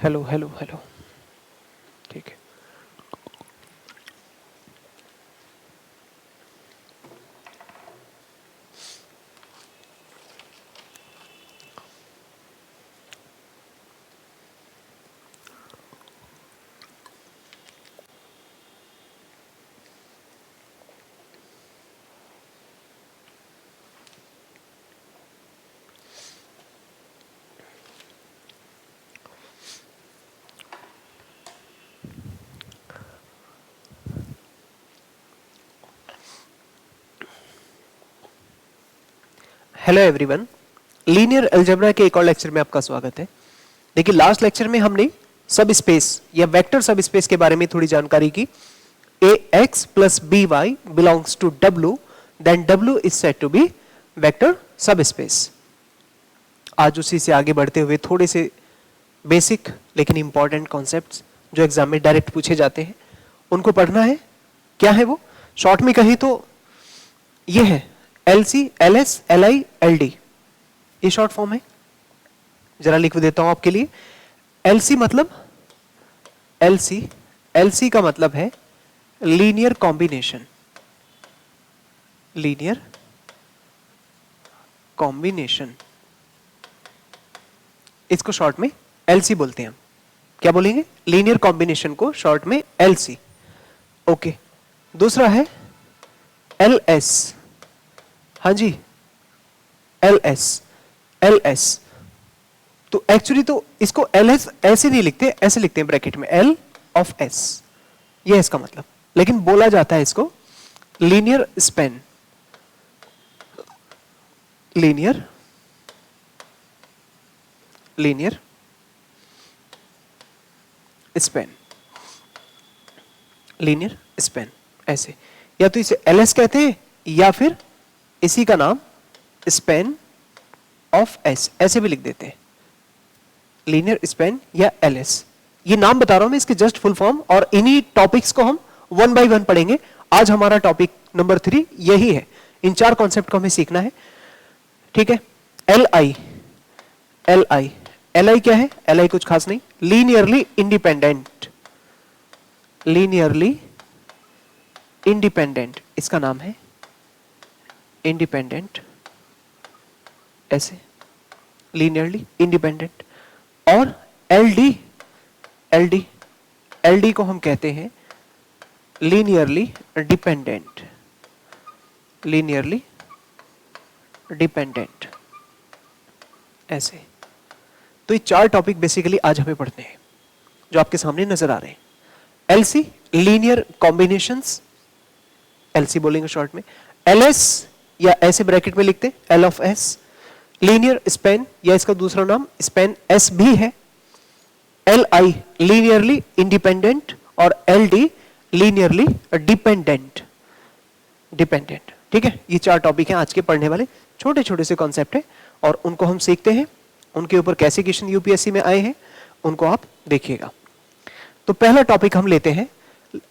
Hello hello hello. ठीक है। Hello everyone, linear algebra के एक और लेक्चर में आपका स्वागत है। देखिए, लास्ट लेक्चर में हमने सब स्पेस या वेक्टर सब स्पेस के बारे में थोड़ी जानकारी की। A X plus B Y belongs to W, then W is said to be vector subspace. आज उसी से आगे बढ़ते हुए थोड़े से बेसिक लेकिन इंपॉर्टेंट कॉन्सेप्ट्स जो एग्जाम में डायरेक्ट पूछे जाते हैं उनको पढ़ना है। क्या है वो? शॉर्ट में कहीं तो ये है L C, L S, L I, L D, ये शॉर्ट फॉर्म है। जरा लिख देता हूं आपके लिए। एल सी मतलब एल सी, एल सी का मतलब है लीनियर कॉम्बिनेशन, लीनियर कॉम्बिनेशन, इसको शॉर्ट में एल सी बोलते हैं हम। क्या बोलेंगे? लीनियर कॉम्बिनेशन को शॉर्ट में एल सी। ओके। दूसरा है एल एस। हाँ जी, एल एस, एल एस। तो एक्चुअली तो इसको एल एस ऐसे नहीं लिखते, ऐसे लिखते हैं ब्रैकेट में एल ऑफ एस, ये है इसका मतलब। लेकिन बोला जाता है इसको linear span, linear, linear span, linear span, ऐसे। या तो इसे एल एस कहते हैं या फिर इसी का नाम स्पेन ऑफ एस, ऐसे भी लिख देते हैं, लीनियर स्पेन या एल एस। ये नाम बता रहा हूं मैं, इसके जस्ट फुल फॉर्म, और इन्हीं टॉपिक्स को हम वन बाय वन पढ़ेंगे। आज हमारा टॉपिक नंबर 3 यही है। इन 4 कॉन्सेप्ट को हमें सीखना है। ठीक है। L I, L I, L I क्या है? एल आई कुछ खास नहीं, लीनियरली इंडिपेंडेंट, लीनियरली इंडिपेंडेंट इसका नाम है, इंडिपेंडेंट, ऐसे लीनियरली इंडिपेंडेंट। और L D, L D, L D को हम कहते हैं लीनियरली डिपेंडेंट, लीनियरली डिपेंडेंट, ऐसे। तो ये 4 टॉपिक बेसिकली आज हमें पढ़ने हैं जो आपके सामने नजर आ रहे हैं। एलसी लीनियर कॉम्बिनेशंस, एलसी बोलेंगे शॉर्ट में। एलएस या ऐसे ब्रैकेट में लिखते L of S, linear span या इसका दूसरा नाम स्पेन एस भी है। एल आई लीनियरली इंडिपेंडेंट और L D linearly dependent, dependent. ठीक है। ये 4 टॉपिक हैं आज के पढ़ने वाले, छोटे छोटे से कॉन्सेप्ट हैं और उनको हम सीखते हैं। उनके ऊपर कैसे क्वेश्चन यूपीएससी में आए हैं उनको आप देखिएगा। तो पहला टॉपिक हम लेते हैं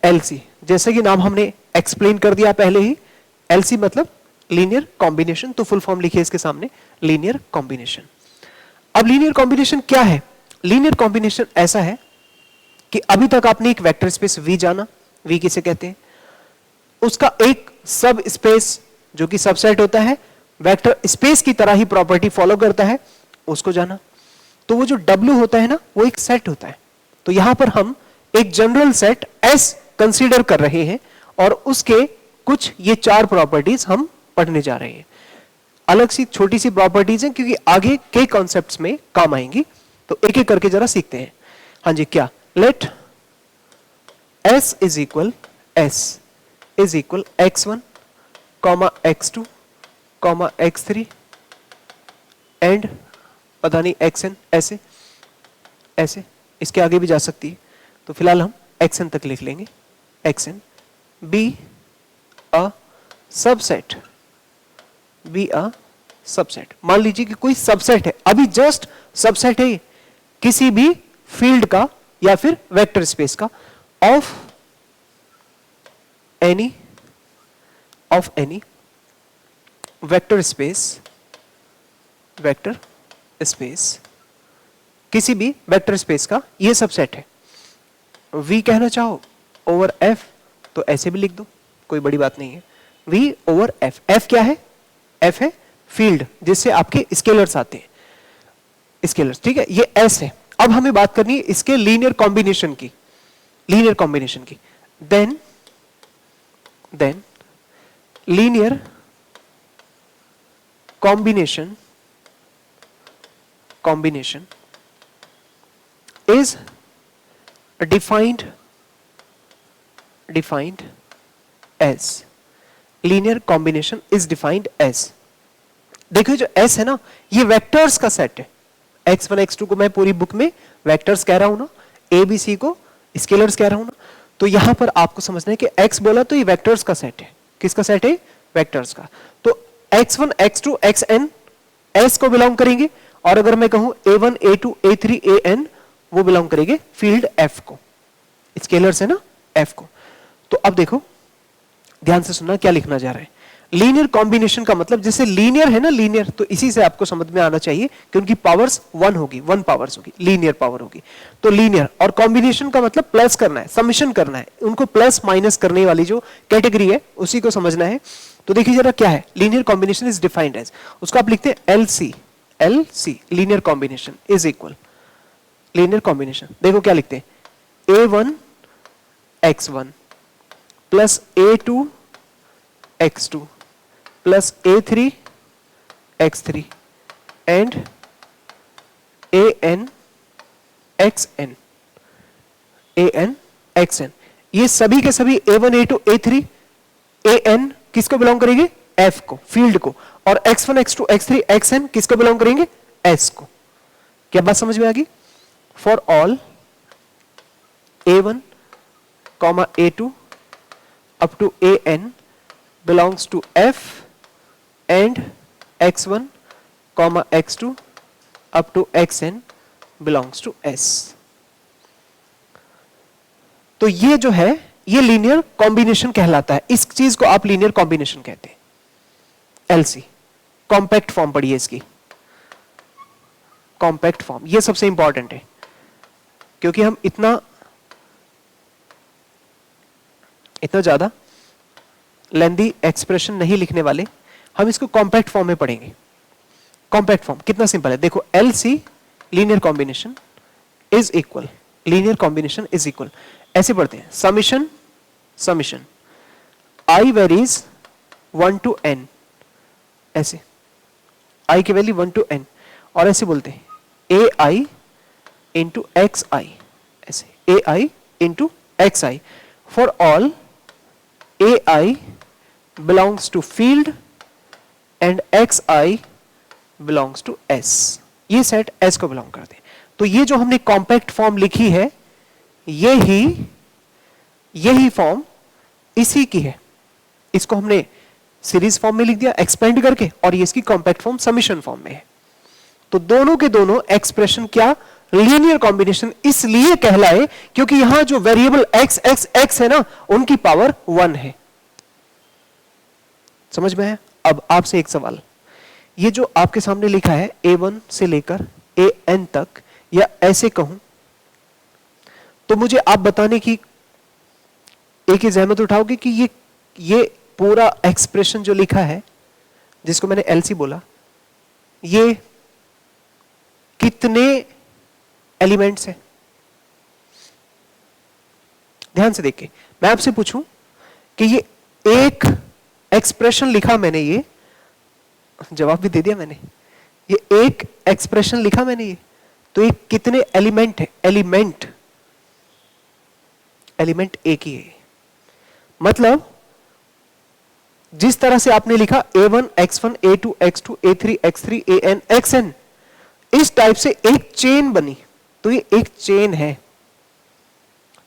एलसी। जैसे कि नाम हमने एक्सप्लेन कर दिया पहले ही, एलसी मतलब लीनियर कॉम्बिनेशन। तो फुल फॉर्म लिखिए इसके सामने, लीनियर कॉम्बिनेशन। अब लीनियर कॉम्बिनेशन क्या है? लीनियर कॉम्बिनेशन ऐसा है कि अभी तक आपने एक वेक्टर स्पेस वी जाना, वी किसे कहते हैं, उसका एक सब स्पेस जो कि सबसेट होता है, वेक्टर स्पेस की तरह ही प्रॉपर्टी फॉलो करता है, उसको जाना। तो वो जो W होता है ना, वो एक सेट होता है। तो यहां पर हम एक जनरल सेट S कंसीडर कर रहे हैं और उसके कुछ ये 4 प्रॉपर्टीज हम पढ़ने जा रहे हैं। अलग सी छोटी सी प्रॉपर्टीज हैं क्योंकि आगे कई कॉन्सेप्ट्स में काम आएंगी। तो एक एक करके जरा सीखते हैं। हाँ जी, क्या? Let S is equal, S is equal x1 comma x2 comma x3 and पता नहीं xn, ऐसे ऐसे। इसके आगे भी जा सकती है, तो फिलहाल हम xn तक लिख लेंगे। xn be a subset, be a subset. मान लीजिए कि कोई सबसेट है, अभी जस्ट सबसेट है किसी भी फील्ड का या फिर वेक्टर स्पेस का, of any vector space, vector space किसी भी वेक्टर स्पेस का ये सबसेट है। V कहना चाहो ओवर F तो ऐसे भी लिख दो, कोई बड़ी बात नहीं है। V ओवर F, F क्या है? F है फील्ड जिससे आपके स्केलर्स आते हैं, स्केलर्स, ठीक है, ये S है। अब हमें बात करनी है इसके लीनियर कॉम्बिनेशन की, लीनियर कॉम्बिनेशन की। Then linear combination is defined as, linear combination is defined as, देखिए जो S है ना ये वेक्टर्स का सेट है। x1 x2 को मैं पूरी बुक में वेक्टर्स कह रहा हूं ना, A B C को स्केलर्स कह रहा हूं ना, तो यहां पर आपको समझना है कि x बोला तो ये वेक्टर्स का सेट है। किसका सेट है? वेक्टर्स का। तो x1 x2 xn S को बिलोंग करेंगे, और अगर मैं कहूं a1 a2 a3 an वो बिलोंग करेंगे फील्ड F को, स्केलर्स है ना F को। तो अब देखो ध्यान से सुनना क्या लिखना जा रहा है। लीनियर कॉम्बिनेशन का मतलब, जैसे लीनियर है ना, लीनियर, तो इसी से आपको समझ में आना चाहिए कि उनकी पावर्स 1 होगी, 1 पावर्स होगी, लीनियर पावर होगी। तो लीनियर और कॉम्बिनेशन का मतलब प्लस करना है, समिशन करना है, उनको प्लस माइनस करने वाली जो कैटेगरी है उसी को समझना है। तो देखिए जरा क्या है, linear combination is defined as, उसको आप लिखते हैं LC, linear combination is equal, linear combination देखो क्या लिखते हैं, a1 x1 plus a2 x2 plus a3 x3 and an xn, ये सभी के सभी a1 a2 a3 an किसको बिलोंग करेंगे? F को, फील्ड को, और x1 x2 x3 xn किसको बिलोंग करेंगे? S को। क्या बात समझ में आ गई? For all a1 a2 up to an belongs to F and x1 x2 up to xn belongs to S। तो ये जो है ये लीनियर कॉम्बिनेशन कहलाता है, इस चीज को आप लीनियर कॉम्बिनेशन कहते हैं। LC कॉम्पैक्ट फॉर्म पढ़िए इसकी, कॉम्पैक्ट फॉर्म ये सबसे इंपॉर्टेंट है, क्योंकि हम इतना ज्यादा लेंदी एक्सप्रेशन नहीं लिखने वाले, हम इसको कॉम्पैक्ट फॉर्म में पढ़ेंगे। कॉम्पैक्ट फॉर्म कितना सिंपल है, देखो LC linear combination is equal, linear combination is equal, ऐसे पढ़ते हैं, summation I varies 1 to n, ऐसे I की वैल्यू 1 to n, और ऐसे बोलते हैं AI into XI, ऐसे AI into XI, for all AI belongs to field and XI belongs to S, ये सेट S को बिलोंग करते हैं। तो ये जो हमने कॉम्पैक्ट फॉर्म लिखी है यही फॉर्म इसी की है, इसको हमने सीरीज फॉर्म में लिख दिया एक्सपेंड करके, और ये इसकी कॉम्पैक्ट फॉर्म समिशन फॉर्म में है। तो दोनों के दोनों एक्सप्रेशन क्या, लीनियर कॉम्बिनेशन इसलिए कहलाए क्योंकि यहां जो वेरिएबल x है ना उनकी पावर 1 है। समझ में है? अब आपसे एक सवाल, ये जो आपके सामने लिखा है a1 से लेकर an तक, या ऐसे कहूं तो मुझे आप बताने की एक ही जहमत उठाओगे कि ये पूरा एक्सप्रेशन जो लिखा है जिसको मैंने LC बोला, ये कितने एलिमेंट्स हैं? ध्यान से देखिए, मैं आपसे पूछूं कि ये एक एक्सप्रेशन लिखा मैंने, ये जवाब भी दे दिया मैंने, ये एक एक्सप्रेशन लिखा मैंने, ये तो ये कितने एलिमेंट है? एलिमेंट एक ही है। मतलब जिस तरह से आपने लिखा a1 x1 a2 x2 a3 x3 an xn, इस टाइप से एक चेन बनी, तो ये एक चेन है।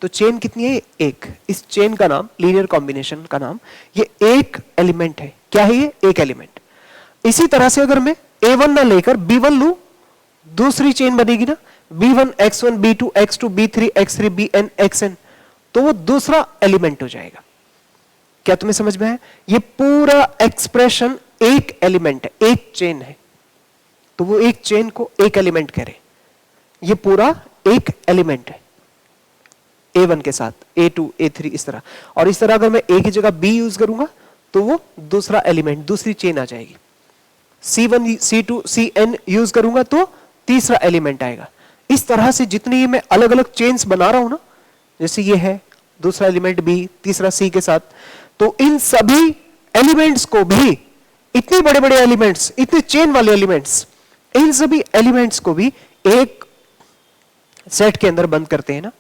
तो चेन कितनी है? एक। इस चेन का नाम, लीनियर कॉम्बिनेशन का नाम, ये एक एलिमेंट है। क्या है ये? एक एलिमेंट। इसी तरह से अगर मैं a1 ना लेकर b1 लूं, दूसरी चेन बनेगी ना, b1 x1 b2 x2 b3 x3 bn xn, तो वो दूसरा एलिमेंट हो जाएगा। क्या तुम्हें समझ में है? ये पूरा एक्सप्रेशन एक एलिमेंट है, एक चेन है, तो वो एक चेन को एक एलिमेंट कह रहे। ये पूरा एक एलिमेंट है A1 के साथ, A2, A3 इस तरह, और इस तरह अगर मैं A की जगह B यूज करूंगा तो वो दूसरा एलिमेंट, दूसरी चेन आ जाएगी। C1, C2, Cn यूज करूंगा तो तीसरा एलिमेंट आएगा। इस तरह से जितनी मैं अलग अलग चेन्स बना रहा हूं ना, जैसे ये है दूसरा एलिमेंट B, तीसरा C के साथ, तो इन सभी एलिमेंट्स को भी, इतने बड़े बड़े एलिमेंट्स, इतने चेन वाले एलिमेंट्स, इन सभी एलिमेंट्स को भी एक सेट के अंदर बंद करते हैं ना,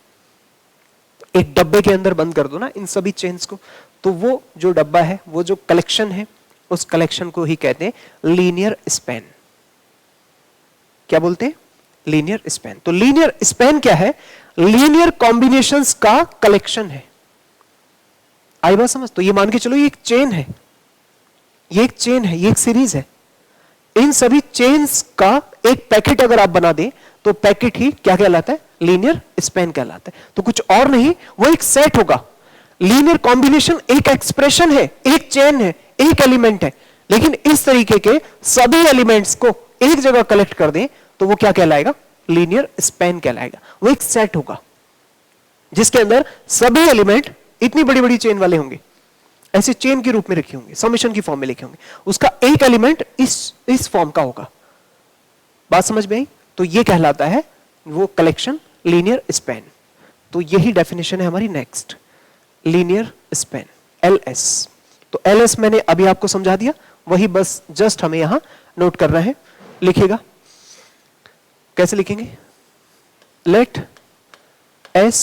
एक डब्बे के अंदर बंद कर दो ना इन सभी चेन्स को, तो वो जो डब्बा है, वो जो कलेक्शन है, उस कलेक्शन को ही कहते हैं लीनियर स्पैन। क्या बोलते हैं? Linear span. तो लीनियर स्पैन क्या है? लीनियर कॉम्बिनेशंस का कलेक्शन है। आई बात समझ? तो ये मान के चलो ये एक चेन है, ये एक चेन है, ये एक सीरीज है। इन सभी चेन्स का एक पैकेट अगर आप बना दें तो पैकेट ही क्या कहलाता है? लीनियर स्पैन कहलाता है। तो कुछ और नहीं, वो एक सेट होगा। लीनियर कॉम्बिनेशन एक एक्सप्रेशन है, एक चेन है, एक एलिमेंट है, लेकिन इस तरीके के सभी एलिमेंट्स को एक जगह कलेक्ट कर दें तो वो क्या कहलाएगा? लीनियर स्पैन कहलाएगा। वो एक सेट होगा जिसके अंदर सभी एलिमेंट इतनी बड़ी बड़ी चेन वाले होंगे, ऐसे चेन के रूप में रखे होंगे, समेशन की फॉर्म में लिखे होंगे, उसका एक एलिमेंट इस फॉर्म का होगा। बात समझ में आई? तो ये कहलाता है वो कलेक्शन लीनियर स्पैन। तो यही डेफिनेशन है हमारी नेक्स्ट, लीनियर स्पैन, LS। तो LS मैंने अभी आपको समझा दिया, वही बस जस्ट हमें यहां नोट करना है। लिखिएगा, कैसे लिखेंगे? Let S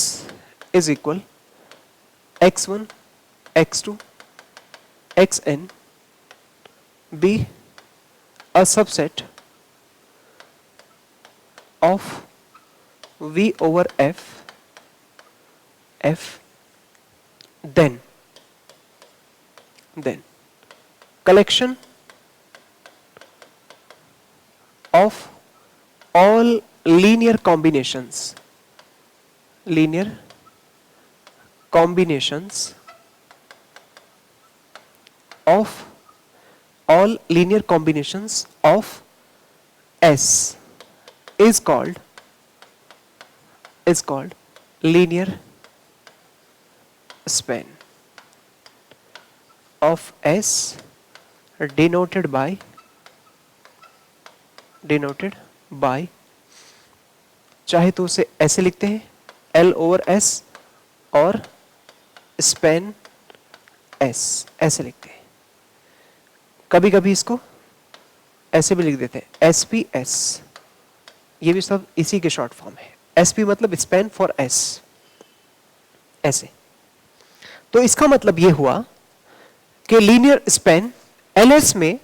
is equal x1 x2 xn be a subset of V over F then collection of all linear combinations of all linear combinations of S is called linear span of S denoted by चाहे तो उसे ऐसे लिखते हैं L over S और span S ऐसे लिखते हैं। कभी कभी इसको ऐसे भी लिख देते हैं SPS, ये भी सब इसी के शॉर्ट फॉर्म है। SP मतलब स्पैन फॉर S, ऐसे। तो इसका मतलब ये हुआ कि लीनियर स्पैन LS में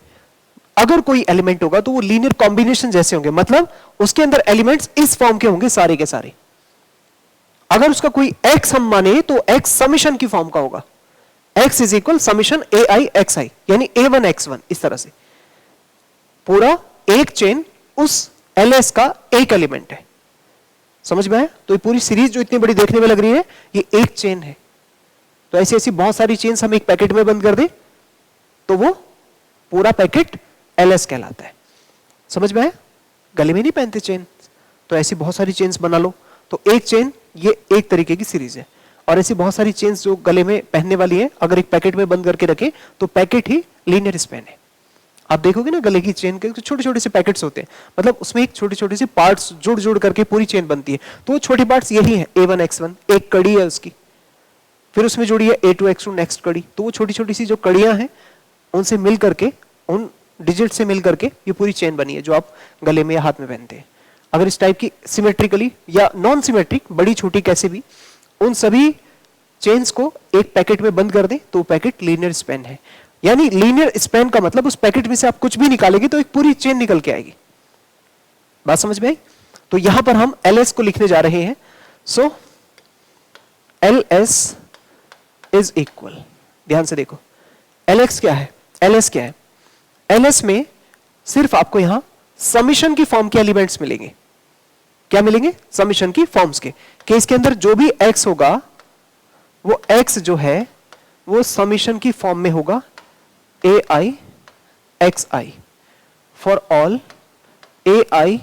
अगर कोई एलिमेंट होगा तो वो लीनियर कॉम्बिनेशन जैसे होंगे, मतलब उसके अंदर एलिमेंट्स इस फॉर्म के होंगे सारे के सारे। अगर उसका कोई x हम माने तो x समेशन की फॉर्म का होगा, x is equal summation AI xi, यानी A1 x1, इस तरह से पूरा एक चेन उस LS का एक एलिमेंट है। समझ में आया? तो ये पूरी सीरीज जो इतनी बड़ी देखने में लग रही है, ये एक चेन है। तो ऐसी ऐसी बहुत सारी चेन्स हम एक पैकेट में बंद कर दें तो वो पूरा पैकेट LS कहलाता है। समझ में आया? गले में नहीं पहनते चेन, तो ऐसी बहुत सारी चेन्स बना लो तो एक चेन ये एक तरीके की सीरीज है, और ऐसी बहुत सारी चेन्स जो गले में पहनने वाली है अगर एक पैकेट में बंद करके रखें तो पैकेट ही लीनियर स्पैन है। आप देखोगे ना गले की चेन के छोटे छोटे से पैकेट्स होते हैं, मतलब उसमें एक छोटे छोटे से पार्ट्स जुड़ जुड़ करके पूरी चेन बनती है। तो वो छोटे पार्ट्स यही हैं, A1 X1 एक कड़ी है उसकी, फिर उसमें जुड़ी है A2 X2 नेक्स्ट कड़ी। तो वो छोटी छोटी सी जो कड़ियां हैं उनसे मिल करके, उन डिजिट से मिल करके ये पूरी चेन बनी है जो आप गले में या हाथ में पहनते हैं। अगर इस टाइप की सिमेट्रिकली या नॉन सिमेट्रिक, बड़ी छोटी कैसे भी, उन सभी चेन्स को एक पैकेट में बंद कर दें तो पैकेट लीनियर स्पैन है। यानी लीनियर स्पैन का मतलब उस पैकेट में से आप कुछ भी निकालेंगे तो एक पूरी चेन निकल के आएगी। बात समझ में आई? तो यहां पर हम LS को लिखने जा रहे हैं। सो LS इज इक्वल, ध्यान से देखो LS क्या है, LS क्या है? LS में सिर्फ आपको यहां समेशन की फॉर्म के एलिमेंट्स मिलेंगे। क्या मिलेंगे? समेशन की फॉर्म्स के, कि इसके अंदर जो भी x होगा वो x जो है वो समेशन की फॉर्म में होगा AI xi for all AI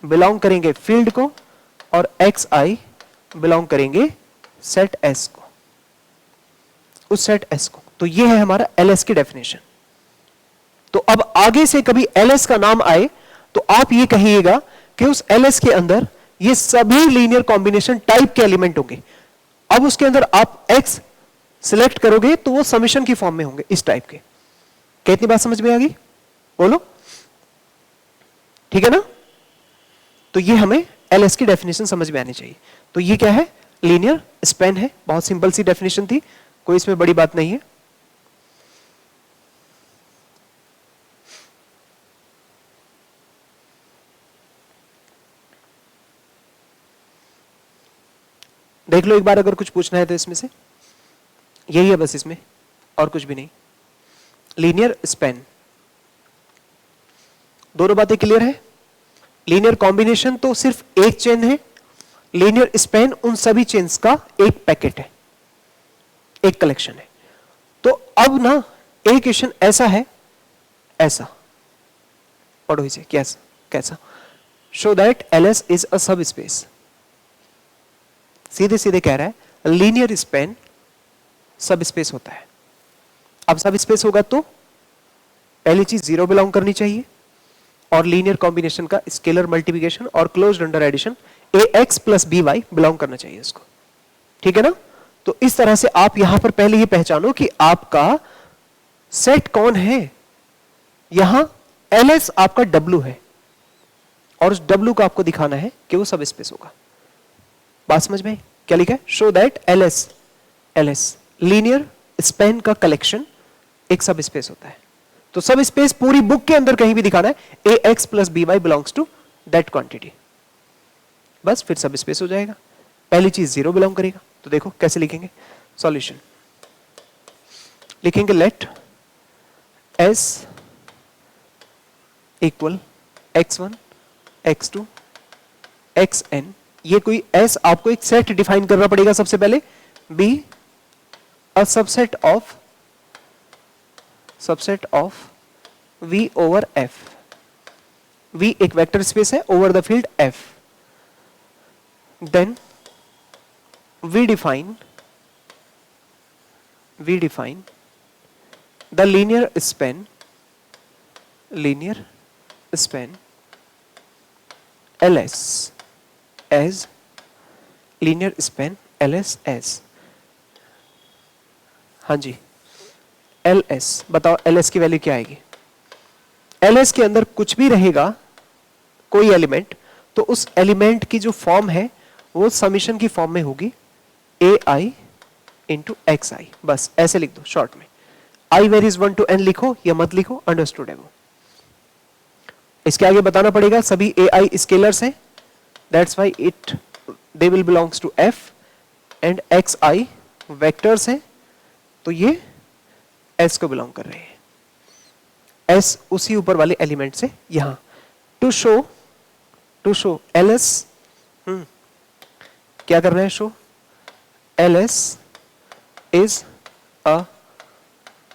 belong करेंगे फील्ड को और xi बिलोंग करेंगे सेट S को, उस सेट S को। तो ये है हमारा LS की डेफिनेशन। तो अब आगे से कभी LS का नाम आए तो आप ये कहिएगा कि उस LS के अंदर ये सभी लीनियर कॉम्बिनेशन टाइप के एलिमेंट होंगे। अब उसके अंदर आप X सिलेक्ट करोगे तो वो समीशन की फॉर्म में होंगे इस टाइप के। कितनी बात समझ में आ गई? बोलो, ठीक है ना? तो ये हमें LS की डेफिनेशन समझ में आनी चाहिए। तो ये क्या है? लीनियर स्पैन है। बहुत सिंपल सी डेफिनेशन थी, कोई इसमें बड़ी बात नहीं है। देख लो एक बार, अगर कुछ पूछना है तो इसमें से यही है बस, इसमें और कुछ भी नहीं। लीनियर स्पैन, दोनों बातें क्लियर है। लीनियर कॉम्बिनेशन तो सिर्फ एक चेन है, लीनियर स्पैन उन सभी चेन्स का एक पैकेट है, एक कलेक्शन है। तो अब ना एक क्वेश्चन ऐसा है, ऐसा पढ़ो इसे, कैसा कैसा? Show that LS is a सब स्पेस। सीधे सीधे कह रहा है लीनियर स्पैन सब स्पेस होता है। अब सब स्पेस होगा तो पहली चीज जीरो बिलोंग करनी चाहिए, और लीनियर कॉम्बिनेशन का स्केलर मल्टीप्लिकेशन और closed under addition AX plus BY belong करना चाहिए इसको, ठीक है ना? तो इस तरह से आप यहां पर पहले ये पहचानो कि आपका सेट कौन है। यहां LS आपका W है, और उस W को आपको दिखाना है कि वो सब स्पेस होगा। बात समझ में? क्या लिखा है? Show that LS linear span का कलेक्शन एक सब स्पेस होता है। तो सब स्पेस पूरी बुक के अंदर कहीं भी दिखाना है AX plus BY belongs to that quantity, बस फिर सब स्पेस हो जाएगा। पहली चीज जीरो बिलोंग करेगा। तो देखो कैसे लिखेंगे सॉल्यूशन। लिखेंगे let S equal x1 x2 xn। ये कोई S आपको एक सेट डिफाइन करना पड़ेगा सबसे पहले। B a subset of V over F। V एक वेक्टर स्पेस है over the field F। Then we define the linear span LS as linear span LS as, हाँ जी LS। बताओ LS की वैल्यू क्या आएगी? LS के अंदर कुछ भी रहेगा, कोई एलिमेंट, तो उस एलिमेंट की जो फॉर्म है वो समीशन की फॉर्म में होगी AI इंटू XI। बस ऐसे लिख दो शॉर्ट में। I वेरीज 1 to n लिखो या मत लिखो, अंडरस्टूड है वो। इसके आगे बताना पड़ेगा सभी AI स्केलर्स हैं, that's why they will belongs to F, and XI vectors हैं, तो ये S को बिलोंग कर रहे हैं। S उसी ऊपर वाले एलिमेंट से यहां टू शो LS क्या कर रहे हैं? Show LS is a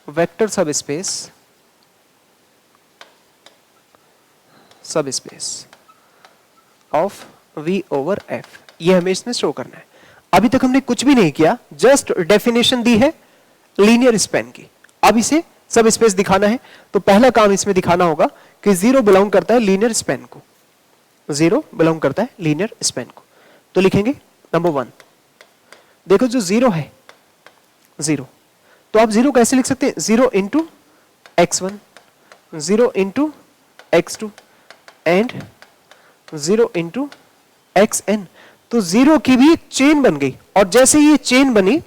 vector subspace of V over F। ये हमें इसमें शो करना है। अभी तक हमने कुछ भी नहीं किया, जस्ट डेफिनेशन दी है लीनियर स्पैन की। अब इसे सब स्पेस दिखाना है, तो पहला काम इसमें दिखाना होगा कि जीरो बिलोंग करता है लीनियर स्पैन को, जीरो बिलोंग करता है लीनियर स्पैन को। तो लिखेंगे नंबर 1, देखो जो जीरो है, जीरो, तो आप जीरो कैसे लिख सकते हैं? Zero into x1, zero into x2 and zero into xn। तो जीरो की भी एक चेन बन गई, और जैसे ये चेन बनी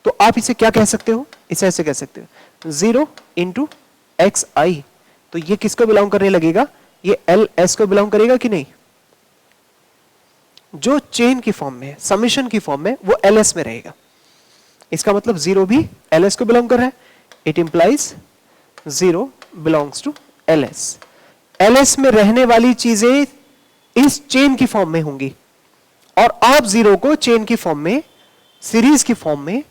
तो आप इसे क्या कह सकते हो? इसे ऐसे कह सकते हो जीरो इंटू xi। तो ये किसको बिलोंग करने लगेगा? ये LS को बिलोंग करेगा कि नहीं? जो चेन की फॉर्म में है, समीशन की फॉर्म में, वो LS में रहेगा। इसका मतलब जीरो भी LS को बिलोंग कर रहा है। It implies zero belongs to LS। LS में रहने वाली चीजें इस चेन की फॉर्म में होंगी, और आप जीरो को चेन की फॉर्म में, सीरीज की फॉर्म में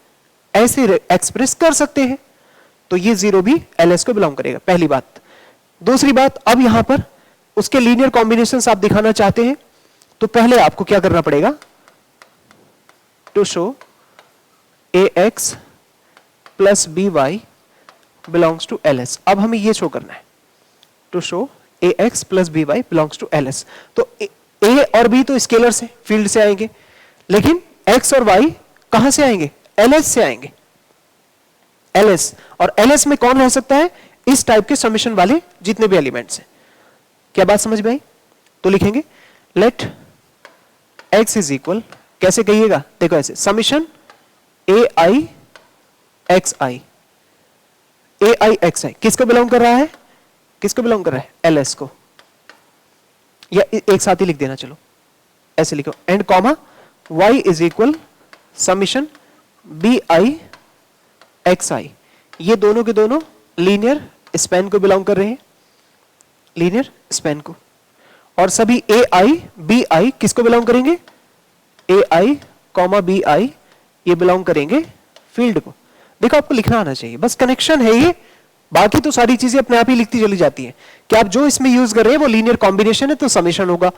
ऐसे एक्सप्रेस कर सकते हैं। तो ये जीरो भी LS को बिलोंग करेगा, पहली बात। दूसरी बात, अब यहां पर उसके लीनियर कॉम्बिनेशंस आप दिखाना चाहते हैं तो पहले आपको क्या करना पड़ेगा, to show ax plus by belongs to ls। अब हमें ये शो करना है, to show ax plus by belongs to ls। तो a और b तो स्केलर से, फील्ड से आएंगे, लेकिन x और y कहां से आएंगे, ls से आएंगे, ls। और ls में कौन रह सकता है, इस टाइप के समेशन वाले जितने भी एलिमेंट्स हैं। क्या बात समझ में आई? तो लिखेंगे लेट x इज इक्वल, कैसे कहिएगा, देखो ऐसे, summation ai xi, ai xi किसको बिलोंग कर रहा है, किसको बिलोंग कर रहा है, ls को, या एक साथ ही लिख देना, चलो ऐसे लिखो, and comma y is equal summation bi xi, ये दोनों के दोनों लीनियर स्पैन को बिलोंग कर रहे हैं, लीनियर स्पैन को। और सभी ai bi किसको बिलोंग करेंगे, ai कॉमा bi ये बिलोंग करेंगे फील्ड को। देखो आपको लिखना आना चाहिए, बस कनेक्शन है ये, बाकी तो सारी चीजें अपने आप ही लिखती चली जाती हैं कि आप जो इसमें यूज कर रहे हैं वो लीनियर कॉम्बिनेशन है तो समेशन होगा।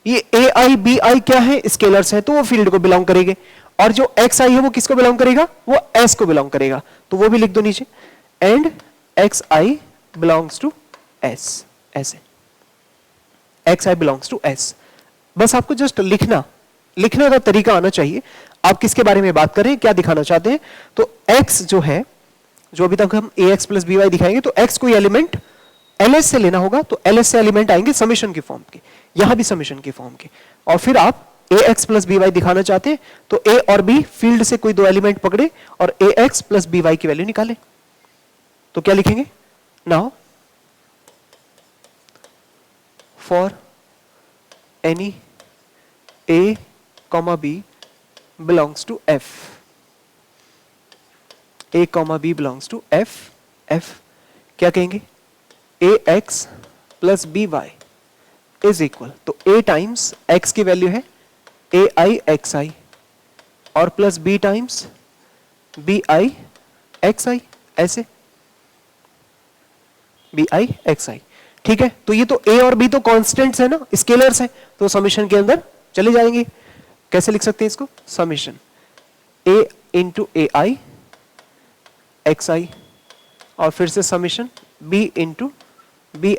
ये ai bi क्या है, स्केलर्स है, तो वो फील्ड को बिलोंग करेंगे। और जो xi है वो किसको बिलोंग करेगा, वो s को बिलोंग करेगा, तो वो भी लिख दो नीचे, and xi belongs to s, ऐसे xi बिलोंग्स टू s। बस आपको जस्ट लिखने का तरीका आना चाहिए, आप किसके बारे में बात कर रहे हैं, क्या दिखाना चाहते हैं। तो x जो है, जो अभी तक हम ax प्लस by दिखाएंगे, तो x कोई एलिमेंट ls से लेना होगा, तो ls से एलिमेंट आएंगे समेशन की फॉर्म के, यहां भी समेशन की फॉर्म के। और फिर आप ax प्लस by दिखाना चाहते हैं तो a और b फील्ड से कोई दो एलिमेंट पकड़े और ax प्लस by की वैल्यू निकाले। तो क्या लिखेंगे, now for any a comma b belongs to f, a comma b belongs to f, f क्या कहेंगे, ax plus by is equal, तो a टाइम्स x की वैल्यू है ai xi और plus b times bi xi, ऐसे bi xi, ठीक है। तो ये तो a और b तो कांस्टेंट्स है ना, स्केलर्स है, तो समेशन के अंदर चले जाएंगे। कैसे लिख सकते हैं इसको, summation a into ai xi और फिर से summation b into bi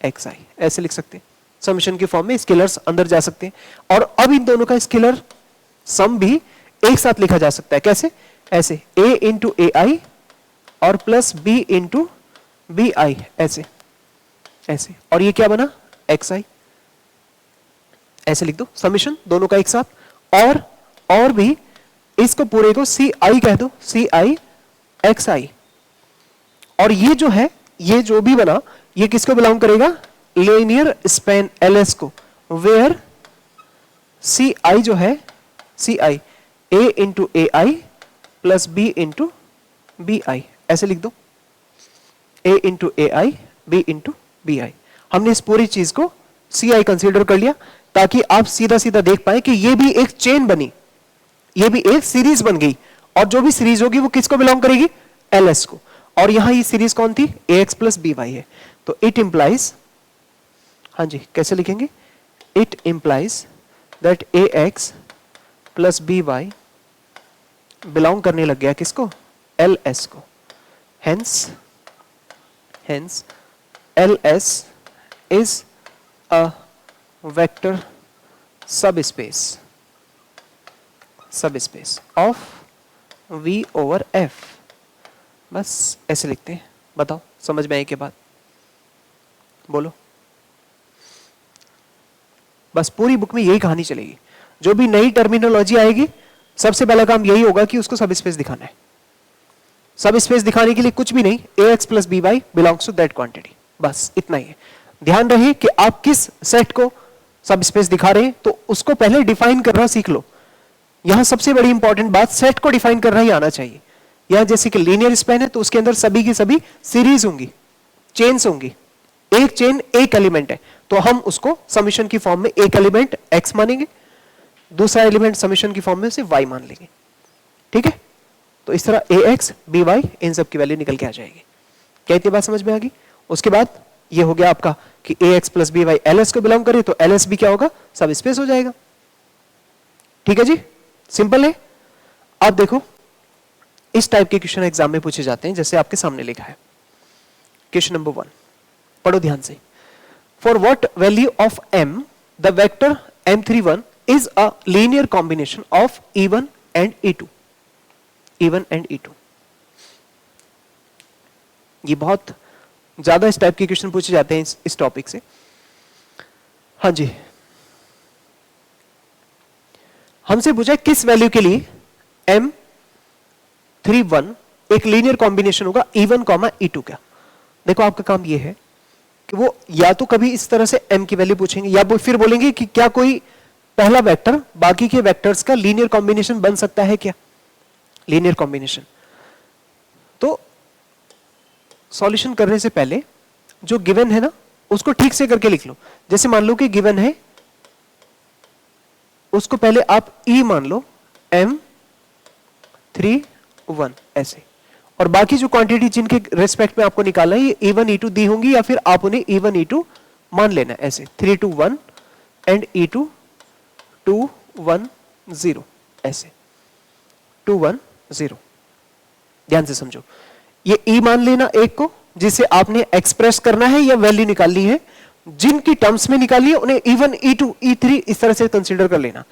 xi, ऐसे लिख सकते हैं। समेशन की फॉर्म में स्केलर्स अंदर जा सकते हैं। और अब इन दोनों का स्केलर सम भी एक साथ लिखा जा सकता है, कैसे, ऐसे a इंटू ai और प्लस b इंटू bi, ऐसे ऐसे, और ये क्या बना, xi, ऐसे लिख दो समेशन दोनों का एक साथ। और भी इसको पूरे को ci कह दो, ci xi, और ये जो है, ये जो भी बना, ये किसको बिलोंग करेगा, लीनियर स्पैन ls को, वेयर ci जो है, ci a into ai plus b into bi, ऐसे लिख दो, a into ai b into bi। हमने इस पूरी चीज को ci कंसीडर कर लिया ताकि आप सीधा सीधा देख पाए कि ये भी एक चेन बनी, ये भी एक सीरीज बन गई, और जो भी सीरीज होगी वो किसको बिलोंग करेगी, ls को। और यहां ये सीरीज कौन थी, ax प्लस by है, तो इट इंप्लाइज, हाँ जी कैसे लिखेंगे, it implies that ax plus by belong करने लग गया किसको, ls को। Hence ls is a vector subspace of v over f। बस ऐसे लिखते हैं, बताओ समझ में आए के बाद, बोलो। बस पूरी बुक में यही कहानी चलेगी, जो भी नई टर्मिनोलॉजी आएगी सबसे पहला काम यही होगा कि उसको सब स्पेस दिखाना है। सब स्पेस दिखाने के लिए कुछ भी नहीं, ax plus by belongs to that quantity, बस इतना ही है। ध्यान रहे कि आप किस सेट को सब स्पेस दिखा रहे हैं, तो उसको पहले डिफाइन करना सीख लो। यहां सबसे बड़ी इंपॉर्टेंट बात, सेट को डिफाइन करना ही आना चाहिए। यहां जैसे कि लीनियर स्पैन है तो उसके अंदर सभी की सभी सीरीज होंगी, चेन्स होंगी, एक चेन एक एलिमेंट है, तो हम उसको समेशन की फॉर्म में एक एलिमेंट x मानेंगे, दूसरा एलिमेंट समेशन की फॉर्म में उसे y मान लेंगे, ठीक है। तो इस तरह ax by इन सब की वैल्यू निकल के आ जाएगी। क्या इतनी बात समझ में आ गई? उसके बाद ये हो गया आपका कि A X plus B Y L S को बिलोंग करे तो एल एस भी क्या होगा, सब स्पेस हो जाएगा। ठीक है जी, सिंपल है। अब देखो इस टाइप के क्वेश्चन एग्जाम में पूछे जाते हैं, जैसे आपके सामने लिखा है क्वेश्चन नंबर 1, पढ़ो ध्यान से। For what value of m the vector m31 is a linear combination of e1 and e2, e1 and e2। ये बहुत ज्यादा इस टाइप के क्वेश्चन पूछे जाते हैं इस टॉपिक से। हाँ जी, हमसे पूछा किस वैल्यू के लिए m31 एक लीनियर कॉम्बिनेशन होगा e1 कॉमा e2 का। देखो आपका काम ये है कि वो या तो कभी इस तरह से m की वैल्यू पूछेंगे या फिर बोलेंगे कि क्या कोई पहला वेक्टर बाकी के वेक्टर्स का लीनियर कॉम्बिनेशन बन सकता है क्या, लीनियर कॉम्बिनेशन। तो सॉल्यूशन करने से पहले जो गिवन है ना उसको ठीक से करके लिख लो। जैसे मान लो कि गिवन है, उसको पहले आप e मान लो m31 ऐसे, और बाकी जो क्वांटिटी जिनके रेस्पेक्ट में आपको निकालना है ये e1 e2 दी होंगी या फिर आप उन्हें e1 e2 मान लेना ऐसे 3 2 1 एंड e2 2 1 0 ऐसे 2 1 0। ध्यान से समझो, ये e मान लेना एक को जिसे आपने एक्सप्रेस करना है या वैल्यू निकालनी है, जिनकी टर्म्स में निकालनी है उन्हें e1 e2 e3 इस तरह से कंसीडर कर लेना।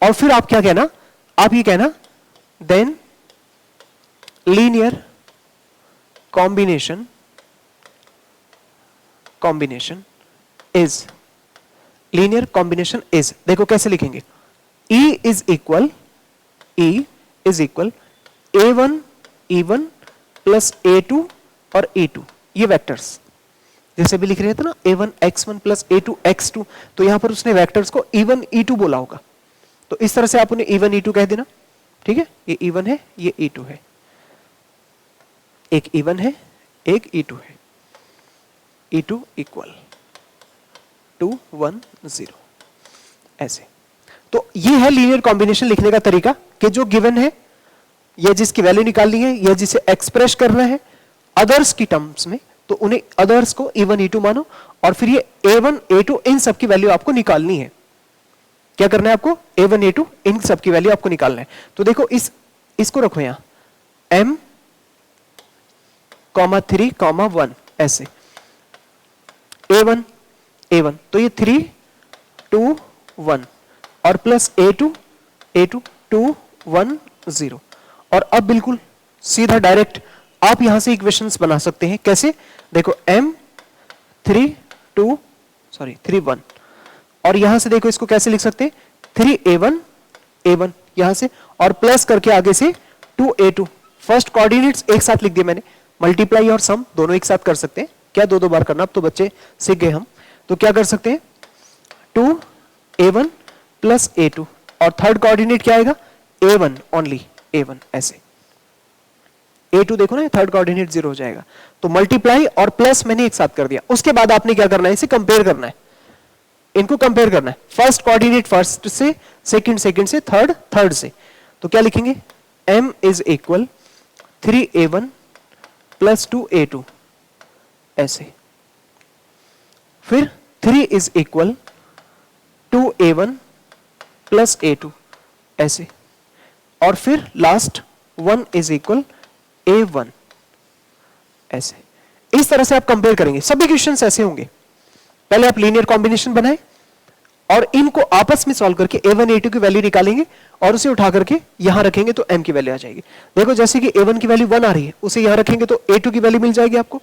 और फिर आप क्या कहना, आप ये कहना then linear combination is, linear combination is, देखो कैसे लिखेंगे, E is equal A1 E1 plus A2 और A2, ये वेक्टर्स जैसे भी लिख रहे थे ना A1 X1 plus A2 X2, तो यहां पर उसने वेक्टर्स को E1 E2 बोला होगा, तो इस तरह से आप उन्हें E1 E2 कह देना। ठीक है, ये E1 है, ये E2 है, एक E1 है एक E2 है, E2 इक्वल 2 1 0 ऐसे। तो ये है लीनियर कॉम्बिनेशन लिखने का तरीका कि जो गिवन है या जिसकी वैल्यू निकालनी है या जिसे एक्सप्रेस करना है अदर्स की टर्म्स में, तो उन्हें अदर्स को E1 E2 मानो और फिर ये A1 A2 इन सब की वैल्यू आपको निकालनी है। क्या करना है आपको, A1 A2 इन सब की वैल्यू आपको निकालना है। तो देखो इसको रखो यहां M, 3, 1 ऐसे A1 तो ये 3 2 1 और प्लस A2 2 1 0। और अब बिल्कुल सीधा डायरेक्ट आप यहां से इक्वेशंस बना सकते हैं। कैसे, देखो M 3 1 और यहां से देखो इसको कैसे लिख सकते हैं 3A1 यहां से और प्लस करके आगे से 2A2। फर्स्ट कोऑर्डिनेट्स एक साथ लिख दिए मैंने, मल्टीप्लाई और सम दोनों एक साथ कर सकते हैं, क्या दो बार करना, अब तो बच्चे सीख गए हम। तो क्या कर सकते हैं 2A1 प्लस A2 और थर्ड कोऑर्डिनेट क्या आएगा A1 ओनली A1 ऐसे। A2 देखो ना थर्ड कोऑर्डिनेट 0 हो जाएगा, तो मल्टीप्लाई और प्लस मैंने एक साथ कर दिया। उसके बाद आपने क्या करना है, इसे कंपेयर करना है, इनको कंपेयर करना है, फर्स्ट कोऑर्डिनेट फर्स्ट से, सेकंड से, थर्ड से। तो क्या लिखेंगे M is equal 3A1 plus 2A2 ऐसे, फिर 3 is equal 2A1 plus A2 ऐसे, और फिर लास्ट 1 इज इक्वल A1 ऐसे। इस तरह से आप कंपेयर करेंगे, सभी क्वेश्चंस ऐसे होंगे। पहले आप लीनियर कॉम्बिनेशन बनाएं और इनको आपस में सॉल्व करके A1 A2 की वैल्यू निकालेंगे और उसे उठा करके यहां रखेंगे तो M की वैल्यू आ जाएगी। देखो जैसे कि A1 की वैल्यू 1 आ रही है, उसे यहां रखेंगे तो A2 की वैल्यू मिल जाएगी आपको।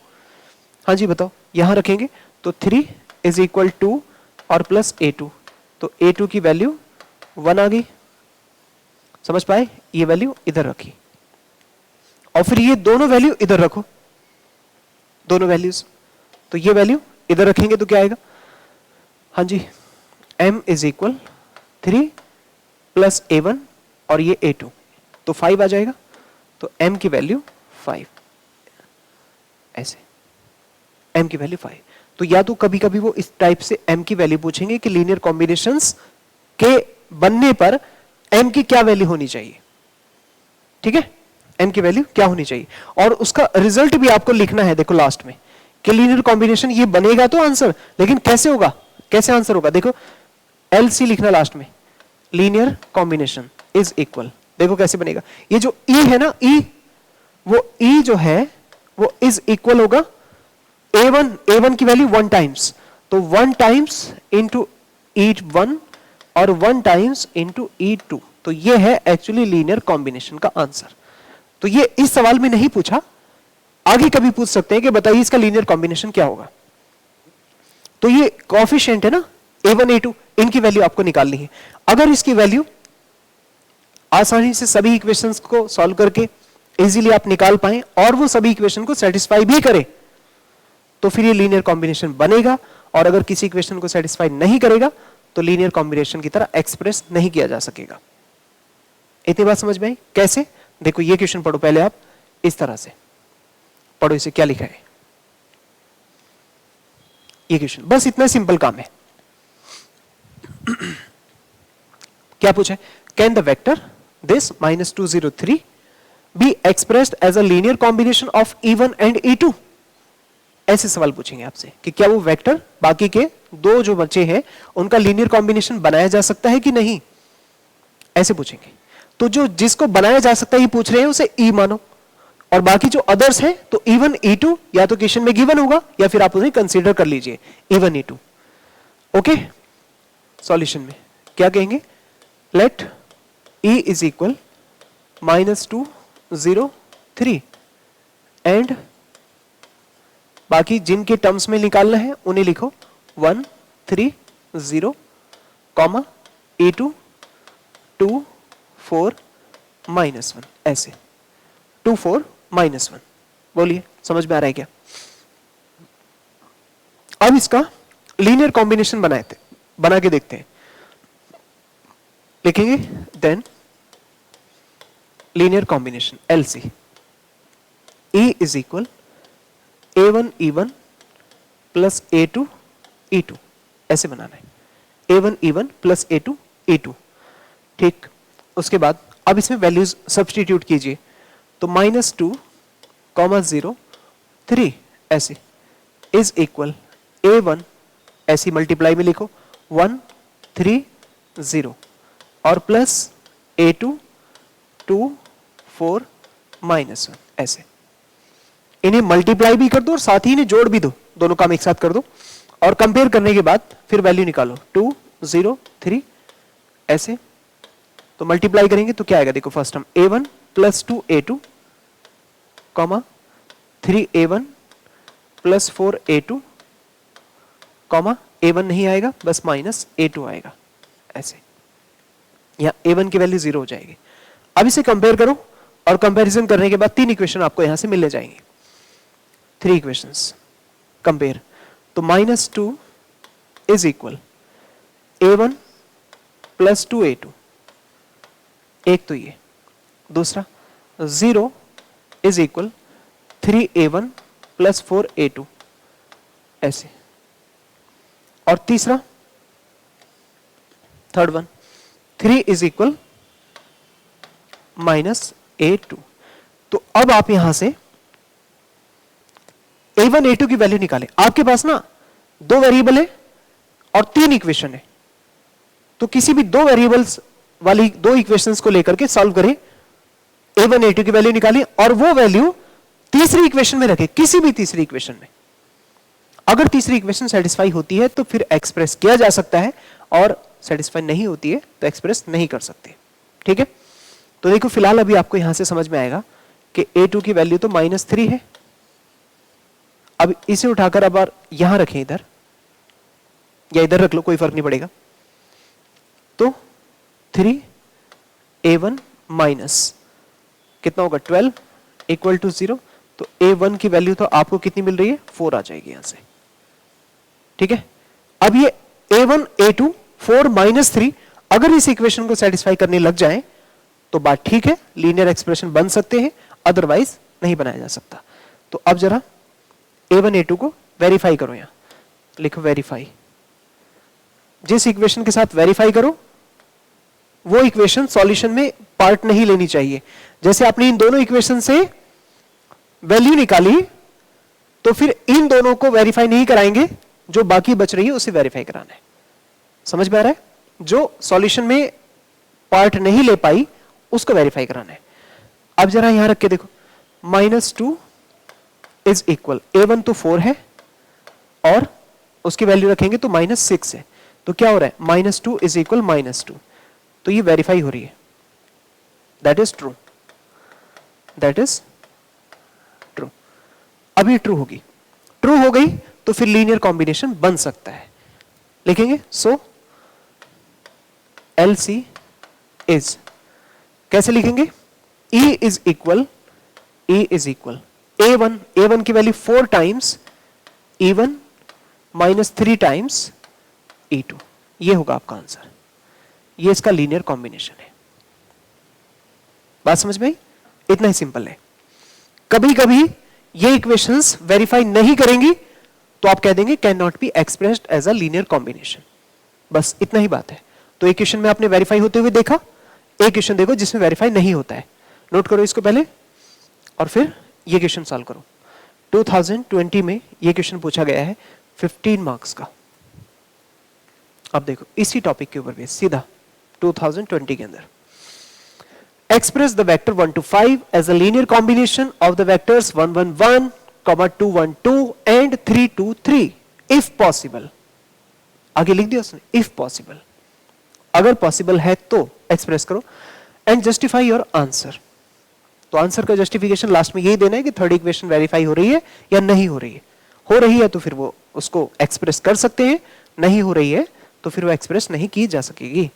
हाँ जी बताओ, यहां रखेंगे तो 3 इज इक्वल 2 और प्लस A2, तो A2 की वैल्यू 1 आ गई। समझ पाए, ये वैल्यू इधर रखी और फिर ये दोनों वैल्यू इधर रखो, दोनों वैल्यूज, तो ये वैल्यू इधर रखेंगे तो क्या आएगा, हाँ जी M is equal 3 plus A1 और ये A2, तो 5 आ जाएगा। तो M की वैल्यू 5 ऐसे, M की वैल्यू 5। तो या तो कभी कभी वो इस टाइप से M की वैल्यू पूछेंगे कि लीनियर कॉम्बिनेशंस के बनने पर M की क्या वैल्यू होनी चाहिए। ठीक है, M की वैल्यू क्या होनी चाहिए और उसका रिजल्ट भी आपको लिखना है। देखो लास्ट में कि लीनियर कॉम्बिनेशन ये बनेगा तो आंसर, लेकिन कैसे होगा, कैसे आंसर होगा? देखो LC लिखना लास्ट में, लीनियर कॉम्बिनेशन इज इक्वल, देखो कैसे बनेगा। ये जो E है ना, E, वो E जो है वो इज इक्वल होगा A1 की वैल्यू 1 टाइम्स, तो 1 टाइम्स इंटू E1 और 1 टाइम्स इंटू E2, तो ये है एक्चुअली लीनियर कॉम्बिनेशन का आंसर। तो ये इस सवाल में नहीं पूछा, आगे कभी पूछ सकते हैं कि बताइए इसका लीनियर कॉम्बिनेशन क्या होगा। तो ये कोएफिशिएंट है ना A1 A2, इनकी वैल्यू आपको निकालनी है। अगर इसकी वैल्यू आसानी से सभी इक्वेशंस को सॉल्व करके इजीली आप निकाल पाए और वो सभी इक्वेशन को सेटिस्फाई भी करे, तो फिर ये लीनियर कॉम्बिनेशन बनेगा। और अगर किसी इक्वेशन को सेटिस्फाई नहीं करेगा तो लीनियर कॉम्बिनेशन की तरह एक्सप्रेस नहीं किया जा सकेगा। इतनी बात समझ में आई? कैसे? देखो ये क्वेश्चन पढ़ो पहले आप, इस तरह से पढ़ो, इसे क्या लिखा है ये क्वेश्चन, बस इतना सिंपल काम है। क्या पूछा है? Can the vector this -203 be expressed as a linear combination of E1 and E2? ऐसे सवाल पूछेंगे आपसे कि क्या वो वेक्टर बाकी के दो जो बचे हैं उनका लीनियर कॉम्बिनेशन बनाया जा सकता है कि नहीं, ऐसे पूछेंगे। तो जो जिसको बनाया जा सकता है ये पूछ रहे हैं उसे E मानो, और बाकी जो अदर्स हैं तो E1 E2 या तो क्वेश्चन में गिवन होगा या फिर आप उन्हें कंसीडर कर लीजिए E1 E2। ओके, सॉल्यूशन में क्या कहेंगे? Let E is equal -203 and बाकी जिनके टर्म्स में निकालना है उन्हें लिखो 1 3 0 कॉमा E2 2 4 -1, ऐसे 2 4 -1। बोलिए समझ में आ रहा है क्या? अब इसका लीनियर कॉम्बिनेशन बना के देखते हैं। लिखेंगे then linear combination LC E is equal A1 E1 plus A2 E2, ऐसे बनाना है। A1 E1 plus A2 E2, ठीक। उसके बाद अब इसमें वैल्यूज सब्स्टिट्यूट कीजिए, तो -2, 0 3 ऐसे इज इक्वल A1, ऐसी मल्टीप्लाई में लिखो 1 3 0 और प्लस A2 2 4 -1, ऐसे इन्हें मल्टीप्लाई भी कर दो और साथ ही इन्हें जोड़ भी दो, दोनों काम एक साथ कर दो और कंपेयर करने के बाद फिर वैल्यू निकालो 2 0 3 ऐसे। तो मल्टीप्लाई करेंगे तो क्या आएगा? देखो first term A1 plus 2 A2 comma 3 A1 plus 4 A2 comma A1 नहीं आएगा, बस माइनस A2 आएगा, ऐसे। यहां A1 की वैल्यू 0 हो जाएगी। अब इसे कंपेयर करो और कंपैरिजन करने के बाद 3 इक्वेशन आपको यहां से मिलने जाएंगे। 3 इक्वेशंस कंपेयर, तो -2 is equal A1 plus 2 A2, एक तो ये, दूसरा 0 is equal 3 A1 plus 4 A2, ऐसे। और तीसरा third one 3 is equal -A2। तो अब आप यहां से A1 A2 की वैल्यू निकालें। आपके पास ना 2 वेरिएबल है और 3 इक्वेशन है, तो किसी भी 2 वेरिएबल्स वाली 2 इक्वेशंस को लेकर के सॉल्व करें, A1 A2 की वैल्यू निकालें और वो वैल्यू तीसरी इक्वेशन में रखें, किसी भी तीसरी इक्वेशन में। अगर तीसरी इक्वेशन सेटिस्फाई होती है तो फिर एक्सप्रेस किया जा सकता है, और सेटिस्फाई नहीं होती है तो एक्सप्रेस नहीं कर सकते, ठीक है। तो देखो फिलहाल अभी आपको यहां से समझ में आएगा कि A2 की वैल्यू तो -3 है। अब इसे उठाकर अब यहां रखें, इधर या इधर रख लो, कोई फर्क नहीं पड़ेगा। तो 3 A1 माइनस कितना होगा 12 इक्वल टू 0। तो A1 की वैल्यू तो आपको कितनी मिल रही है? 4 आ जाएगी यहां से, ठीक है। अब ये A1 A2 4 -3 अगर इस इक्वेशन को सेटिस्फाई करने लग जाए तो बात ठीक है, लीनियर एक्सप्रेशन बन सकते हैं, अदरवाइज नहीं बनाया जा सकता। तो अब जरा A1 A2 को वेरीफाई करो, यहां लिखो वेरीफाई। जिस इक्वेशन के साथ वेरीफाई करो वो इक्वेशन सॉल्यूशन में पार्ट नहीं लेनी चाहिए। जैसे आपने इन दोनों इक्वेशन से वैल्यू निकाली तो फिर इन दोनों को वेरीफाई नहीं कराएंगे, जो बाकी बच रही है उसे वेरीफाई कराना है। समझ में आ रहा है? जो सॉल्यूशन में पार्ट नहीं ले पाई उसको वेरीफाई कराना है। अब जरा यहां रख के देखो, -2 इज इक्वल, A1 तो 4 है और उसकी वैल्यू रखेंगे तो -6 है, तो क्या हो रहा है, -2 इज इक्वल -2, तो ये वेरीफाई हो रही है, that is true, that is true. अब ये ट्रू होगी, ट्रू हो गई तो फिर लीनियर कॉम्बिनेशन बन सकता है, लिखेंगे सो LC इज, कैसे लिखेंगे, E इज इक्वल A1 की value 4 times E1 -3 times E2, ये होगा आपका आंसर। ये इसका लीनियर कॉम्बिनेशन है। बात समझ में आई? इतना ही सिंपल है। कभी कभी ये इक्वेशंस वेरीफाई नहीं करेंगी तो आप कह देंगे can not be expressed as a linear combination, बस इतना ही बात है। तो एक क्वेश्चन में आपने वेरीफाई होते हुए देखा, एक क्वेश्चन देखो जिसमें वेरीफाई नहीं होता है, नोट करो इसको पहले और फिर ये क्वेश्चन सॉल्व करो। 2020 में ये क्वेश्चन पूछा गया है 15 मार्क्स का। अब देखो इसी टॉपिक के ऊपर बेस सीधा 2020 के अंदर, express the vector 1 to 5 as a linear combination of the vectors 1 1 1, 2 1 2 and 3 2 3 if possible। आगे लिख दिया उसने, if possible, अगर पॉसिबल है तो एक्सप्रेस करो, एंड जस्टिफाई योर आंसर। तो आंसर का जस्टिफिकेशन लास्ट में यही देना है कि थर्ड इक्वेशन वेरीफाई हो रही है या नहीं हो रही है। हो रही है तो फिर वो उसको एक्सप्रेस कर सकते हैं, नहीं हो रही है तो फिर वो एक्सप्रेस नहीं की जा सकेगी।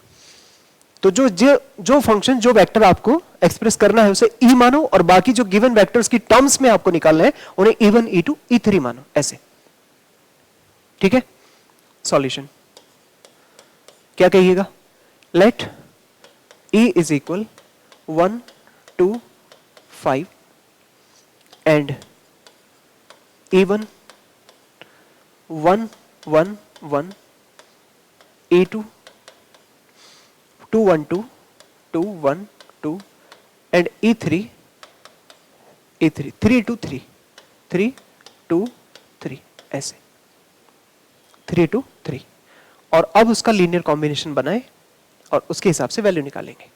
तो जो फंक्शन, जो वेक्टर आपको एक्सप्रेस करना है उसे ई मानो, और बाकी जो गिवन वेक्टर्स की टर्म्स में आपको निकालना है उन्हें E1 E2 E3 मानो, ऐसे। ठीक है, सॉल्यूशन क्या कहिएगा, let E is equal 1 2 5 and E1 1 1 1, E2 2 1 2 2 1 2 and E3 3 2 3 3 2 3, ऐसे 3 2 3। और अब उसका लीनियर कॉम्बिनेशन बनाए और उसके हिसाब से वैल्यू निकालेंगे।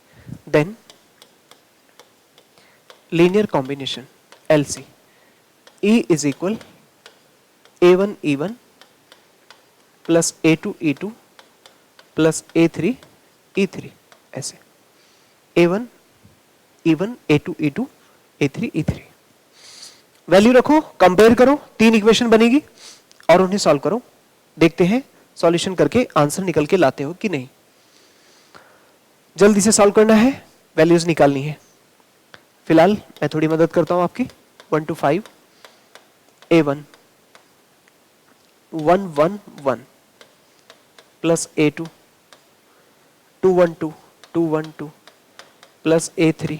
Then linear combination LC, E is equal A1 E1 plus A2 E2 plus A3 E3, ऐसे A1 E1 A2 E2 A3 E3। Value रखो, कंपेयर करो, 3 इक्वेशन बनेगी और उन्हें सॉल्व करो। देखते हैं सॉल्यूशन करके आंसर निकल के लाते हो कि नहीं। जल्दी से सॉल्व करना है, वैल्यूज निकालनी है। फिलहाल मैं थोड़ी मदद करता हूं आपकी। 1 to 5 A1 1 1 1 plus A2 2 1 2 2 1 2 plus A3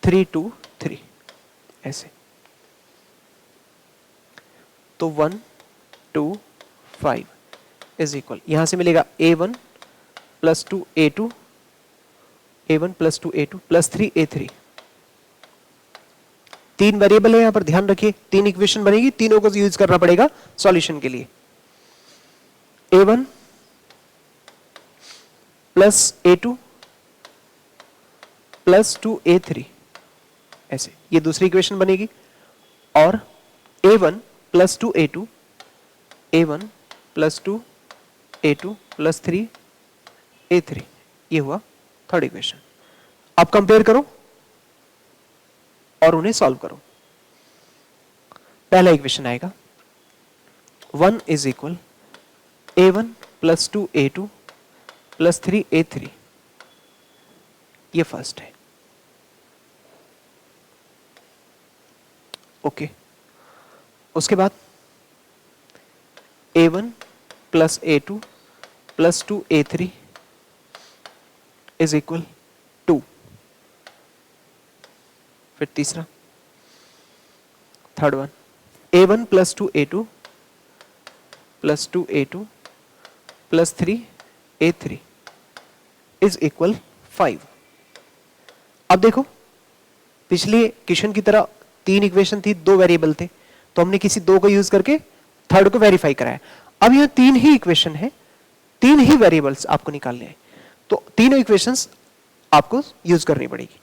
3 2 3, ऐसे। तो 1 2 5 इज इक्वल, यहां से मिलेगा A1 plus 2 A2, A1 plus 2 A2 plus 3 A3। 3 variable है यहां पर, ध्यान रखिए। 3 इक्वेशन बनेगी, तीनों को यूज करना पड़ेगा सॉल्यूशन के लिए। A1 plus A2 plus 2 A3, ऐसे ये दूसरी इक्वेशन बनेगी। और A1 plus 2 A2, A1 plus 2 A2 plus 3 A3, ये हुआ थर्ड इक्वेशन। अब कंपेयर करो और उन्हें सॉल्व करो। पहला इक्वेशन आएगा 1 is equal A1 plus 2 A2 plus 3 A3, ये फर्स्ट है। ओके, उसके बाद A1 plus A2 plus 2 A3 is equal 2। फिर तीसरा, third one, A1 plus 2 A2 plus 2 A2 plus 3 A3 is equal 5। अब देखो, पिछले क्वेश्चन की तरह 3 इक्वेशन थी, 2 वेरिएबल थे। तो हमने किसी दो को यूज करके थर्ड को वेरीफाई कराया। अब यहाँ तीन ही इक्वेशन है, तीन ही वेरिएबल्स आपको निकालने हैं, तो तीनों इक्वेशंस आपको यूज करनी पड़ेगी।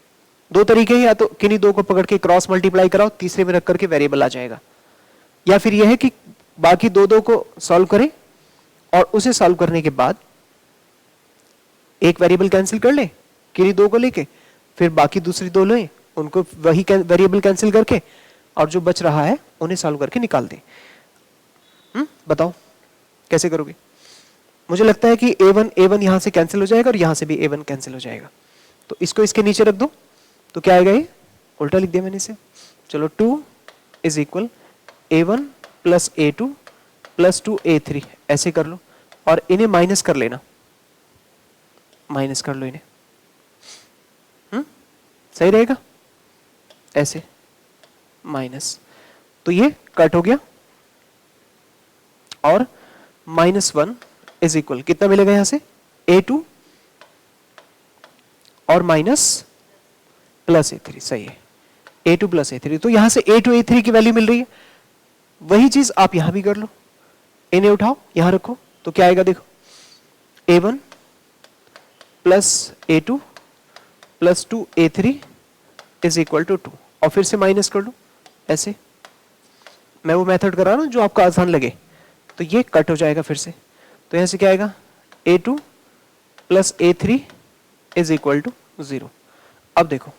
दो तरीके हैं, या तो किन्हीं दो को पकड़ के क्रॉस मल्टीप्लाई कराओ, तीसरे में रख करके वेरिएबल आ जाएगा, या फिर यह है कि बाकी दो दो को सॉल्व करें और उसे सॉल्व करने के बाद एक वेरिएबल कैंसिल कर लें किन्हीं दो को लेके, फिर बाकी दूसरी दो लें, उनको वही वेरिएबल कैंसिल करके और जो बच रहा है उन्हें सॉल्व करके निकाल दें। बताओ कैसे करोगे? मुझे लगता है कि a1 यहां से कैंसिल हो जाएगा और यहां से भी a1 कैंसिल हो जाएगा, तो इसको इसके नीचे रख दो, तो क्या आएगा? ये उल्टा लिख दिया मैंने इसे। चलो 2 is equal a1 plus a2 plus 2a3 ऐसे कर लो, और इन्हें माइनस कर लेना, माइनस कर लो इन्हें। सही रहेगा? ऐसे माइनस, तो ये कट हो गया, और -1 इज इक्वल कितना मिलेगा यहां से? a2 और माइनस प्लस a3। सही है, a2 प्लस a3, तो यहां से a2 a3 की वैल्यू मिल रही है। वही चीज आप यहां भी कर लो, इन्हें उठाओ यहां रखो, तो क्या आएगा देखो, a1 plus a2 plus 2a3 is equal to 2, और फिर से माइनस कर लो ऐसे। मैं वो मेथड करा रहा हूं जो आपको आसान लगे, तो ये कट हो जाएगा फिर से, तो यहां से क्या आएगा? a2 plus a3 is equal to 0। अब देखो,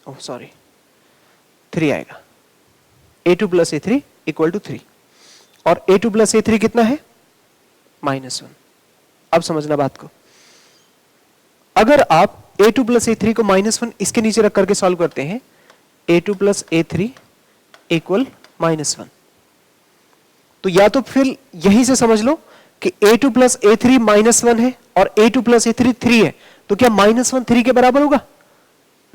ओह सॉरी, 3 आएगा, a2 plus a3 equal to 3, और a2 प्लस a3 कितना है? -1। अब समझना बात को, अगर आप a2 प्लस a3 को -1 इसके नीचे रख करके सॉल्व करते हैं, a2 प्लस a3 इक्वल -1, तो या तो फिर यहीं से समझ लो कि a2 प्लस a3 -1 है और a2 प्लस a3 3 है, तो क्या -1 3 के बराबर होगा?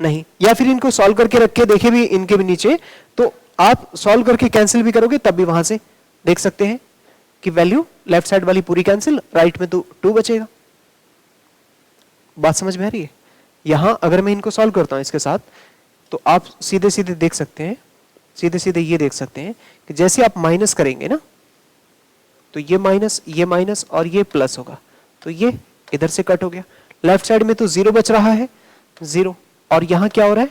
नहीं। या फिर इनको सॉल्व करके रखे देखे भी इनके भी नीचे, तो आप सॉल्व करके कैंसिल भी करोगे तब भी वहां से देख सकते हैं कि वैल्यू लेफ्ट साइड वाली पूरी कैंसिल, राइट में तो 2 बचेगा। बात समझ में आ रही है? यहां अगर मैं इनको सॉल्व करता हूं इसके साथ, तो आप सीधे सीधे देख सकते हैं, सीधे सीधे ये देख सकते हैं कि जैसे आप माइनस करेंगे ना, तो ये माइनस और ये प्लस होगा, तो ये इधर से कट हो गया। लेफ्ट साइड में तो 0 बच रहा है, 0, और यहां क्या हो रहा है?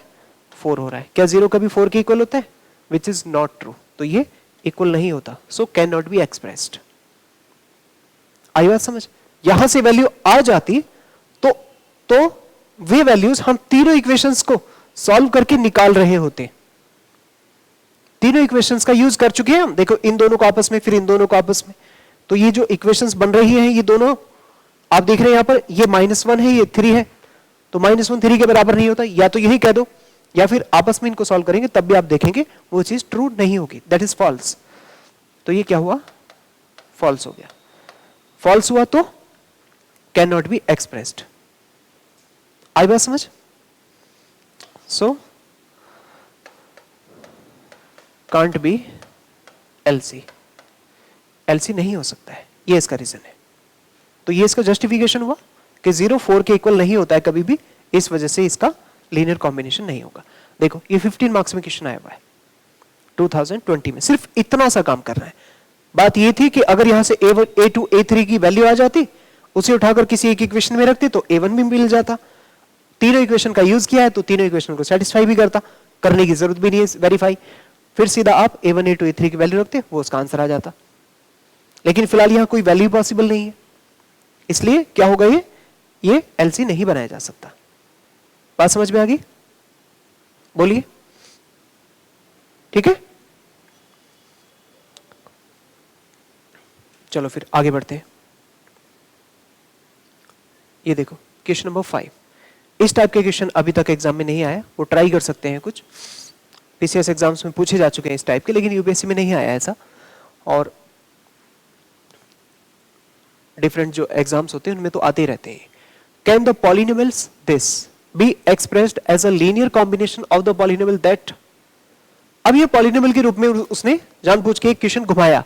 4 हो रहा है। क्या 0 कभी 4 के इक्वल होता है? विच इज नॉट ट्रू, तो ये इक्वल नहीं होता, so can not be expressed. आई बात समझ? यहां से वैल्यू आ जाती तो वे वैल्यूज हम तीनों इक्वेशंस को सॉल्व करके निकाल रहे होते। तीनों इक्वेशंस का यूज कर चुके हैं हम, देखो इन दोनों को आपस में, फिर इन दोनों को आपस में, तो ये जो इक्वेशंस बन रही हैं, ये दोनों आप देख रहे हैं यहां पर, ये -1 है, ये 3 है, तो -1 3 के बराबर नहीं होता, या तो यही कह दो, या फिर आपस में इनको सॉल्व करेंगे तब भी आप देखेंगे वो चीज ट्रू नहीं होगी, दैट इज फॉल्स। तो ये क्या हुआ? फॉल्स हो गया। फॉल्स हुआ तो कैन नॉट बी एक्सप्रेस्ड। आई बात समझ? So can't be LC, LC नहीं हो सकता है, ये इसका रीजन है। तो ये इसका जस्टिफिकेशन हुआ कि 0 4 के इक्वल नहीं होता है कभी भी, इस वजह से इसका लीनियर कॉम्बिनेशन नहीं होगा। देखो ये 15 मार्क्स में क्वेश्चन आया हुआ है 2020 में, सिर्फ इतना सा काम करना है। बात ये थी कि अगर यहां से a1 a2 a3 की वैल्यू आ जाती, उसे उठाकर किसी एक इक्वेशन में रखते तो a1 भी मिल जाता। तीनों इक्वेशन का यूज किया है तो तीनों इक्वेशन को सेटिस्फाई भी करता, करने की जरूरत भी नहीं है वेरीफाई, फिर सीधा आप a1 a2 a3 की वैल्यू रखते, वो उसका आंसर आ जाता। लेकिन फिलहाल यहां कोई वैल्यू पॉसिबल नहीं है, इसलिए क्या होगा, ये एलसी नहीं बनाया जा सकता। बात समझ में आ गई? बोलिए, ठीक है? चलो फिर आगे बढ़ते हैं। ये देखो क्वेश्चन नंबर 5, इस टाइप के क्वेश्चन अभी तक एग्जाम में नहीं आया, वो ट्राई कर सकते हैं, कुछ पीसीएस एग्जाम्स में पूछे जा चुके हैं इस टाइप के, लेकिन यूपीएससी में नहीं आया ऐसा। और डिफरेंट जो एग्जाम्स होते हैं उनमें तो आते ही रहते हैं। Can the polynomials this be expressed as a linear combination of the polynomial that. अब ये पॉलिनोमियल के रूप में उसने जानबूझ के एक क्वेश्चन घुमाया।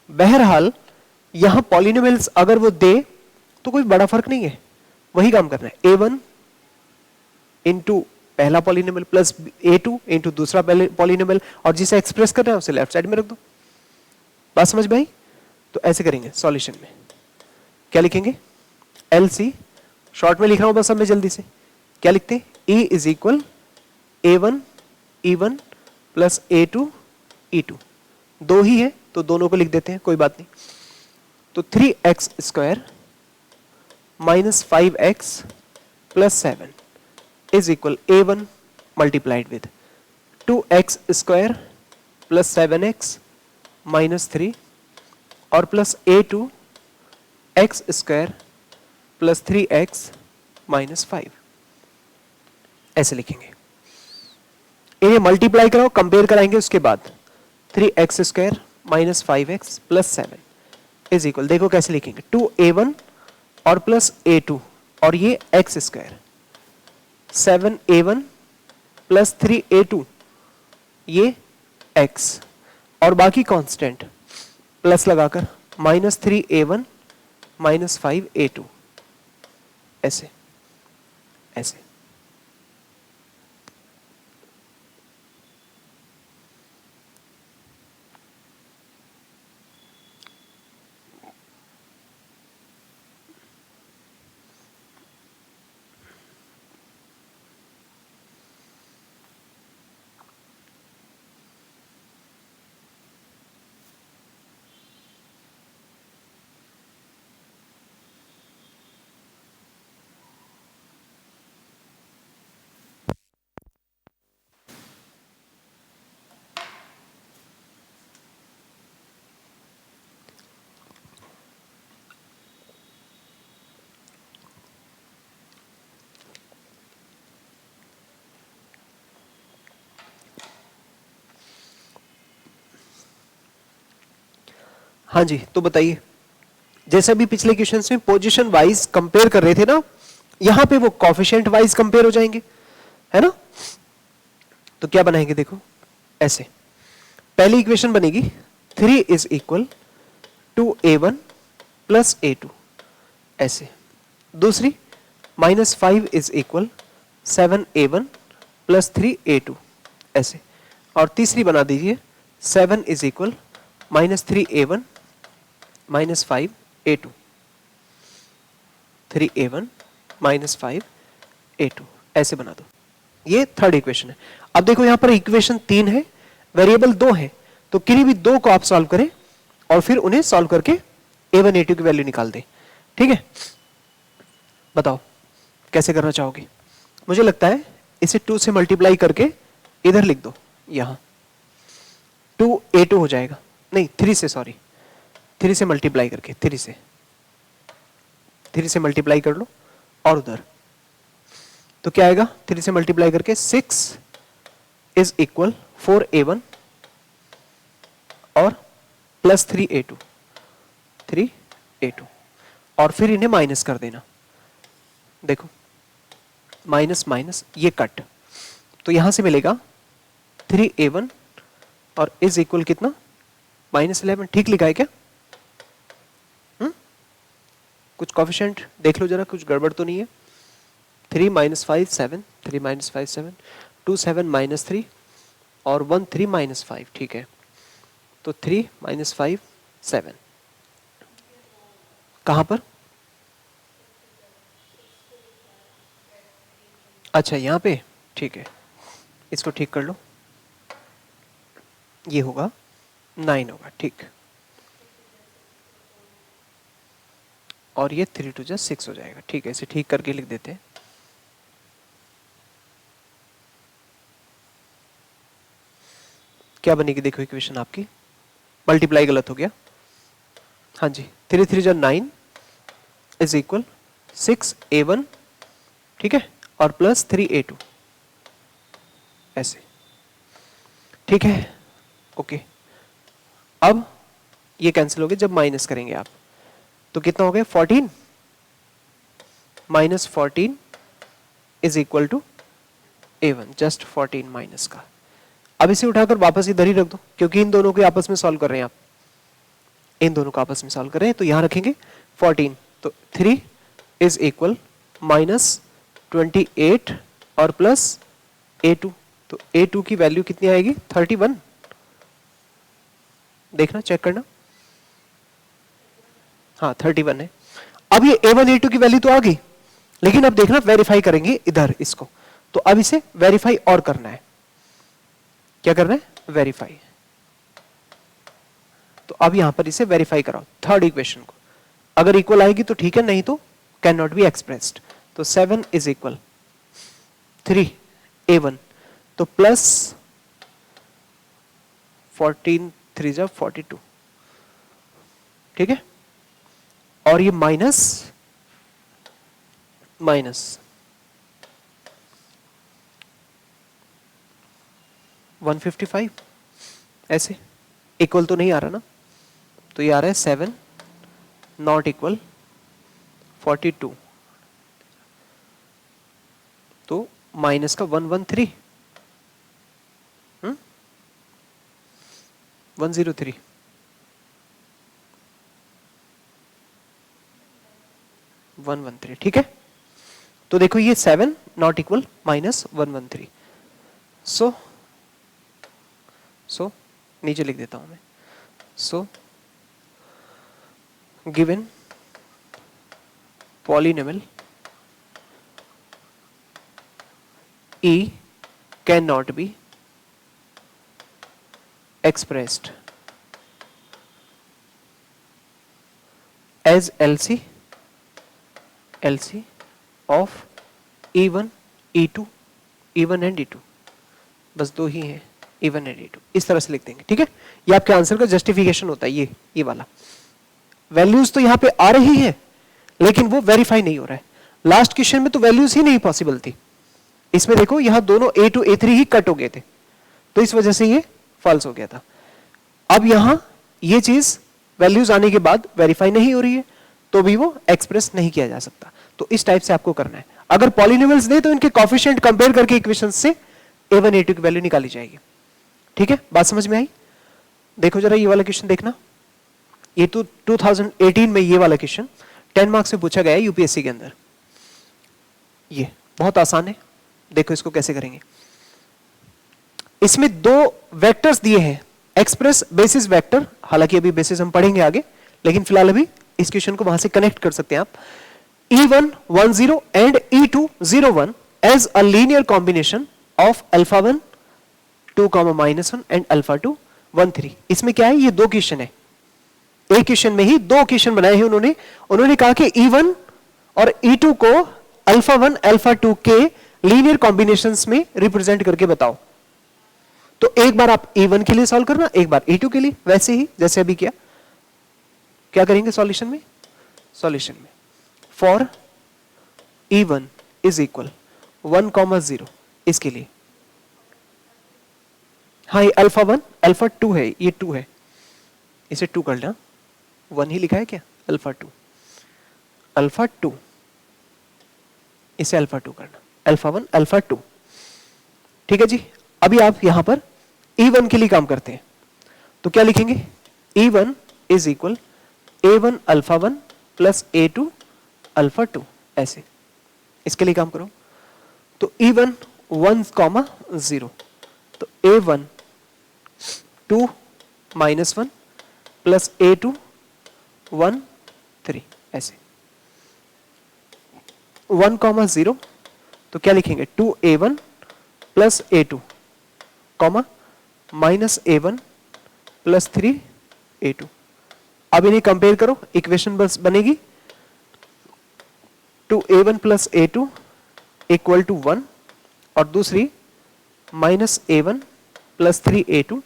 बहरहाल यहां पॉलिनोमियल्स अगर वो दे तो कोई बड़ा फर्क नहीं है, वही काम करना है। a1 इंटू पहला पॉलिनोमियल प्लस a2 इंटू दूसरा पॉलिनोमियल, और जिसे एक्सप्रेस करना है उसे लेफ्ट साइड में रख दो। बात समझ में आई? तो ऐसे करेंगे सॉल्यूशन में। क्या लिखेंगे? LC, शॉर्ट में लिख रहा हूं बस सब में जल्दी से। क्या लिखते हैं? E is equal A1 E1 plus A2 E2। दो ही है तो दोनों को लिख देते हैं, कोई बात नहीं। तो 3x square minus 5x plus 7 is equal A1 multiplied with 2x square plus 7x minus 3 और plus A2 x square plus 3x minus 5। ऐसे लिखेंगे। इन्हें मल्टीप्लाई कराओ, कंपेयर कराएंगे उसके बाद। 3x square minus 5x plus 7 is equal, देखो कैसे लिखेंगे, 2A1 और प्लस A2 और ये x square, 7A1 plus 3A2 ये x और बाकी कांस्टेंट प्लस लगाकर माइनस 3A1 माइनस 5A2। ऐसे ऐसे। हाँ जी, तो बताइए, जैसे भी पिछले क्वेश्चंस में पोजीशन वाइज कंपेयर कर रहे थे ना, यहां पे वो कोफिशिएंट वाइज कंपेयर हो जाएंगे, है ना? तो क्या बनाएंगे? देखो ऐसे। पहली इक्वेशन बनेगी 3 is equal to A1 plus A2, ऐसे। दूसरी minus 5 is equal 7A1 plus 3A2, ऐसे। और तीसरी बना दीजिए 7 is equal minus 3A1 minus 5A2, 3A1 minus 5A2, ऐसे बना दो। ये थर्ड इक्वेशन है। अब देखो यहां पर इक्वेशन 3 है, वेरिएबल 2 है, तो किन्हीं भी दो को आप सॉल्व करें और फिर उन्हें सॉल्व करके A1 A2 की वैल्यू निकाल दें। ठीक है, बताओ कैसे करना चाहोगे? मुझे लगता है इसे 2 से मल्टीप्लाई करके इधर लिख दो, यहां 2A2 हो जाएगा, नहीं 3 से, सॉरी 3 से मल्टीप्लाई करके, 3 से मल्टीप्लाई कर लो और उधर तो क्या आएगा? 3 से मल्टीप्लाई करके 6 इज इक्वल 4A1 और प्लस 3A2, 3A2 और फिर इन्हें माइनस कर देना। देखो माइनस माइनस ये कट, तो यहां से मिलेगा 3A1 और इज इक्वल कितना? माइनस 11। ठीक लिखा है क्या? कुछ कोफिशिएंट देख लो जरा, कुछ गड़बड़ तो नहीं है? 3 माइनस 5 7, 3 माइनस 5 7, 2 7 माइनस 3 और 1 3 माइनस 5। ठीक है, तो 3 माइनस 5 7। कहां पर? अच्छा यहां पे, ठीक है, इसको ठीक कर लो, ये होगा 9 होगा, ठीक। और ये 3 2 6 हो जाएगा। ठीक है, इसे ठीक करके लिख देते हैं। क्या बनेगी देखो इक्वेशन आपकी? मल्टीप्लाई गलत हो गया। हाँ जी, 3 3 9 इज इक्वल 6A1, ठीक है, और प्लस 3A2, ऐसे। ठीक है, ओके। अब ये कैंसिल हो गया जब माइनस करेंगे आप, तो कितना हो गया? 14 minus 14 is equal to A1, just 14 minus का। अब इसे उठाकर वापस इधर ही रख दो, क्योंकि इन दोनों को आपस में सॉल्व कर रहे हैं आप, इन दोनों को आपस में सॉल्व कर रहे हैं, तो यहां रखेंगे 14, तो 3 इज इक्वल माइनस 28 और प्लस A2, तो A2 की वैल्यू कितनी आएगी 31, देखना चेक करना, हाँ 31 है। अब ये A1 A2 की वैल्यू तो आ गई, लेकिन अब देखना वेरीफाई करेंगे इधर इसको, तो अब इसे वेरीफाई और करना है, क्या करना है वेरीफाई। तो अब यहां पर इसे वेरीफाई कराओ थर्ड इक्वेशन को, अगर इक्वल आएगी तो ठीक है, नहीं तो कैन नॉट बी एक्सप्रेस्ड। तो 7 इज इक्वल 3 A1, तो प्लस 14 3 जा 42, ठीक है, और ये माइनस माइनस 155, ऐसे इक्वल तो नहीं आ रहा ना, तो ये आ रहा है 7 नॉट इक्वल 42, तो माइनस का 113 103, ठीक है। तो देखो ये 7 नॉट इक्वल माइनस 113, सो नीचे लिख देता हूं मैं, so given polynomial E cannot be expressed as LC of E1 E2 E1 and E2, बस दो ही हैं E1 and E2, इस तरह से लिख देंगे, ठीक है। ये आपके आंसर का जस्टिफिकेशन होता है, ये वाला वैल्यूज तो यहां पे आ रही है लेकिन वो वेरीफाई नहीं हो रहा है। लास्ट क्वेश्चन में तो वैल्यूज ही नहीं पॉसिबल थी, इसमें देखो यहां दोनों A2 A3 ही कट हो गए थे, तो इस वजह से ये फॉल्स हो गया था। अब यहां ये चीज वैल्यूज आने के बाद वेरीफाई नहीं हो रही है, तो भी वो एक्सप्रेस नहीं किया जा सकता। तो इस टाइप से आपको करना है, अगर पॉलिनोमियल्स दे तो इनके कोएफिशिएंट कंपेयर करके इक्वेशन से A1 A2 की वैल्यू निकाली जाएगी, ठीक है। बात समझ में आई? देखो जरा ये वाला क्वेश्चन देखना, ये तो 2018 में ये वाला क्वेश्चन 10 मार्क्स में पूछा गया है यूपीएससी के अंदर। ये बहुत आसान है, देखो इसको कैसे करेंगे। इसमें दो वेक्टर्स दिए हैं, एक्सप्रेस बेसिस वेक्टर, हालांकि अभी बेसिस हम पढ़ेंगे आगे, लेकिन फिलहाल अभी इस क्वेश्चन को वहां से कनेक्ट कर सकते हैं आप। E1 10 and E2 01 as a linear combination of alpha 1 2, -1 and alpha 2 1 3। इसमें क्या है, ये दो क्वेश्चन है, एक क्वेश्चन में ही दो क्वेश्चन बनाए हैं उन्होंने कहा कि E1 और E2 को अल्फा 1 अल्फा 2 के लीनियर कॉम्बिनेशंस में रिप्रेजेंट करके बताओ। तो एक बार आप E1 के लिए सॉल्व करना, एक बार E2 के लिए, वैसे ही जैसे अभी किया। क्या करेंगे सॉल्यूशन में फॉर E1 इज इक्वल 1, 0, इसके लिए, हाँ ये अल्फा 1 अल्फा 2 है, ये 2 है, इसे 2 कर लेना, 1 ही लिखा है क्या, अल्फा 2, इसे अल्फा 2 करना, अल्फा 1 अल्फा 2, ठीक है जी। अभी आप यहां पर E1 के लिए काम करते हैं, तो क्या लिखेंगे, E1 is equal A1 alpha 1 plus A2 alpha 2, ऐसे इसके लिए काम करो। तो E1 1, 0, तो A1 2 -1 प्लस A2 1 3, ऐसे 1, 0, तो क्या लिखेंगे 2A1 plus A2 comma -A1 plus 3A2। अब इन्हें कंपेयर करो, इक्वेशन बस बनेगी 2A1 plus A2 equal to 1 और दूसरी -A1 plus 3A2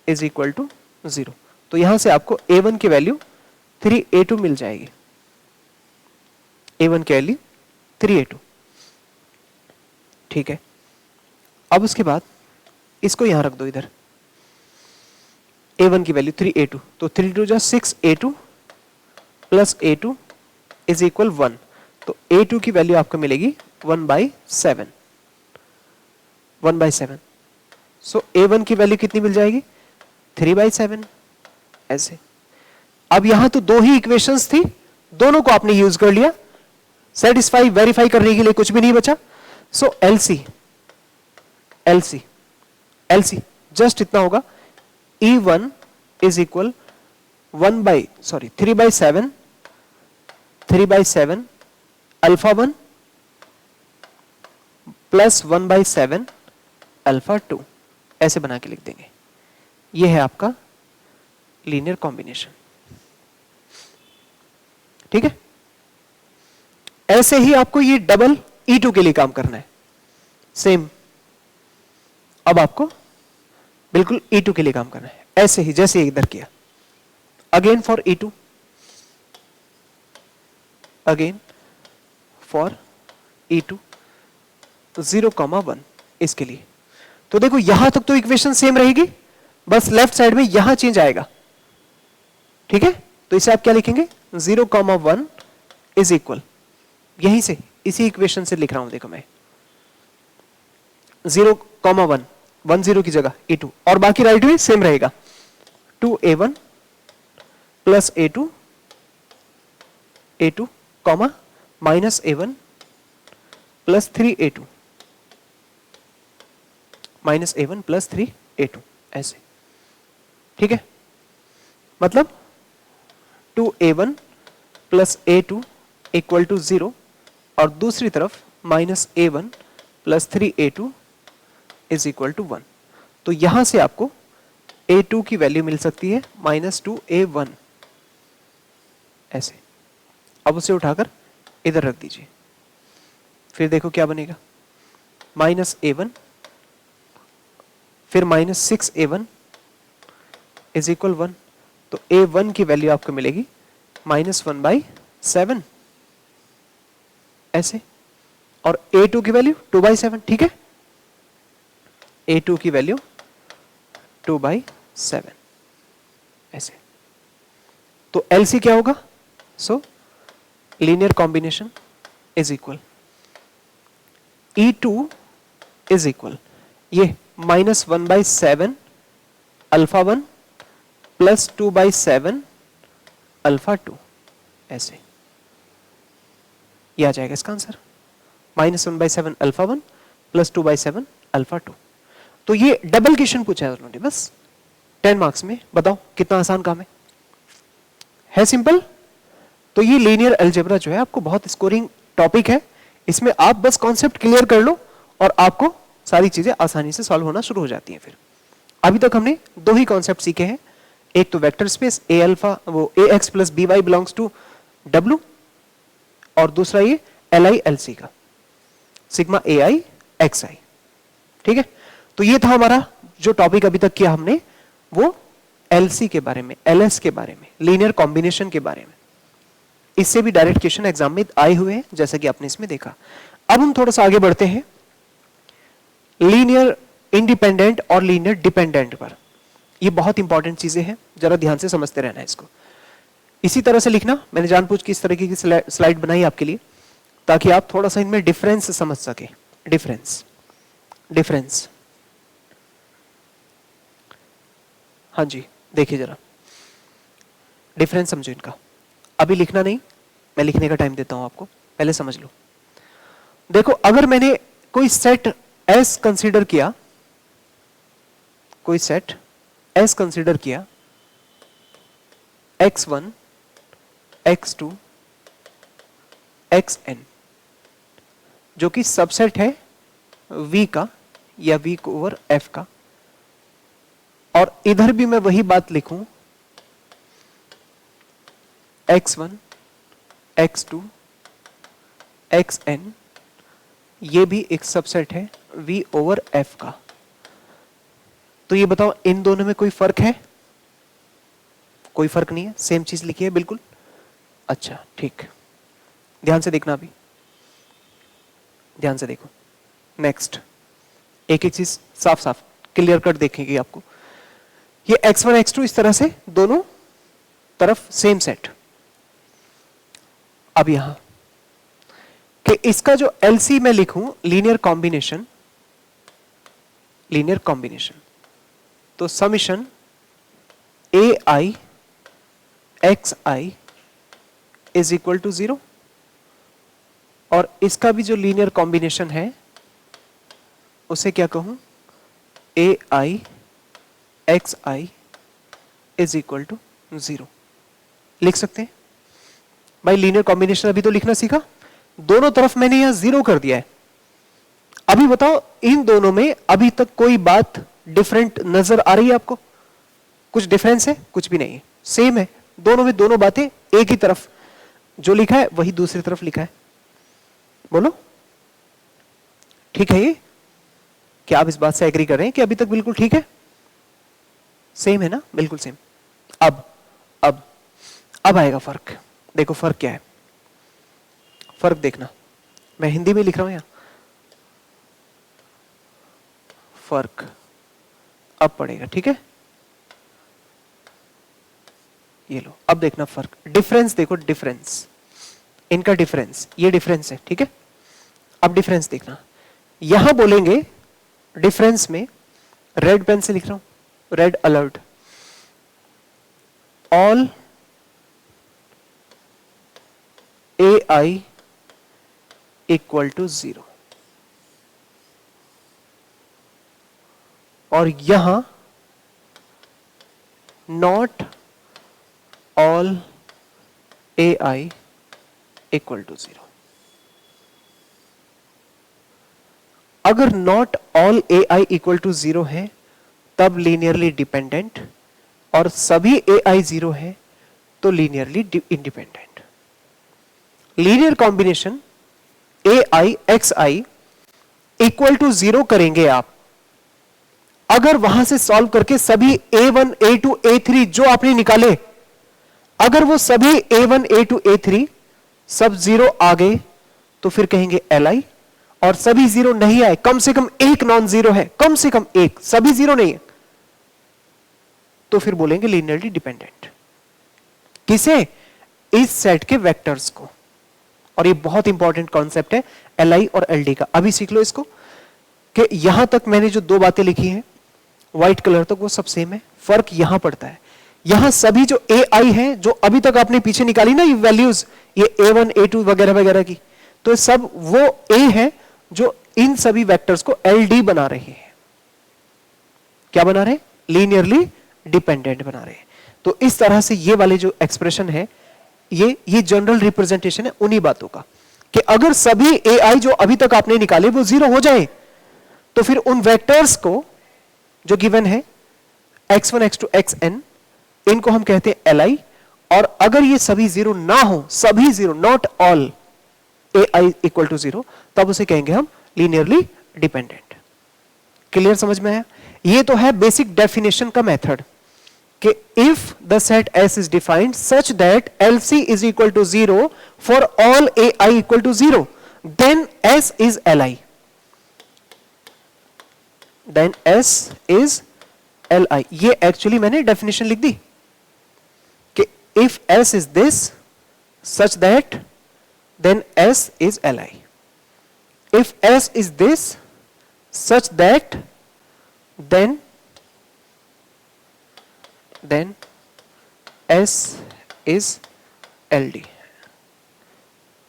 is equal to 0। तो यहां से आपको A1 की वैल्यू 3A2 मिल जाएगी, A1 की वैल्यू 3A2, ठीक है। अब उसके बाद इसको यहां रख दो इधर, A1 की वैल्यू 3A2, तो 3 2 6A2 plus A2 is equal 1, तो A2 की वैल्यू आपको मिलेगी 1/7, 1/7। सो A1 की वैल्यू कितनी मिल जाएगी 3/7, ऐसे। अब यहां तो दो ही इक्वेशंस थी, दोनों को आपने यूज कर लिया, सेटिस्फाई वेरीफाई करने के लिए कुछ भी नहीं बचा। सो LC एलसी, एलसी जस्ट इतना होगा, E1 is equal 3/7 alpha 1 plus 1/7 alpha 2, ऐसे बना के लिख देंगे। ये है आपका लीनियर कॉम्बिनेशन, ठीक है। ऐसे ही आपको ये डबल E2 के लिए काम करना है, सेम। अब आपको बिल्कुल E2 के लिए काम करना है, ऐसे ही जैसे इधर किया। Again for E2, again for E2 0,1 इसके लिए। तो देखो यहां तक तो इक्वेशन सेम रहेगी, बस लेफ्ट साइड में यहां चेंज आएगा, ठीक है। तो इसे आप क्या लिखेंगे, 0,1 इज इक्वल, यहीं से इसी इक्वेशन से लिख रहा हूं, देखो मैं 0,1 10 की जगह E2, और बाकी राइट में सेम रहेगा, 2A1 plus A2 comma minus A1 plus 3A2 minus A1 plus 3A2, ऐसे, ठीक है। मतलब 2A1 plus A2 equal to 0, और दूसरी तरफ minus A1 plus 3A2 is equal to 1। तो यहां से आपको A2 की वैल्यू मिल सकती है -2A1, ऐसे। अब उसे उठाकर इधर रख दीजिए, फिर देखो क्या बनेगा, -A1 फिर -6A1 इज इक्वल 1। तो A1 की वैल्यू आपको मिलेगी -1/7, ऐसे, और A2 की वैल्यू 2/7, ठीक है। A2 की वैल्यू 2/7, ऐसे। तो LC क्या होगा, सो linear combination is equal E2 is equal, ये -1/7 अल्फा 1 प्लस 2/7 अल्फा 2, ऐसे। ये आ जाएगा इसका आंसर, -1/7 अल्फा 1 प्लस 2/7 अल्फा 2। तो ये डबल क्वेश्चन पूछा है उन्होंने, बस 10 मार्क्स में। बताओ कितना आसान काम है सिंपल। तो ये लीनियर अलजेब्रा जो है आपको बहुत स्कोरिंग टॉपिक है, इसमें आप बस कॉन्सेप्ट क्लियर कर लो और आपको सारी चीजें आसानी से सॉल्व होना शुरू हो जाती हैं। फिर अभी तक हमने दो ही कॉन्सेप्ट सीखे हैं, एक तो वेक्टर स्पेस ए अल्फा वो A X plus B Y belongs to W, और दूसरा ये एल आई एल सी का सिग्मा ए आई एक्स आई, ठीक है। तो ये था हमारा जो टॉपिक अभी तक किया हमने, वो एलसी के बारे में, एलएस के बारे में, लीनियर कॉम्बिनेशन के बारे में। इससे भी डायरेक्ट क्वेश्चन एग्जाम में आए हुए हैं, जैसा कि आपने इसमें देखा। अब हम थोड़ा सा आगे बढ़ते हैं लीनियर इंडिपेंडेंट और लीनियर डिपेंडेंट पर। ये बहुत इंपॉर्टेंट चीजें हैं, जरा ध्यान से समझते रहना है इसको। इसी तरह से लिखना, मैंने जानबूझ के इस तरह की स्लाइड बनाई आपके लिए, ताकि आप थोड़ा सा इनमें डिफरेंस समझ सके। डिफरेंस, डिफरेंस, हाँ जी, देखिए जरा डिफरेंस समझो इनका। अभी लिखना नहीं, मैं लिखने का टाइम देता हूं आपको, पहले समझ लो। देखो, अगर मैंने कोई सेट एस कंसीडर किया, कोई सेट एस कंसीडर किया, x1 x2 xn, जो कि सबसेट है V का या V ओवर F का, और इधर भी मैं वही बात लिखूं, x1 x2 xn, ये भी एक सबसेट है V ओवर F का। तो ये बताओ, इन दोनों में कोई फर्क है? कोई फर्क नहीं है, सेम चीज लिखी है बिल्कुल। अच्छा, ठीक, ध्यान से देखना, अभी ध्यान से देखो। नेक्स्ट, एक एक चीज साफ साफ क्लियर कट देखेंगे आपको। ये x1 x2 इस तरह से दोनों तरफ सेम सेट। अब यहां कि इसका जो LC मैं लिखूं, लीनियर कॉम्बिनेशन, लीनियर कॉम्बिनेशन, तो summation AI XI is equal to 0, और इसका भी जो लीनियर कॉम्बिनेशन है उसे क्या कहूं, A I X I is equal to 0 लिख सकते हैं भाई। लीनियर कॉम्बिनेशन अभी तो लिखना सीखा, दोनों तरफ मैंने यहां 0 कर दिया है। अभी बताओ इन दोनों में अभी तक कोई बात डिफरेंट नजर आ रही है आपको? कुछ डिफरेंस है? कुछ भी नहीं है, सेम है दोनों में। दोनों बातें एक ही तरफ जो लिखा है वही दूसरी तरफ लिखा है। बोलो ठीक है ये? क्या आप इस बात से एग्री कर रहे हैं कि अभी तक बिल्कुल ठीक है? सेम है ना, बिल्कुल सेम। अब आएगा फर्क। देखो फर्क क्या है, फर्क देखना। मैं हिंदी में लिख रहा हूं यहां, फर्क अब पड़ेगा, ठीक है? ये लो, अब देखना फर्क। डिफरेंस देखो, डिफरेंस, इनका डिफरेंस, ये डिफरेंस है, ठीक है? अब डिफरेंस देखना, यहां बोलेंगे डिफरेंस में, रेड पेन से लिख रहा हूं, red alert, all A I equal to 0, और यहां not all A I equal to 0। अगर not all A I equal to 0 है तब लीनियरली डिपेंडेंट, और सभी ए आई 0 है तो linearly independent. Linear combination A I X I equal to 0 करेंगे आप, अगर वहां से सॉल्व करके सभी A1 A2 A3 जो आपने निकाले, अगर वो सभी A1 A2 A3 सब 0 आ गए तो फिर कहेंगे Li, और सभी 0 नहीं आए, कम से कम एक नॉन 0 है, कम से कम एक, सभी 0 नहीं है, तो फिर बोलेंगे लीनियरली डिपेंडेंट। किसे? इस सेट के वेक्टर्स को। और ये बहुत इंपॉर्टेंट कॉन्सेप्ट है Li और Ld का, अभी सीख लो इसको। कि यहां तक मैंने जो दो बातें लिखी हैं व्हाइट कलर तक, वो सब सेम है, फर्क यहां पड़ता है। यहां सभी जो ए आई है, जो अभी तक आपने पीछे निकाली ना ये वैल्यूज, ये A1 A2 वगैरह वगैरह की, तो सब वो ए है जो इन सभी वेक्टर्स को LD बना रहे हैं। क्या बना रहे हैं? लीनियरली डिपेंडेंट बना रहे हैं। तो इस तरह से ये वाले जो एक्सप्रेशन है, ये जनरल रिप्रेजेंटेशन है उन्हीं बातों का, कि अगर सभी ए आई जो अभी तक आपने निकाले वो 0 हो जाए, तो फिर उन वेक्टर्स को जो गिवन है x1 x2 xn, इनको हम कहते हैं Li, और अगर ये सभी 0 ना हो, सभी 0 not all A I equal to 0, तब उसे कहेंगे हम लीनियरली डिपेंडेंट। क्लियर, समझ में आया? ये तो है बेसिक डेफिनेशन का मेथड, कि if the set S is defined such that LC is equal to 0 for all AI equal to 0, then S is Li, then S is Li। ये actually मैंने डेफिनेशन लिख दी कि if S is this such that then S is Li, if S is this such that then S is LD।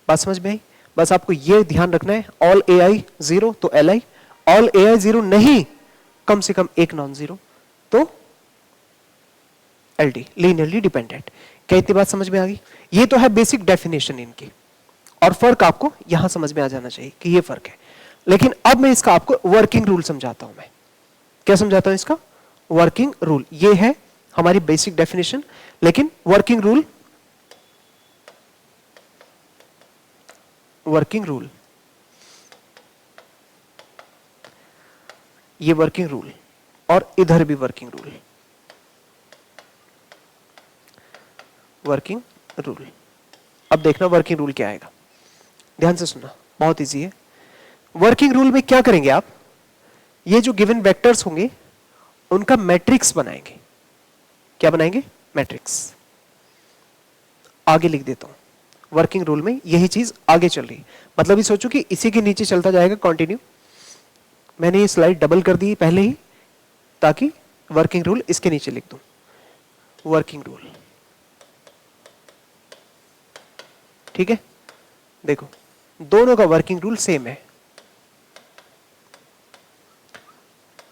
बात समझ में आई? बस आपको यह ध्यान रखना है, ऑल ए आई 0 तो Li, ऑल ए आई 0 नहीं, कम से कम एक नॉन 0 तो LD, लीनियरली डिपेंडेंट। क्या इतनी बात समझ में आ गई? ये तो है बेसिक डेफिनेशन इनकी, और फर्क आपको यहां समझ में आ जाना चाहिए कि ये फर्क है। लेकिन अब मैं इसका आपको वर्किंग रूल समझाता हूं। मैं क्या समझाता हूं इसका? Working rule. ये है हमारी बेसिक डेफिनेशन, लेकिन वर्किंग रूल, वर्किंग रूल, ये वर्किंग रूल, और इधर भी वर्किंग रूल, वर्किंग रूल। अब देखना वर्किंग रूल क्या आएगा, ध्यान से सुनना, बहुत इजी है। वर्किंग रूल में क्या करेंगे आप? ये जो गिवन वेक्टर्स होंगे उनका मैट्रिक्स बनाएंगे। क्या बनाएंगे? मैट्रिक्स। आगे लिख देता हूं, वर्किंग रूल में यही चीज आगे चल रही है, मतलब ये सोचो कि इसी के नीचे चलता जाएगा कंटिन्यू। मैंने ये स्लाइड डबल कर दी पहले ही, ताकि वर्किंग रूल इसके नीचे लिख दूं। वर्किंग रूल, ठीक है? देखो दोनों का वर्किंग रूल सेम है।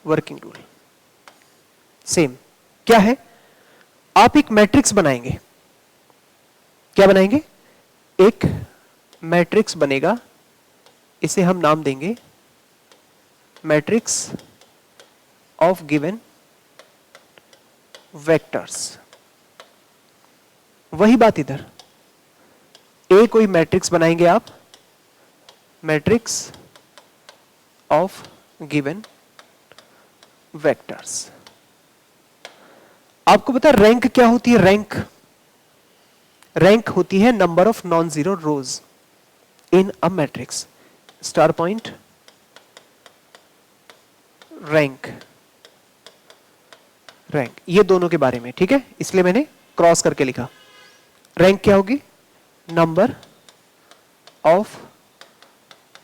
वर्किंग रूल सेम क्या है, आप एक मैट्रिक्स बनाएंगे, क्या बनाएंगे, एक मैट्रिक्स बनेगा, इसे हम नाम देंगे मैट्रिक्स ऑफ गिवन वेक्टर्स। वही बात इधर, ए कोई मैट्रिक्स बनाएंगे आप, मैट्रिक्स ऑफ गिवन वेक्टर्स। आपको पता रैंक क्या होती है, रैंक, रैंक होती है number of non zero rose in a matrix. Star point rank, rank ये दोनों के बारे में, ठीक है, इसलिए मैंने क्रॉस करके लिखा। रैंक क्या होगी, number of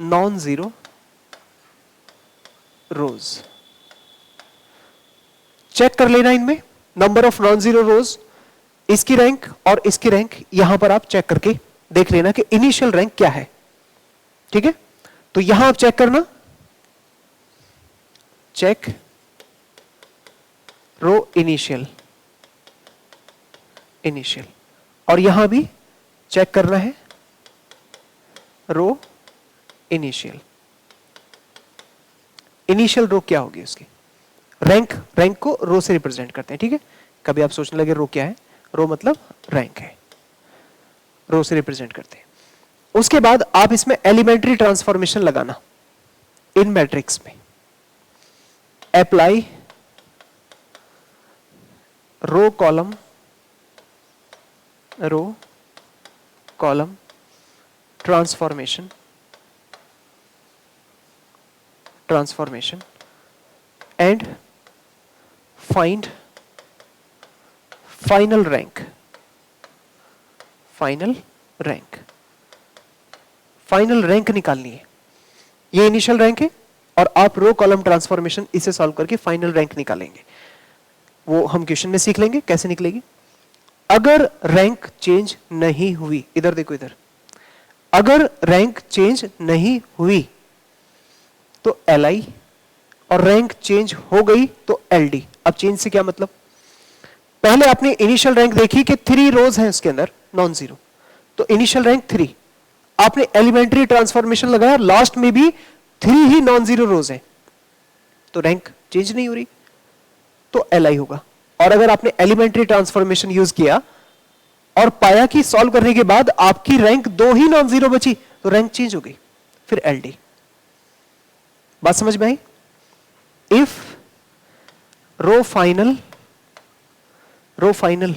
non zero rows. Check कर लेना इनमें number of non zero rows, इसकी रैंक और इसकी रैंक, यहां पर आप चेक करके देख लेना कि इनिशियल रैंक क्या है, ठीक है। तो यहां आप चेक करना, चेक रो इनिशियल, इनिशियल, और यहां भी चेक करना है रो इनिशियल। इनिशियल रो क्या होगी उसकी, रैंक, रैंक को रो से रिप्रेजेंट करते हैं, ठीक है। कभी आप सोचने लगे रो क्या है, रो मतलब रैंक है, रो से रिप्रेजेंट करते हैं। उसके बाद आप इसमें एलिमेंट्री ट्रांसफॉर्मेशन लगाना इन मैट्रिक्स में, apply row column, row column transformation, transformation and find final rank, final rank, final rank निकालनी है। ये इनिशियल रैंक है और आप रो कॉलम ट्रांसफॉर्मेशन इसे सॉल्व करके फाइनल रैंक निकालेंगे। वो हम क्वेश्चन में सीख लेंगे कैसे निकलेगी। अगर रैंक चेंज नहीं हुई, इधर देखो इधर, अगर रैंक चेंज नहीं हुई तो LI, और रैंक चेंज हो गई तो LD। अब चेंज से क्या मतलब, पहले आपने इनिशियल रैंक देखी कि 3 रोज हैं उसके अंदर नॉन जीरो, तो इनिशियल रैंक 3, आपने एलिमेंट्री ट्रांसफॉर्मेशन लगाया, लास्ट में भी 3 ही नॉन जीरो रोज हैं, तो रैंक चेंज नहीं हो रही, तो LI होगा। और अगर आपने एलिमेंट्री ट्रांसफॉर्मेशन यूज किया और पाया कि सॉल्व करने के बाद आपकी रैंक 2 ही नॉन जीरो बची, तो रैंक चेंज हो गई, फिर LD। बात समझ में आई। If row final, row final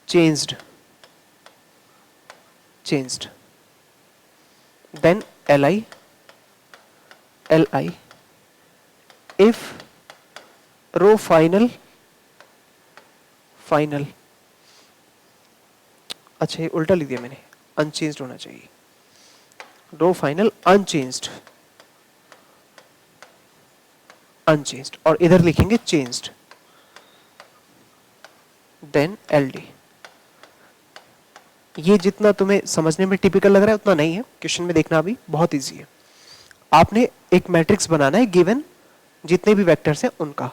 changed, changed, then LI, LI, if row final, final, अच्छा ये उल्टा लिख दिया मैंने, unchanged होना चाहिए, row final unchanged, unchanged, और इधर लिखेंगे changed, then LD। ये जितना तुम्हें समझने में टिपिकल लग रहा है उतना नहीं है, क्वेश्चन में देखना अभी बहुत इजी है। आपने एक मैट्रिक्स बनाना है, गिवन जितने भी वेक्टर्स हैं उनका,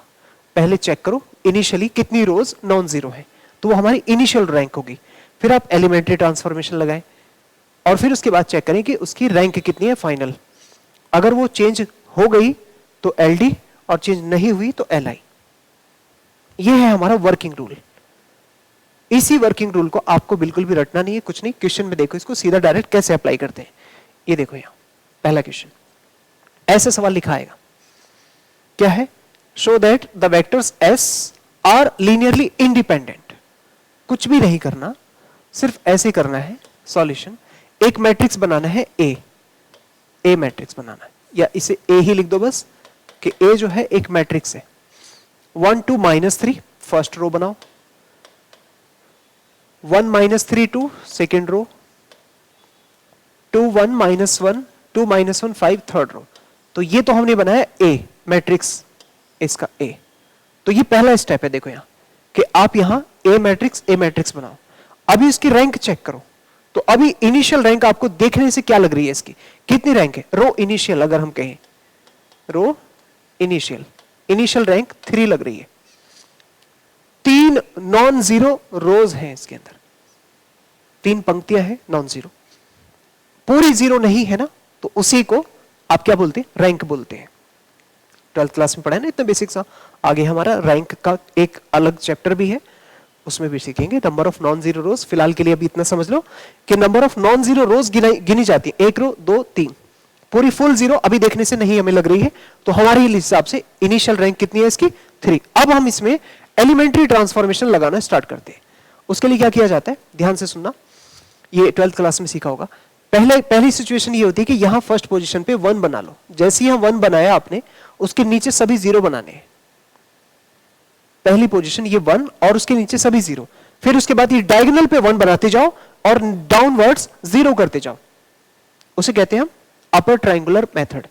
पहले चेक करो इनिशियली कितनी रोज नॉन जीरो है, तो वो हमारी इनिशियल रैंक होगी। फिर आप एलिमेंट्री ट्रांसफॉर्मेशन लगाएं और फिर उसके बाद चेक करें कि उसकी रैंक कितनी है फाइनल। अगर वो चेंज हो गई तो LD, और चेंज नहीं हुई तो LI। ये है हमारा वर्किंग रूल। इसी वर्किंग रूल को आपको बिल्कुल भी रटना नहीं है, कुछ नहीं, क्वेश्चन में देखो इसको सीधा डायरेक्ट कैसे अप्लाई करते हैं। ये देखो यहां पहला क्वेश्चन, ऐसे सवाल लिखा आएगा, क्या है, show that the vectors S are linearly independent. कुछ भी नहीं करना, सिर्फ ऐसे करना है सॉल्यूशन। एक मैट्रिक्स बनाना है A मैट्रिक्स बनाना है, या इसे A ही लिख दो बस, कि A जो है एक मैट्रिक्स है। 1 2 -3 फर्स्ट रो बनाओ, 1 -3 2 सेकेंड रो, 2 1 -1 2 -1 5 थर्ड रो। तो ये तो हमने बनाया A मैट्रिक्स, इसका A। तो ये पहला स्टेप है, देखो यहां कि आप यहां A मैट्रिक्स बनाओ। अभी इसकी रैंक चेक करो, तो अभी इनिशियल रैंक आपको देखने से क्या लग रही है, इसकी कितनी रैंक है, रो इनिशियल, अगर हम कहें रो इनिशियल इनिशियल रैंक 3 लग रही है। 3 नॉन जीरो रोज हैं इसके अंदर, 3 पंक्तियां हैं नॉन जीरो, पूरी जीरो नहीं है ना, तो उसी को आप क्या बोलते हैं, रैंक बोलते हैं। 12th क्लास में पढ़ा है ना इतना बेसिक सा। आगे हमारा रैंक का एक अलग चैप्टर भी है, उसमें भी सीखेंगे number of non zero rows. फिलहाल के लिए अभी इतना समझ लो कि number of non zero rows गिनी जाती है, 1 रो 2 3, पूरी फुल जीरो अभी देखने से नहीं हमें लग रही है, तो हमारे हिसाब से इनिशियल रैंक कितनी है इसकी, 3। अब हम इसमें एलिमेंट्री ट्रांसफॉर्मेशन लगाना स्टार्ट करते हैं। उसके लिए क्या किया जाता है, ध्यान से सुनना, ये 12th क्लास में सीखा होगा। पहली सिचुएशन ये होती है कि यहां फर्स्ट पोजीशन पे 1 बना लो। जैसे ही 1 बनाया आपने, उसके नीचे सभी 0 बनाने हैं। पहली पोजीशन ये 1 और उसके नीचे सभी 0, फिर उसके बाद ये डायगोनल पे 1 बनाते जाओ और डाउनवर्ड्स 0 करते जाओ। उसे कहते हैं हम upper triangular method,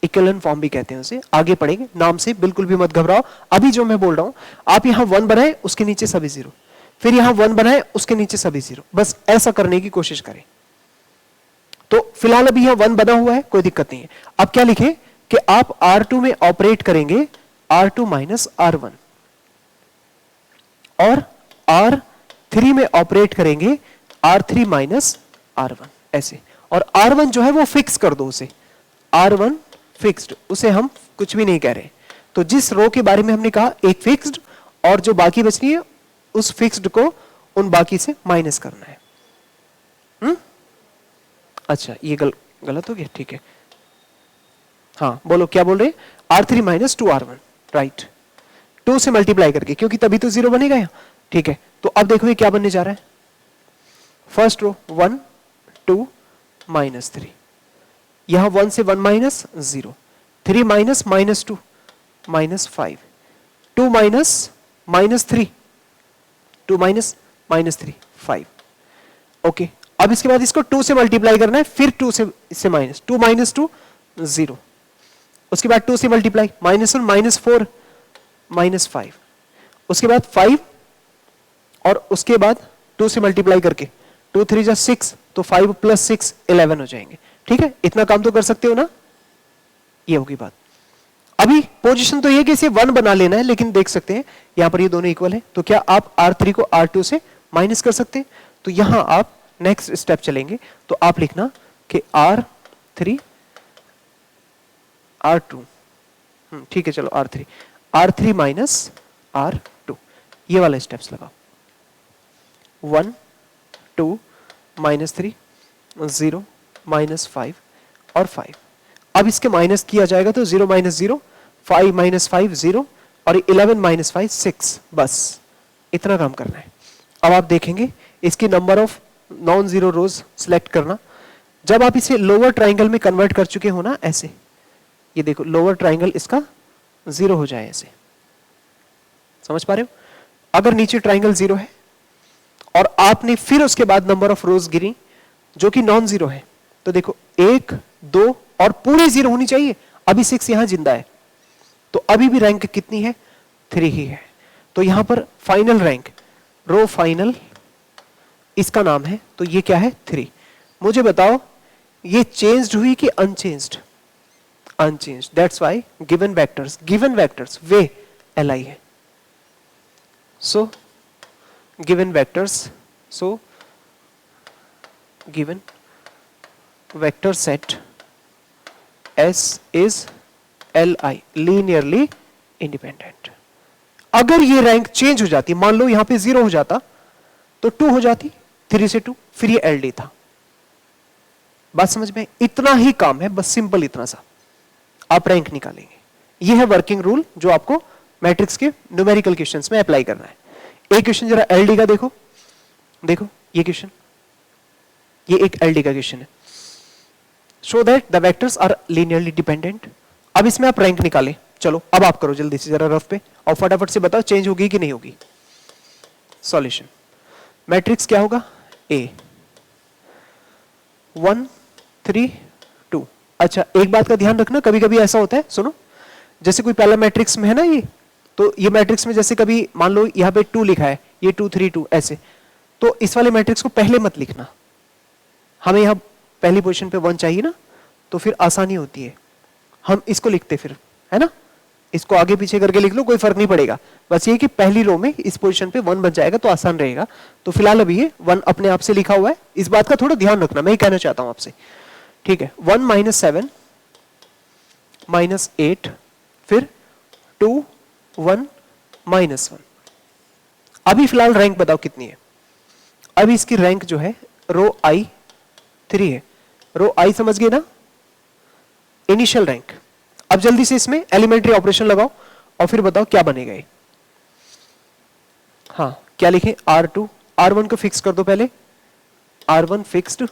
equivalent form भी कहते हैं उसे, आगे पढ़ेंगे, नाम से बिल्कुल भी मत घबराओ। अभी जो मैं बोल रहा हूं, आप यहां 1 बनाए उसके नीचे सभी 0, फिर यहां 1 बनाए उसके नीचे सभी 0, बस ऐसा करने की कोशिश करें। तो फिलहाल अभी यहां 1 बना हुआ है, कोई दिक्कत नहीं है। अब क्या लिखें कि आप R2 में ऑपरेट करेंगे R2 माइनस R1, और R3 में ऑपरेट करेंगे R3 माइनस R1, ऐसे। और R1 जो है वो फिक्स कर दो उसे, R1 फिक्स्ड, उसे हम कुछ भी नहीं कह रहे। तो जिस रो के बारे में हमने कहा एक फिक्स्ड, और जो बाकी बच रही है उस फिक्स्ड को उन बाकी से माइनस करना है। अच्छा ये गलत हो गया, ठीक है। हाँ बोलो क्या बोल रहे, R3 माइनस 2R1, राइट, 2 से मल्टीप्लाई करके, क्योंकि तभी तो 0 बनेगा यहाँ, ठीक है। तो अब देखो ये क्या बनने जा रहा है, फर्स्ट रो 1 2 माइनस 3, यहां 1 से 1 minus 0, 3 minus minus 2 minus 5, 2 minus minus 3, 2 minus minus 3 5, okay. अब इसके बाद इसको 2 से मल्टीप्लाई करना है, फिर 2 से इससे माइनस, 2 माइनस 2 0, उसके बाद 2 से मल्टीप्लाई, माइनस 1 माइनस 4 माइनस 5, उसके बाद 5, और उसके बाद 2 से मल्टीप्लाई करके 2 3 जा 6, तो 5 प्लस 6 11 हो जाएंगे, ठीक है। इतना काम तो कर सकते हो ना, ये होगी बात। अभी पोजीशन तो ये कि इसे 1 बना लेना है, लेकिन देख सकते हैं यहां पर ये दोनों इक्वल है, तो क्या आप R3 को R2 से माइनस कर सकते हैं। तो यहां आप नेक्स्ट स्टेप चलेंगे, तो आप लिखना कि R3 R2, ठीक है, चलो R3 माइनस R2, ये वाला स्टेप्स लगाओ, 1 2 माइनस 3 0 माइनस 5 और 5। अब इसके माइनस किया जाएगा तो 0 माइनस 0, 5 माइनस 5 0, और 11 माइनस 5 6, बस इतना काम करना है। अब आप देखेंगे इसकी number of non zero rose select करना। जब आप इसे लोअर ट्राइंगल में कन्वर्ट कर चुके हो ना, ऐसे ये देखो लोअर ट्राइंगल इसका 0 हो जाए, ऐसे समझ पा रहे हो। अगर नीचे ट्राइंगल 0 है और आपने फिर उसके बाद नंबर ऑफ रोज गिरी जो कि नॉन जीरो है, तो देखो 1 2 और पूरे 0 होनी चाहिए। अभी 6 यहां जिंदा है, तो अभी भी रैंक कितनी है, 3 ही है। तो यहां पर फाइनल रैंक, रो फाइनल इसका नाम है, तो ये क्या है 3। मुझे बताओ ये चेंज्ड हुई कि unchanged, unchanged, that's why given vectors way Li है। So given vectors, so given vector set S is Li, linearly independent. अगर ये रैंक चेंज हो जाती, मान लो यहां पे 0 हो जाता तो 2 हो जाती, 3 से 2, फिर ये LD था। बात समझ में, इतना ही काम है, बस सिंपल इतना सा, आप रैंक निकालेंगे। ये है वर्किंग रूल जो आपको मैट्रिक्स के न्यूमेरिकल क्वेश्चंस में अप्लाई करना है। एक क्वेश्चन जरा LD का देखो, देखो ये क्वेश्चन, ये एक LD का क्वेश्चन है। Show that the vectors are linearly dependent. अब इसमें आप रैंक निकालें, चलो अब आप करो जल्दी से जरा रफ पे, और फटाफट से बताओ चेंज होगी कि नहीं होगी। सॉल्यूशन, मैट्रिक्स क्या होगा, A 1 3 2। अच्छा एक बात का ध्यान रखना, कभी कभी ऐसा होता है, सुनो, जैसे कोई पहला मैट्रिक्स में है ना ये, तो ये मैट्रिक्स में जैसे कभी मान लो यहाँ पे 2 लिखा है, ये 2 3 2 ऐसे, तो इस वाले मैट्रिक्स को पहले मत लिखना, हमें यहाँ पहली पोजीशन पे 1 चाहिए ना, तो फिर आसानी होती है, हम इसको लिखते फिर, है ना, इसको आगे पीछे करके लिख लो, कोई फर्क नहीं पड़ेगा, बस ये कि पहली रो में इस पोजीशन पे 1 बच जाएगा तो आसान रहेगा। तो फिलहाल अभी ये 1 अपने आप से लिखा हुआ है, इस बात का थोड़ा ध्यान रखना, मैं ये कहना चाहता हूं आपसे, ठीक है। 1 - 7 - 8 फिर 2 1 -1। अभी फिलहाल रैंक बताओ कितनी है। अभी इसकी रैंक जो है रो आई 3 है। रो आई समझ गए ना, इनिशियल रैंक। अब जल्दी से इसमें एलिमेंट्री ऑपरेशन लगाओ और फिर बताओ क्या बनेगा ये। हाँ क्या लिखें, R2 R1 को फिक्स कर दो पहले, R1 fixed,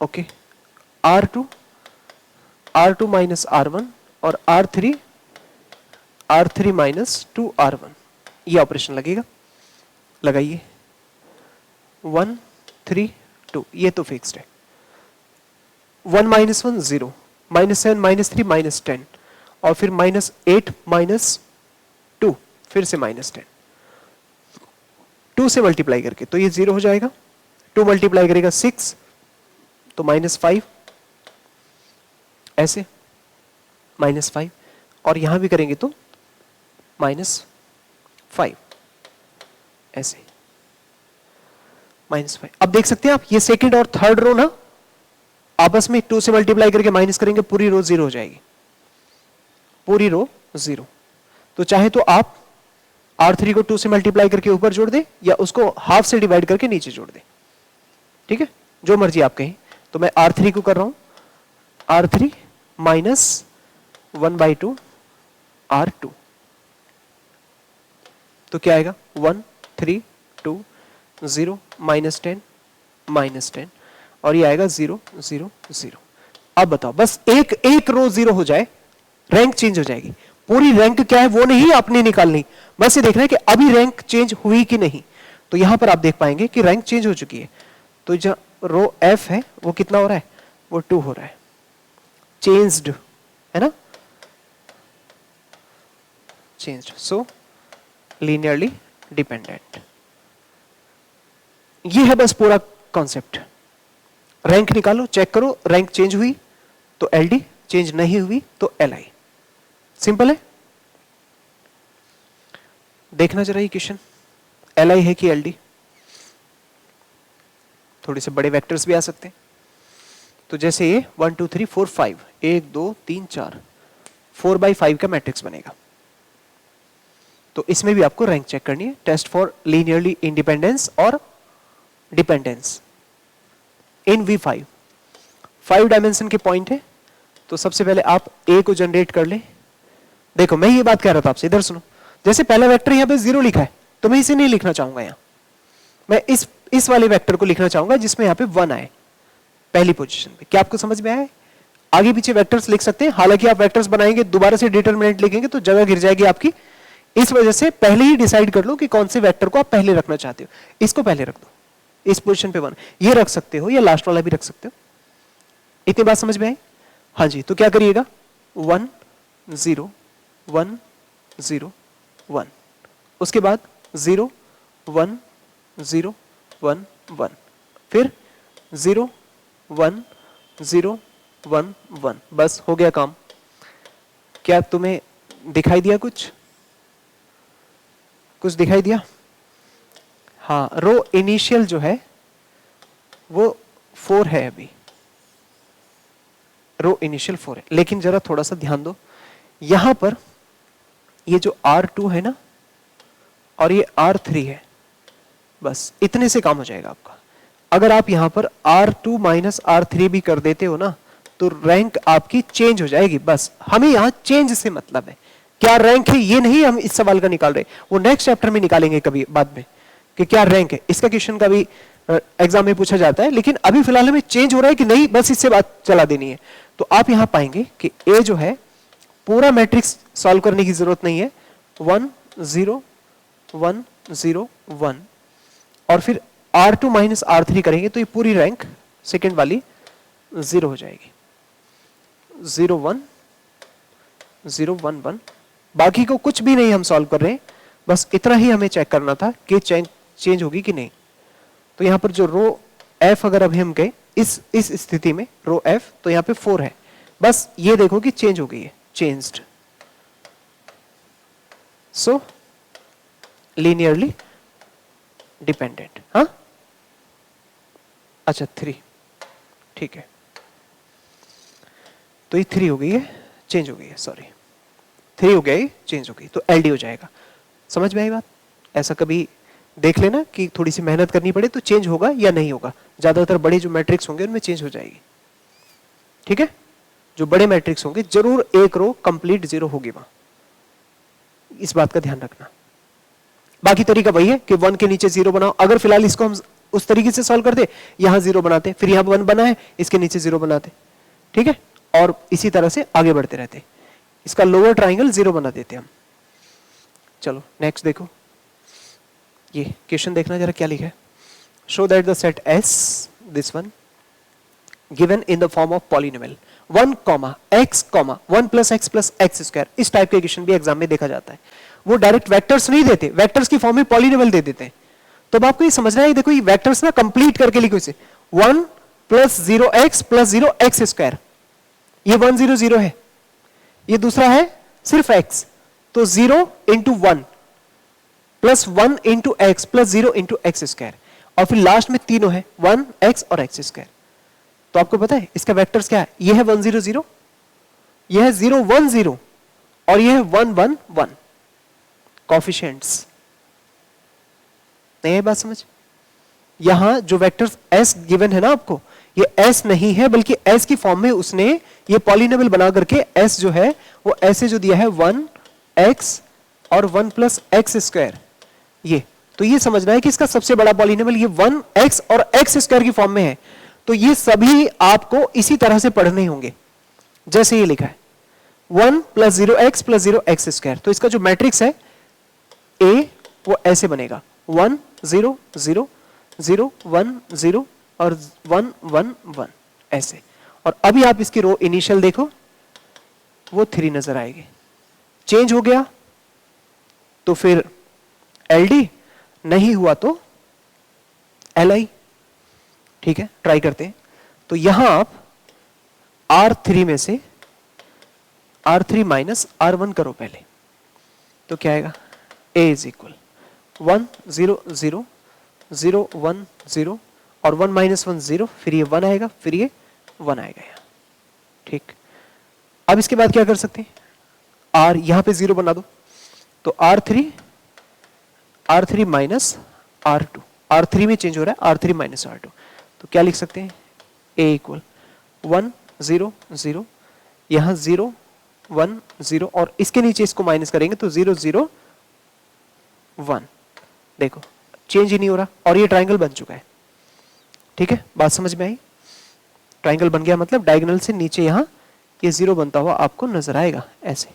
okay, R2 minus R1 और R3 माइनस 2R1, ये ऑपरेशन लगेगा, लगाइए 1 3 2, ये तो फिक्स्ड है। 1 - 1 0, -7 -3 -10 और फिर -8 -2 फिर से -10, 2 से मल्टीप्लाई करके तो ये 0 हो जाएगा। 2 मल्टीप्लाई करेगा 6 तो -5, ऐसे -5 और यहां भी करेंगे तो -5, ऐसे -5। अब देख सकते हैं आप ये सेकंड और थर्ड रो ना आपस में 2 से मल्टीप्लाई करके माइनस करेंगे, पूरी रो 0 हो जाएगी, पूरी रो 0। तो चाहे तो आप R3 को 2 से मल्टीप्लाई करके ऊपर जोड़ दे या उसको हाफ से डिवाइड करके नीचे जोड़ दे, ठीक है, जो मर्जी आप कहें। तो मैं R3 को कर रहा हूं, R3 माइनस 1/2 R2, तो क्या आएगा 1 3 2 0 -10 -10 और ये आएगा 0 0 0। अब बताओ, बस एक रो 0 हो जाए रैंक चेंज हो जाएगी। पूरी रैंक क्या है वो नहीं आपने निकालनी, बस ये देखना है कि अभी रैंक चेंज हुई कि नहीं। तो यहां पर आप देख पाएंगे कि रैंक चेंज हो चुकी है। तो जो रो F है वो कितना हो रहा है, वो 2 हो रहा है, चेंज्ड है ना, चेंज्ड, सो लीनियरली डिपेंडेंट। ये है बस पूरा कॉन्सेप्ट। रैंक निकालो, चेक करो, रैंक चेंज हुई तो LD, चेंज नहीं हुई तो LI। सिंपल है, देखना जरा ये क्वेश्चन, LI है कि LD। थोड़े से बड़े वेक्टर्स भी आ सकते हैं, तो जैसे ये 1 2 3 4 5, 1 2 3 4, 4/5 का मैट्रिक्स बनेगा। तो इसमें भी आपको रैंक चेक करनी है, टेस्ट फॉर लीनियरली इंडिपेंडेंस और डिपेंडेंस इन V5। 5 डायमेंशन के पॉइंट है, तो सबसे पहले आप A को जनरेट कर ले। देखो मैं ये बात कह रहा था आपसे, इधर सुनो, जैसे पहला वेक्टर यहां पे 0 लिखा है तो मैं इसे नहीं लिखना चाहूंगा, यहां मैं इस वाले वेक्टर को लिखना चाहूंगा जिसमें यहां पे 1 आए पहली पोजीशन पे। क्या आपको समझ में आया है? आगे पीछे वेक्टर्स लिख सकते हैं, हालांकि आप वेक्टर्स बनाएंगे दोबारा से डिटरमिनेंट लिखेंगे तो जगह गिर जाएगी आपकी, इस वजह से पहले ही डिसाइड कर लो कि कौन से वेक्टर को आप पहले रखना चाहते हो। इसको पहले रख दो, इस पोजीशन पे 1, ये रख सकते हो या लास्ट वाला भी रख सकते हो। इतनी बात समझ में आई? हाँ जी, तो क्या करिएगा 1 0 1 0 1, उसके बाद 0 1 0 1 1, फिर 0 1 0 1 1, बस हो गया काम। क्या तुम्हें दिखाई दिया, कुछ दिखाई दिया? हाँ, रो इनिशियल जो है वो 4 है, अभी रो इनिशियल 4 है, लेकिन जरा थोड़ा सा ध्यान दो, यहां पर ये जो R2 है ना और ये R3 है, बस इतने से काम हो जाएगा आपका। अगर आप यहां पर R2 माइनस R3 भी कर देते हो ना तो रैंक आपकी चेंज हो जाएगी। बस हमें यहां चेंज से मतलब है, क्या रैंक है ये नहीं हम इस सवाल का निकाल रहे, वो नेक्स्ट चैप्टर में निकालेंगे कभी बाद में कि क्या रैंक है। इसका क्वेश्चन का भी एग्जाम में पूछा जाता है, लेकिन अभी फिलहाल हमें चेंज हो रहा है कि नहीं, बस इससे बात चला देनी है। तो आप यहां पाएंगे कि A जो है पूरा मैट्रिक्स सॉल्व करने की जरूरत नहीं है, 1 0 1 0 1 और फिर R2 माइनस R3 करेंगे तो ये पूरी रैंक सेकेंड वाली 0 हो जाएगी, 0 1 0 1 1। बाकी को कुछ भी नहीं हम सॉल्व कर रहे हैं, बस इतना ही हमें चेक करना था कि चेंज होगी कि नहीं। तो यहां पर जो रो F अगर अभी हम गए इस स्थिति में रो F, तो यहां पे 4 है, बस ये देखो कि चेंज हो गई है, चेंज्ड, सो लीनियरली डिपेंडेंट। हाँ, अच्छा 3, ठीक है, तो ये 3 हो गई है, चेंज हो गई है, सॉरी 3 हो गया, चेंज हो गई, तो एलडी हो जाएगा। समझ में आई बात? ऐसा कभी देख लेना कि थोड़ी सी मेहनत करनी पड़े तो चेंज होगा या नहीं होगा। ज्यादातर बड़े जो मैट्रिक्स होंगे उनमें चेंज हो जाएगी, ठीक है। जो बड़े मैट्रिक्स होंगे जरूर एक रो कंप्लीट जीरो होगी वहां, इस बात का ध्यान रखना। बाकी तरीका वही है कि 1 के नीचे 0 बनाओ। अगर फिलहाल इसको हम उस तरीके से सॉल्व करते, यहां 0 बनाते, फिर यहां 1 बना है, इसके नीचे 0 बनाते, ठीक है, और इसी तरह से आगे बढ़ते रहते। इसका लोअर ट्राइंगल 0 बना देते हम। चलो नेक्स्ट देखो, ये क्वेश्चन देखना जरा क्या लिखा है। Show that the set S, this one, given in the form of polynomial 1, x, 1 plus x plus x square. इस टाइप के क्वेश्चन भी एग्जाम में देखा जाता है। वो डायरेक्ट वेक्टर्स नहीं देते, वेक्टर्स की फॉर्म में पॉलिनोमियल दे देते हैं। तो अब आपको ये समझना है, देखो ये वेक्टर्स ना कंप्लीट करके लिखो इसे, 1 plus 0x plus 0x square. ये 1 0 0 है, ये दूसरा है सिर्फ x, तो 0 into 1 plus 1 into x plus 0 into x square, और फिर लास्ट में तीनों है 1 x और x स्क्वायर। तो आपको पता है इसका वेक्टर्स क्या है? ये है 1 0 0, ये है 0 1 0, और ये है 1 1 1। कॉफिशिएंट्स, नहीं है बात समझ? यहां जो वेक्टर्स s गिवन है ना आपको, ये s नहीं है, बल्कि s की फॉर्म में उसने ये पॉलिनोमियल बना करके s जो है वो ऐसे जो दिया है 1x और 1 प्लस एक्स स्क्वायर। ये तो ये समझना है कि इसका सबसे बड़ा पॉलिनोमियल ये 1x और x स्क्वायर की फॉर्म में है। तो ये सभी आपको इसी तरह से पढ़ने होंगे जैसे ये लिखा है 1 plus 0x plus 0x square. तो इसका जो मैट्रिक्स है A वो ऐसे बनेगा 1 0 0 0 1 0 और 1 1 1 ऐसे। और अभी आप इसकी रो इनिशियल देखो, वो 3 नजर आएगी। चेंज हो गया तो फिर LD, नहीं हुआ तो LI, ठीक है। ट्राई करते हैं। तो यहां आप R3 में से R3 माइनस R1 करो पहले, तो क्या आएगा? A इज इक्वल 1 0 0 0 1 0 और 1 माइनस 1 0, फिर ये 1 आएगा, फिर ये 1 आएगा यहाँ, ठीक। अब इसके बाद क्या कर सकते हैं? R यहां पे 0 बना दो, तो R3 माइनस R2, R3 में चेंज हो रहा है, R3 माइनस R2, तो क्या लिख सकते हैं? A इक्वल 1 0 0, यहां 0 1 0, और इसके नीचे इसको माइनस करेंगे तो 0 0 1। देखो चेंज ही नहीं हो रहा, और ये ट्राइंगल बन चुका है, ठीक है। बात समझ में आई? ट्राइंगल बन गया मतलब डायगोनल से नीचे यहां ये 0 बनता हुआ आपको नजर आएगा ऐसे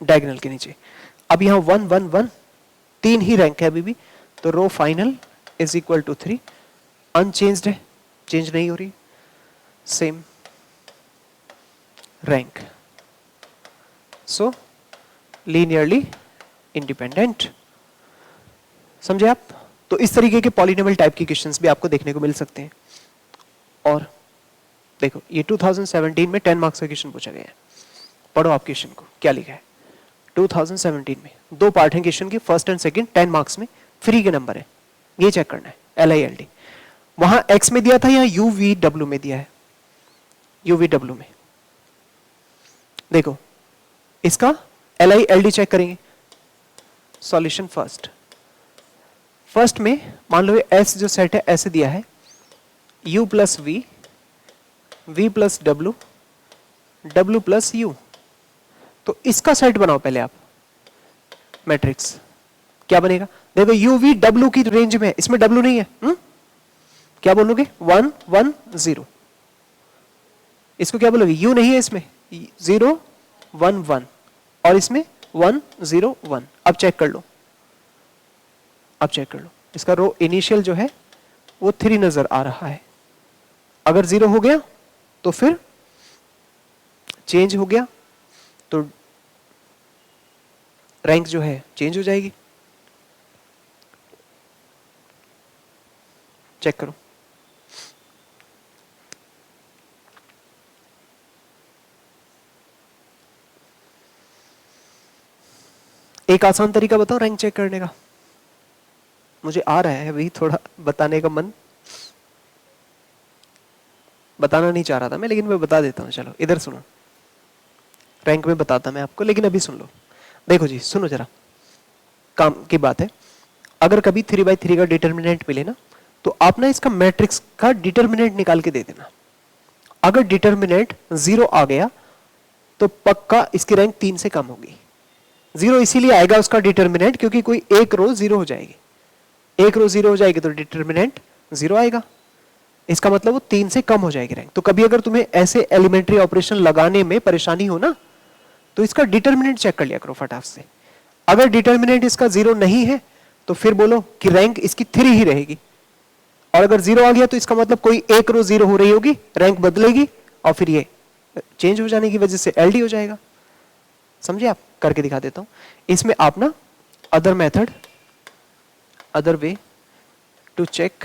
डायगोनल के नीचे। अब यहां 1 1 1, 3 ही रैंक है अभी भी, तो row final is equal to 3, unchanged है, चेंज नहीं हो रही, same rank, so linearly independent. समझे आप? तो इस तरीके के पॉलिनोमियल टाइप के क्वेश्चंस भी आपको देखने को मिल सकते हैं। और देखो ये 2017 में 10 मार्क्स का क्वेश्चन पूछा गया है। पढ़ो आप क्वेश्चन को, क्या लिखा है 2017 में। 2 पार्ट हैं क्वेश्चन के, फर्स्ट एंड सेकंड, 10 मार्क्स में, फ्री के नंबर है, ये चेक करना है। LILD वहां x में दिया था, यहाँ UVW में दिया है, UVW में। देखो इसका LILD चेक करेंगे। सॉल्यूशन फर्स्ट में मान लो S जो सेट है ऐसे दिया है, U plus V, V plus W, W plus U। तो इसका सेट बनाओ पहले आप, मैट्रिक्स क्या बनेगा? देखो UVW की रेंज में, इसमें W नहीं है, क्या बोलोगे? 1 1 0। इसको क्या बोलोगे? U नहीं है इसमें, 0 1 1, और इसमें 1 0 1। अब चेक कर लो, अब चेक कर लो, इसका रो इनिशियल जो है वो 3 नजर आ रहा है। अगर 0 हो गया तो फिर चेंज हो गया, तो रैंक जो है चेंज हो जाएगी। चेक करो, एक आसान तरीका बताओ रैंक चेक करने का, मुझे आ रहा है अभी थोड़ा बताने का मन, बताना नहीं चाह रहा था मैं, लेकिन मैं बता देता हूँ। चलो इधर सुनो, रैंक में बताता मैं आपको, लेकिन अभी सुन लो। देखो जी, सुनो जरा, काम की बात है। अगर कभी 3/3 का डिटर्मिनेंट मिले ना, तो आप ना इसका मैट्रिक्स का डिटर्मिनेंट निकाल के दे देना। अगर डिटर्मिनेंट 0 आ गया तो पक्का इसकी रैंक 3 से कम होगी। 0 इसीलिए आएगा उसका डिटर्मिनेंट क्योंकि कोई एक रो 0 हो जाएगी, एक रो 0 हो जाएगी तो डिटर्मिनेंट 0 आएगा। इसका मतलब वो 3 से कम हो जाएगी रैंक। तो कभी अगर तुम्हें ऐसे एलिमेंट्री ऑपरेशन लगाने में परेशानी हो ना, तो इसका डिटर्मिनेंट चेक कर लिया करो फटाफट से। अगर डिटर्मिनेंट इसका 0 नहीं है तो फिर बोलो कि रैंक इसकी 3 ही रहेगी। और अगर 0 आ गया तो इसका मतलब कोई एक रो 0 हो रही होगी, रैंक बदलेगी और फिर ये चेंज हो जाने की वजह से एलडी हो जाएगा। समझे आप? करके दिखा देता हूं। इसमें आप ना other method, other way to check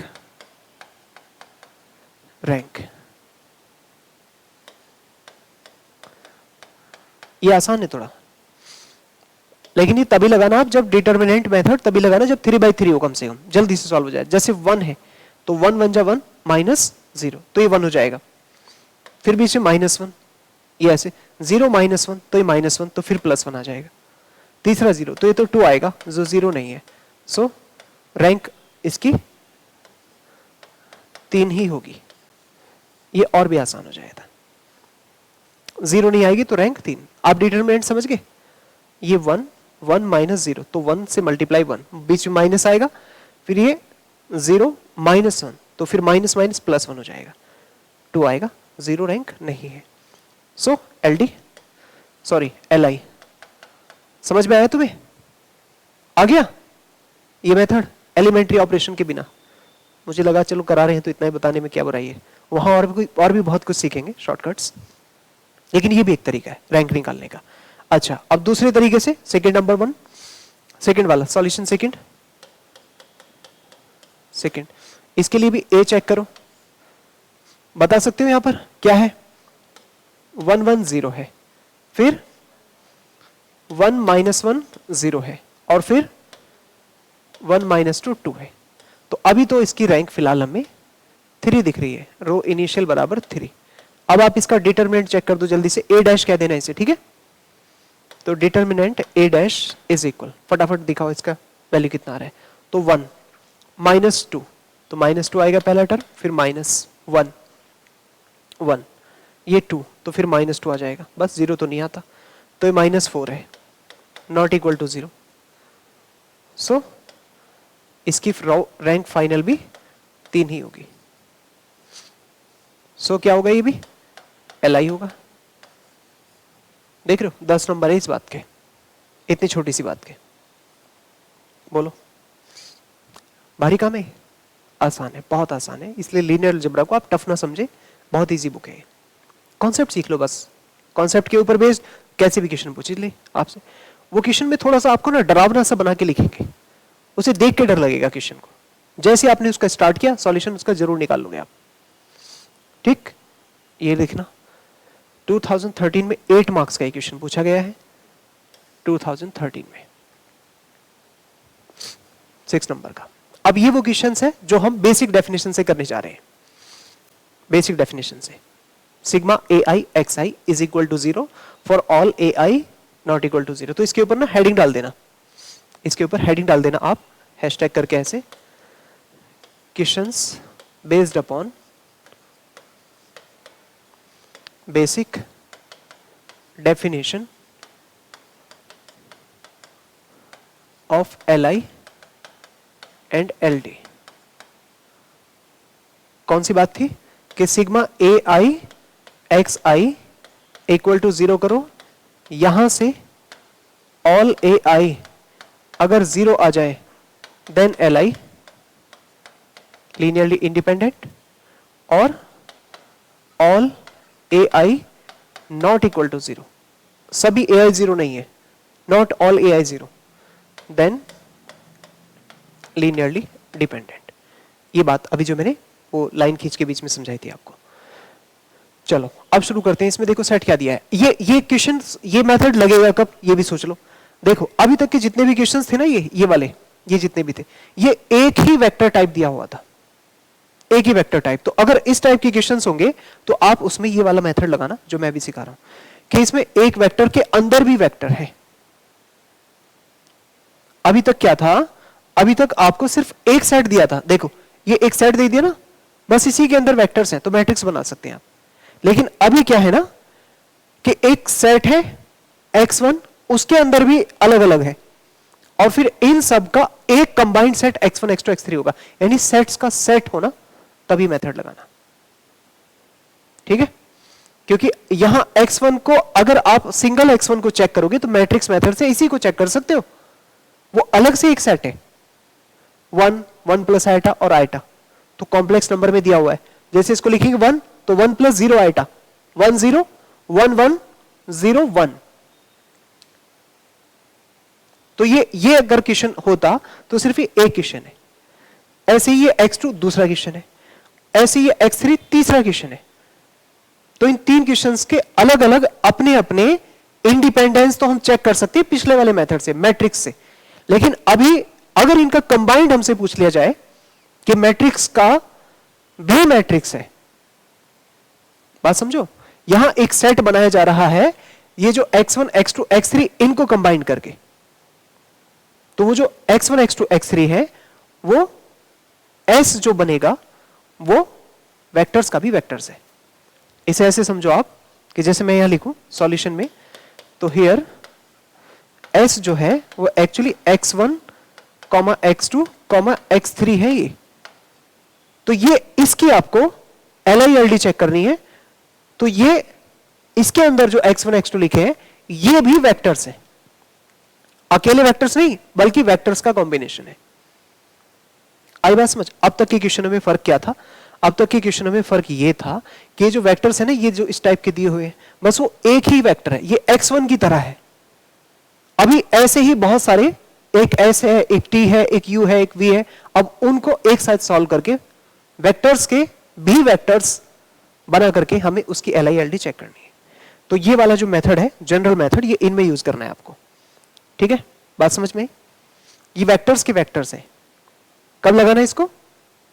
rank, ये आसान है थोड़ा, लेकिन ये तभी लगाना आप जब डिटर्मिनेंट मेथड, तभी लगाना जब 3/3 हो, कम से कम जल्दी से सॉल्व हो जाए। जैसे 1 है तो 1 1 जा 1 -0 तो ये 1 हो जाएगा, फिर बीच में -1, ये ऐसे 0 -1 तो ये -1 तो फिर +1 आ जाएगा। तीसरा 0 तो ये तो 2 आएगा जो 0 नहीं है, सो रैंक इसकी 3 ही होगी। ये और भी आसान हो जाएगा। 0 नहीं आएगी तो रैंक 3। आप डिटरमिनेंट समझ गए? ये 1 1 -0 तो 1 से मल्टीप्लाई 1, बीच में माइनस आएगा, फिर ये 0 -1 तो फिर माइनस माइनस +1 हो जाएगा, 2 आएगा, 0 रैंक नहीं है। सो एलडी, सॉरी एलआई। समझ में आया तुम्हें? आ गया ये मेथड एलिमेंट्री ऑपरेशन के बिना? मुझे लगा चलो करा रहे हैं तो इतना ही बताने में क्या बुराई है। वहां और भी बहुत कुछ सीखेंगे शॉर्टकट्स, लेकिन ये भी एक तरीका है रैंक निकालने का। अच्छा, अब दूसरे तरीके से सेकंड नंबर 1, सेकंड वाला सॉल्यूशन, सेकंड इसके लिए भी ए चेक करो। बता सकते हो यहां पर क्या है? 1 1 0 है, फिर 1 -1 0 है, और फिर 1 -2 2 है। तो अभी तो इसकी रैंक फिलहाल हमें 3 दिख रही है, रो इनिशियल बराबर 3। अब आप इसका डिटरमिनेंट चेक कर दो जल्दी से, ए डैश कह देना इसे, ठीक है? तो determinant A dash is equal, फटाफट दिखाओ इसका वैल्यू कितना आ रहा है। तो 1 -2 तो -2 आएगा पहला टर्म, फिर -1 1, ये 2 तो फिर -2 आ जाएगा, बस 0 तो नहीं आता, तो ये -4 है, नॉट इक्वल टू 0। सो इसकी रैंक फाइनल भी 3 ही होगी। सो क्या होगा? ये भी एलआई होगा। देख रहे हो 10 नंबर है इस बात के, इतनी छोटी सी बात के। बोलो, भारी काम है? आसान है, बहुत आसान है। इसलिए लीनियर अलजेब्रा को आप टफ ना समझे, बहुत इजी बुक है। कॉन्सेप्ट सीख लो बस, कॉन्सेप्ट के ऊपर बेस्ड कैसे भी क्वेश्चन पूछ ले आपसे। वो क्वेश्चन में थोड़ा सा आपको ना डरावना सा बना के लिखेंगे, उसे देख के डर लगेगा क्वेश्चन को। जैसे आपने उसका स्टार्ट किया, सॉल्यूशन उसका जरूर निकाल लोगे आप, ठीक? ये देखना 2013 में 8 मार्क्स का क्वेश्चन पूछा गया है, 2013 में 6 नंबर का। अब ये वो क्वेश्चंस है जो हम बेसिक डेफिनेशन से करने जा रहे हैं। बेसिक डेफिनेशन से sigma A I X I is equal to 0 for all A I not equal to 0। तो इसके ऊपर ना हेडिंग डाल देना, इसके ऊपर हेडिंग डाल देना आप, हैशटैग करके ऐसे, questions based upon basic definition of L I and L D. कौन सी बात थी कि sigma A I X I equal to 0 करो, यहां से ऑल ए आई अगर 0 आ जाए then L I linearly independent, और all A I not equal to 0, सभी ए आई 0 नहीं है, not all A I 0, then linearly dependent. ये बात अभी जो मैंने वो लाइन खींच के बीच में समझाई थी आपको। चलो अब शुरू करते हैं। इसमें देखो सेट क्या दिया है, ये क्वेश्चन, ये मेथड लगेगा कब, ये भी सोच लो। देखो अभी तक के जितने भी क्वेश्चंस थे ना, ये वाले, ये जितने भी थे, ये एक ही वेक्टर टाइप दिया हुआ था, एक ही वेक्टर टाइप। तो अगर इस टाइप के क्वेश्चंस होंगे तो आप उसमें ये वाला मेथड लगाना जो मैं भी सिखा रहा हूं कि इसमें एक वेक्टर के अंदर भी वेक्टर है। अभी तक क्या था, अभी तक आपको सिर्फ एक सेट दिया था, देखो ये एक सेट दे दिया ना, बस इसी के अंदर वेक्टर्स हैं तो मैट्रिक्स बना सकते हैं आप। लेकिन अभी क्या है ना कि एक सेट है x1, उसके अंदर भी अलग अलग है, और फिर इन सब का एक combined set x1 x2 x3 होगा, यानी सेट्स का सेट होना, तभी मेथड लगाना। ठीक है, क्योंकि यहां x1 को अगर आप सिंगल x1 को चेक करोगे तो मैट्रिक्स मेथड से इसी को चेक कर सकते हो, वो अलग से एक सेट है, 1 1 प्लस आइटा और आइटा, तो कॉम्प्लेक्स नंबर में दिया हुआ है, जैसे इसको लिखेंगे 1 तो 1 प्लस 0 आइटा, 1 0 1 1 0 1। तो ये अगर क्वेश्चन होता तो सिर्फ ये एक क्वेश्चन है, ऐसे ही ये x2 दूसरा क्वेश्चन है, ऐसे ही ये x3 तीसरा क्वेश्चन है। तो इन तीन क्वेश्चंस के अलग अलग अपने अपने इंडिपेंडेंस तो हम चेक कर सकते हैं पिछले वाले मेथड से, मैट्रिक्स से। लेकिन अभी अगर इनका कंबाइंड हमसे पूछ लिया जाए कि मैट्रिक्स का भी मैट्रिक्स है, बात समझो, यहां एक सेट बनाया जा रहा है, ये जो x1 x2 x3 इनको कंबाइन करके, तो वो जो x1 x2 x3 है वो S जो बनेगा वो वेक्टर्स का भी वेक्टर्स है। इसे ऐसे समझो आप कि जैसे मैं यहां लिखूं सॉल्यूशन में, तो हियर S जो है वो एक्चुअली x1 x2 x3 है ये। तो ये इसकी आपको LILD चेक करनी है, तो ये इसके अंदर जो x1 x2 लिखे हैं ये भी वेक्टर्स हैं, अकेले वेक्टर्स नहीं बल्कि वेक्टर्स का कॉम्बिनेशन है। आई बात समझ? अब तक के क्वेश्चनों में फर्क क्या था? अब तक के क्वेश्चनों में फर्क ये था कि जो वेक्टर्स है ना, ये जो इस टाइप के दिए हुए हैं, बस वो एक ही वेक्टर है, ये x1 की तरह है। अभी ऐसे ही बहुत सारे, एक s है, एक t है, एक u है, एक v है, अब उनको एक साथ सॉल्व करके वेक्टर्स के भी वेक्टर्स बना करके हमें उसकी LILD चेक करनी है। तो ये वाला जो मेथड है, जनरल मेथड, ये इनमें यूज करना है आपको। ठीक है, बात समझ में? ये वेक्टर्स के वेक्टर्स है, कब लगाना है इसको?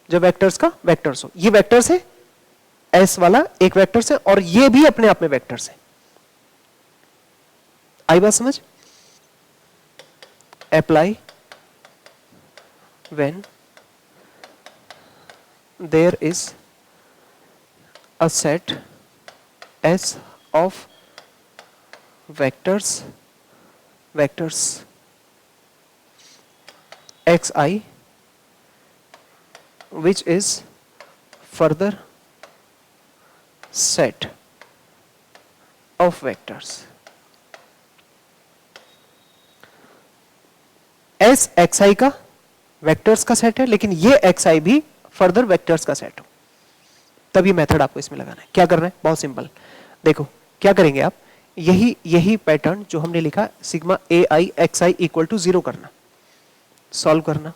जब वेक्टर्स का वेक्टर्स हो। ये वेक्टर्स है, एस वाला एक वेक्टर्स है, और ये भी अपने आप में वेक्टर्स है। आई बात समझ? Apply when there is a set S of vectors xi which is further set of vectors S xi का वेक्टर्स का सेट है, लेकिन ये xi भी फर्दर वेक्टर्स का सेट हो, तभी मेथड आपको इसमें लगाना है। क्या करना है? बहुत सिंपल, देखो क्या करेंगे आप, यही पैटर्न जो हमने लिखा, sigma ai xi equal to 0 करना, सॉल्व करना,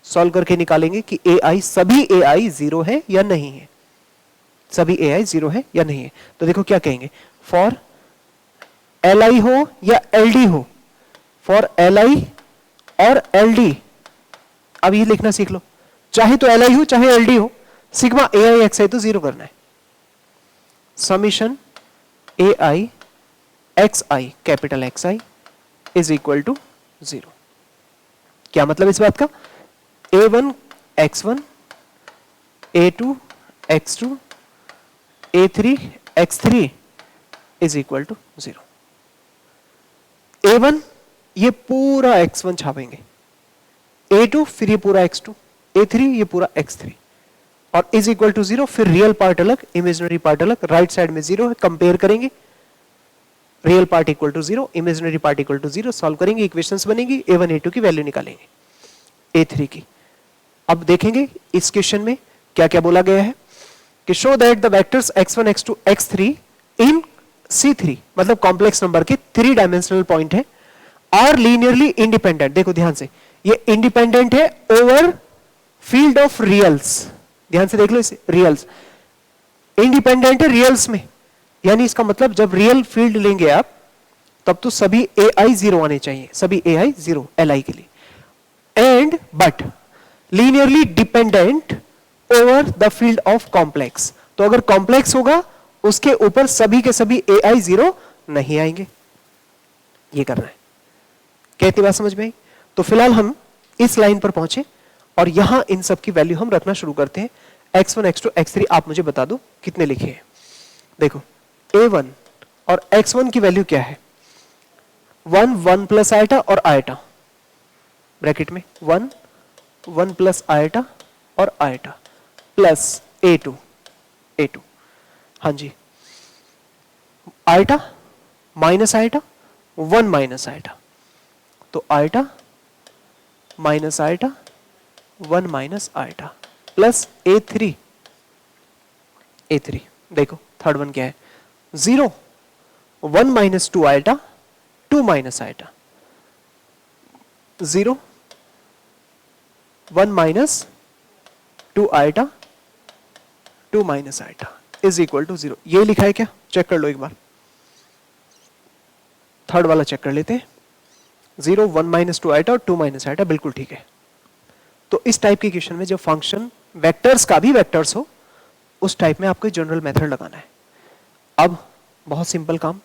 सॉल्व करके निकालेंगे कि ai सभी ai 0 है या नहीं है, सभी ai 0 है या नहीं है। तो देखो क्या कहेंगे, फॉर li हो या ld हो, फॉर li और ld, अब ये लिखना सीख लो, चाहे तो li हो चाहे ld हो, सिग्मा ai xi तो 0 करना है, summation ai xi capital xi is equal to 0। क्या मतलब इस बात का? a1 x1 a2 x2 a3 x3 is equal to 0। a1 ये पूरा x1 छापेंगे, a2 फिर ये पूरा x2, a3 ये पूरा x3, और इज इक्वल टू 0, फिर रियल पार्ट अलग, इमेजिनरी पार्ट अलग, राइट साइड में 0 है, कंपेयर करेंगे, real part equal to 0, imaginary part equal to 0, solve करेंगे, इक्वेशंस बनेगी, a1 a2 की वैल्यू निकालेंगे, a3 की। अब देखेंगे इस क्वेश्चन में क्या क्या बोला गया है कि show that the vectors x1 x2 x3 in C3, मतलब कॉम्प्लेक्स नंबर के 3 डायमेंशनल पॉइंट है, आर लीनियरली इंडिपेंडेंट। देखो ध्यान से, ये इंडिपेंडेंट है ओवर फील्ड ऑफ रियल्स, ध्यान से देख लो इसे, रियल्स इंडिपेंडेंट है रियल्स में, यानी इसका मतलब जब रियल फील्ड लेंगे आप तब तो सभी ए आई जीरो आने चाहिए, सभी A I zero L I के लिए. And but linearly dependent over the field of complex. तो अगर कॉम्प्लेक्स होगा उसके ऊपर सभी के सभी ए आई जीरो नहीं आएंगे. ये करना है. कहती बात समझ में आई? तो फिलहाल हम इस लाइन पर पहुंचे और यहां इन सब की वैल्यू हम रखना शुरू करते हैं. x1 x2 x3 आप मुझे बता दो कितने लिखे हैं. देखो a1 और x1 की वैल्यू क्या है? 1 1 प्लस आयटा और आयटा ब्रैकेट में 1 1 प्लस आयटा और आयटा प्लस a2 a2. हाँ जी, iota minus iota 1 minus iota, तो iota minus iota 1 minus iota plus a3 a3. देखो थर्ड वन क्या है? 0 1 minus 2 iota 2 minus iota 0 1 minus 2 iota 2 minus iota is equal to 0. ये लिखा है क्या? चेक कर लो एक बार. थर्ड वाला चेक कर लेते हैं. 0 1 माइनस 2 आयटा और 2 माइनस आयटा बिल्कुल ठीक है. तो इस टाइप के क्वेश्चन में जब फंक्शन वेक्टर्स का भी वेक्टर्स हो उस टाइप में आपको जनरल मेथड लगाना है. अब बहुत सिंपल काम,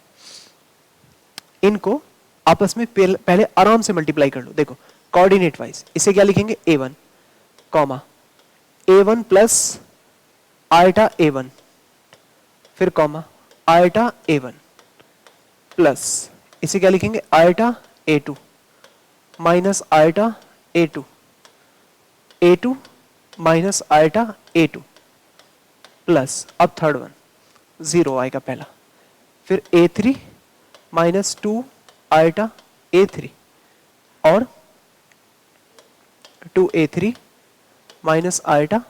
इनको आपस में पहले आराम से मल्टीप्लाई कर लो. देखो कोऑर्डिनेट वाइज इसे क्या लिखेंगे? a1 comma a1 plus eta a1 फिर कॉमा आयटा a1 प्लस इसे क्या लिखेंगे? Eta a2 minus eta a2 a2 minus eta a2 plus अब थर्ड वन 0 आएगा पहला, फिर a3 माइनस 2 आयटा a3 और 2a3 minus iota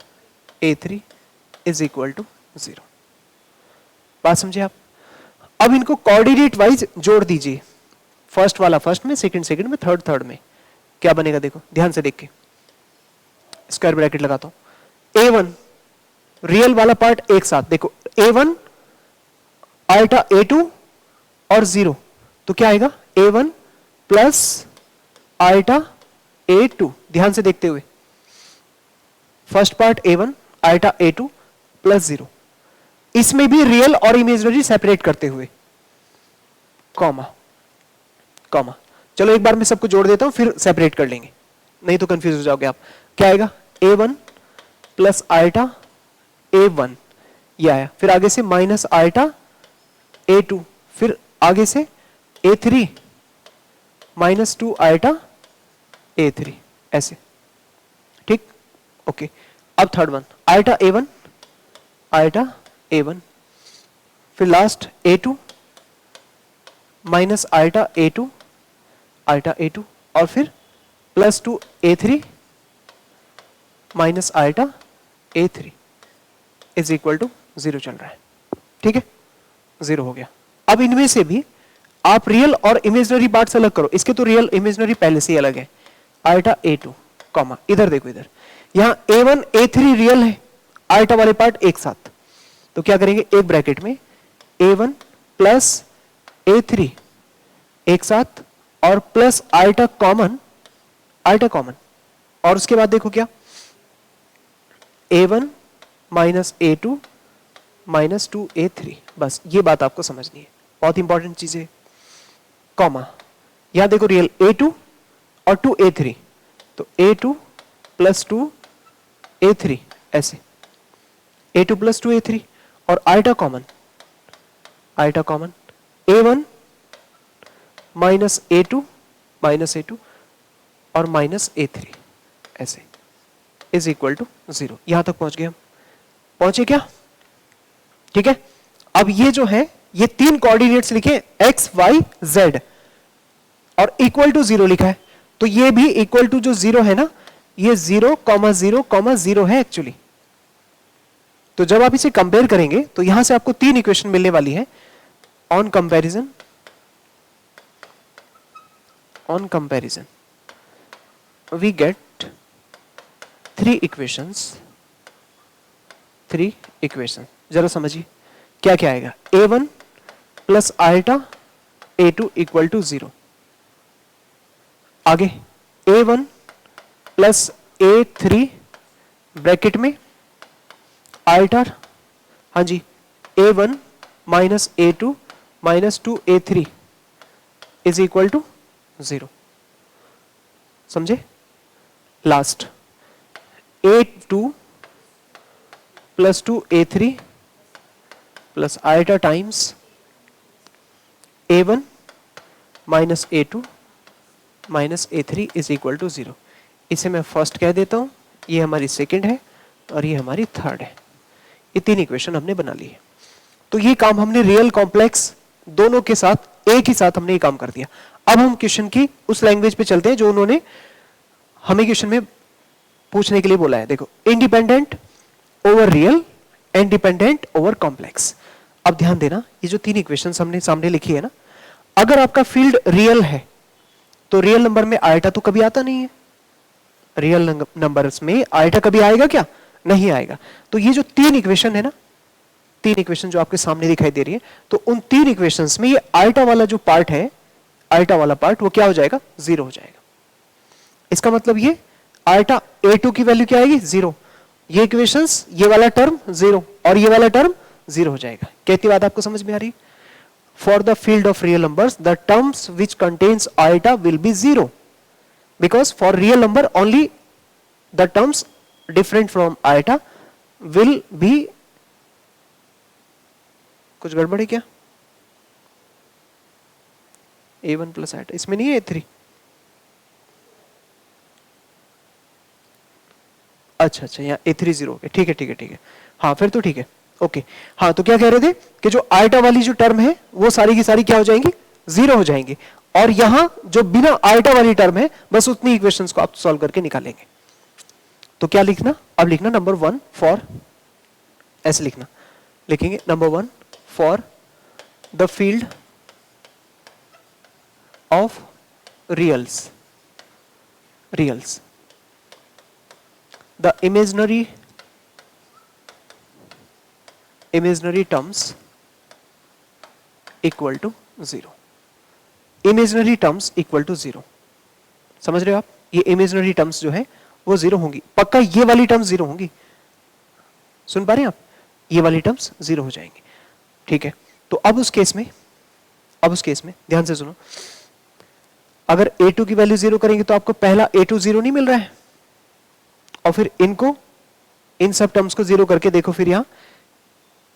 a3 is equal to 0. बात समझे आप? अब इनको कोऑर्डिनेट वाइज जोड़ दीजिए. फर्स्ट वाला फर्स्ट में, सेकंड सेकंड में, थर्ड थर्ड में. क्या बनेगा? देखो ध्यान से देख के, स्क्वायर ब्रैकेट लगाता हूं. a1 रियल वाला पार्ट एक साथ देखो, a1 आयटा a2 और 0, तो क्या आएगा? a1 plus eta a2. ध्यान से देखते हुए, first part a1 eta a2 plus 0. इसमें भी रियल और इमेजिनरी सेपरेट करते हुए कॉमा कॉमा. चलो एक बार मैं सबको जोड़ देता हूं फिर सेपरेट कर लेंगे, नहीं तो कंफ्यूज हो जाओगे आप. क्या आएगा? a1 प्लस आयटा a1 ये आया, फिर आगे से माइनस आयटा a2, फिर आगे से a3 माइनस 2 आयटा a3 ऐसे. ठीक, ओके. अब third one eta a1 eta a1 फिर last a2 minus eta a2 eta a2 और फिर plus 2 a3 minus iota a3 is equal to 0 चल रहा है. ठीक है, 0 हो गया. अब इनमें से भी आप रियल और इमेजिनरी पार्ट्स अलग करो. इसके तो रियल इमेजिनरी पहले से ही अलग है. आयटा a2 कॉमा, इधर देखो, इधर यहां a1 a3 रियल है, आयटा वाले पार्ट एक साथ, तो क्या करेंगे? एक ब्रैकेट में a1 प्लस a3 एक साथ और plus eta common, eta common, और उसके बाद देखो क्या? a1 minus a2 minus 2a3. बस ये बात आपको समझनी है, बहुत इंपॉर्टेंट चीज है. कॉमा, यहां देखो रियल a2 और 2a3, तो a2 प्लस 2a3 ऐसे, a2 प्लस 2a3 और eta common, eta common a1 minus a2 और माइनस a3 ऐसे इज इक्वल टू 0. यहां तक पहुंच गए हम. पहुंचे क्या? ठीक है. अब ये जो है ये तीन कोऑर्डिनेट्स लिखे x y z और इक्वल टू 0 लिखा है, तो ये भी इक्वल टू जो 0 है ना, ये 0,0,0 है एक्चुअली. तो जब आप इसे कंपेयर करेंगे तो यहां से आपको तीन इक्वेशन मिलने वाली है. On comparison we get three equations. जरा समझिए क्या क्या आएगा. a1 plus eta A2 equal to 0। आगे A1 प्लस A3 ब्रैकेट में आल्टर, हाँ जी, A1 minus A2 minus 2A3 is equal to 0। समझे? Last A2 plus 2A3 plus alter times A1 minus A2 minus A3 is equal to 0। इसे मैं first कह देता हूं, ये हमारी सेकंड है और ये हमारी थर्ड है। ये तीन इक्वेशन हमने बना ली है। तो ये काम हमने रियल कॉम्प्लेक्स दोनों के साथ एक ही साथ हमने ये काम कर दिया। अब हम क्वेश्चन की उस लैंग्वेज पे चलते हैं जो उन्होंने हमें क्वेश्चन में पूछने के लिए बोला है। देखो, independent over real and dependent over complex. अब ध्यान देना, ये जो तीन इक्वेशंस हमने सामने लिखी है ना, अगर आपका फील्ड रियल है तो रियल नंबर में आयटा तो कभी आता नहीं है। रियल नंबर्स में आयटा कभी आएगा क्या? नहीं आएगा। तो ये जो तीन इक्वेशन है ना, तीन इक्वेशन जो आपके सामने दिखाई दे रही है, तो उन तीन इक्वेशंस में ये आयटा वाला जो पार्ट है, आयटा वाला पार्ट वो क्या हो जाएगा? 0 हो जाएगा। इसका मतलब ये आयटा A2 की वैल्यू क्या आएगी? 0। ये इक्वेशंस, ये वाला टर्म 0 और ये वाला टर्म 0 हो जाएगा। कहती बात आपको समझ में आ रही? For the field of real numbers, the terms which contains iota will be 0, because for real number only the terms different from iota will be, कुछ गड़बड़ है क्या? A1 प्लस आयटा इसमें नहीं है A3? अच्छा, यहाँ A3 0 हो गया। ठीक है, हाँ फिर तो ठीक है, ओके। हाँ, तो क्या कह रहे थे कि जो आयटा वाली जो टर्म है वो सारी की सारी क्या हो जाएंगी? 0 हो जाएंगी। और यहां जो बिना आयटा वाली टर्म है, बस उतनी इक्वेशंस को आप सॉल्व करके निकालेंगे। तो क्या लिखना? अब लिखना नंबर 1 फॉर, ऐसे लिखना, लिखेंगे number 1 for the field of reals, the imaginary terms equal to 0। Imaginary terms equal to 0, समझ रहे हो आप? ये इमेजिनरी टर्म्स जो है वो 0 होंगी, पक्का ये वाली टर्म्स 0 होंगी। सुन पा रहे हैं आप? ये वाली टर्म्स 0 हो जाएंगी। ठीक है, तो अब उस केस में ध्यान से सुनो, अगर A2 की वैल्यू 0 करेंगे तो आपको पहला A2 0 नहीं मिल रहा है, और फिर इनको, इन सब टर्म्स को 0 करके देखो, फिर यहां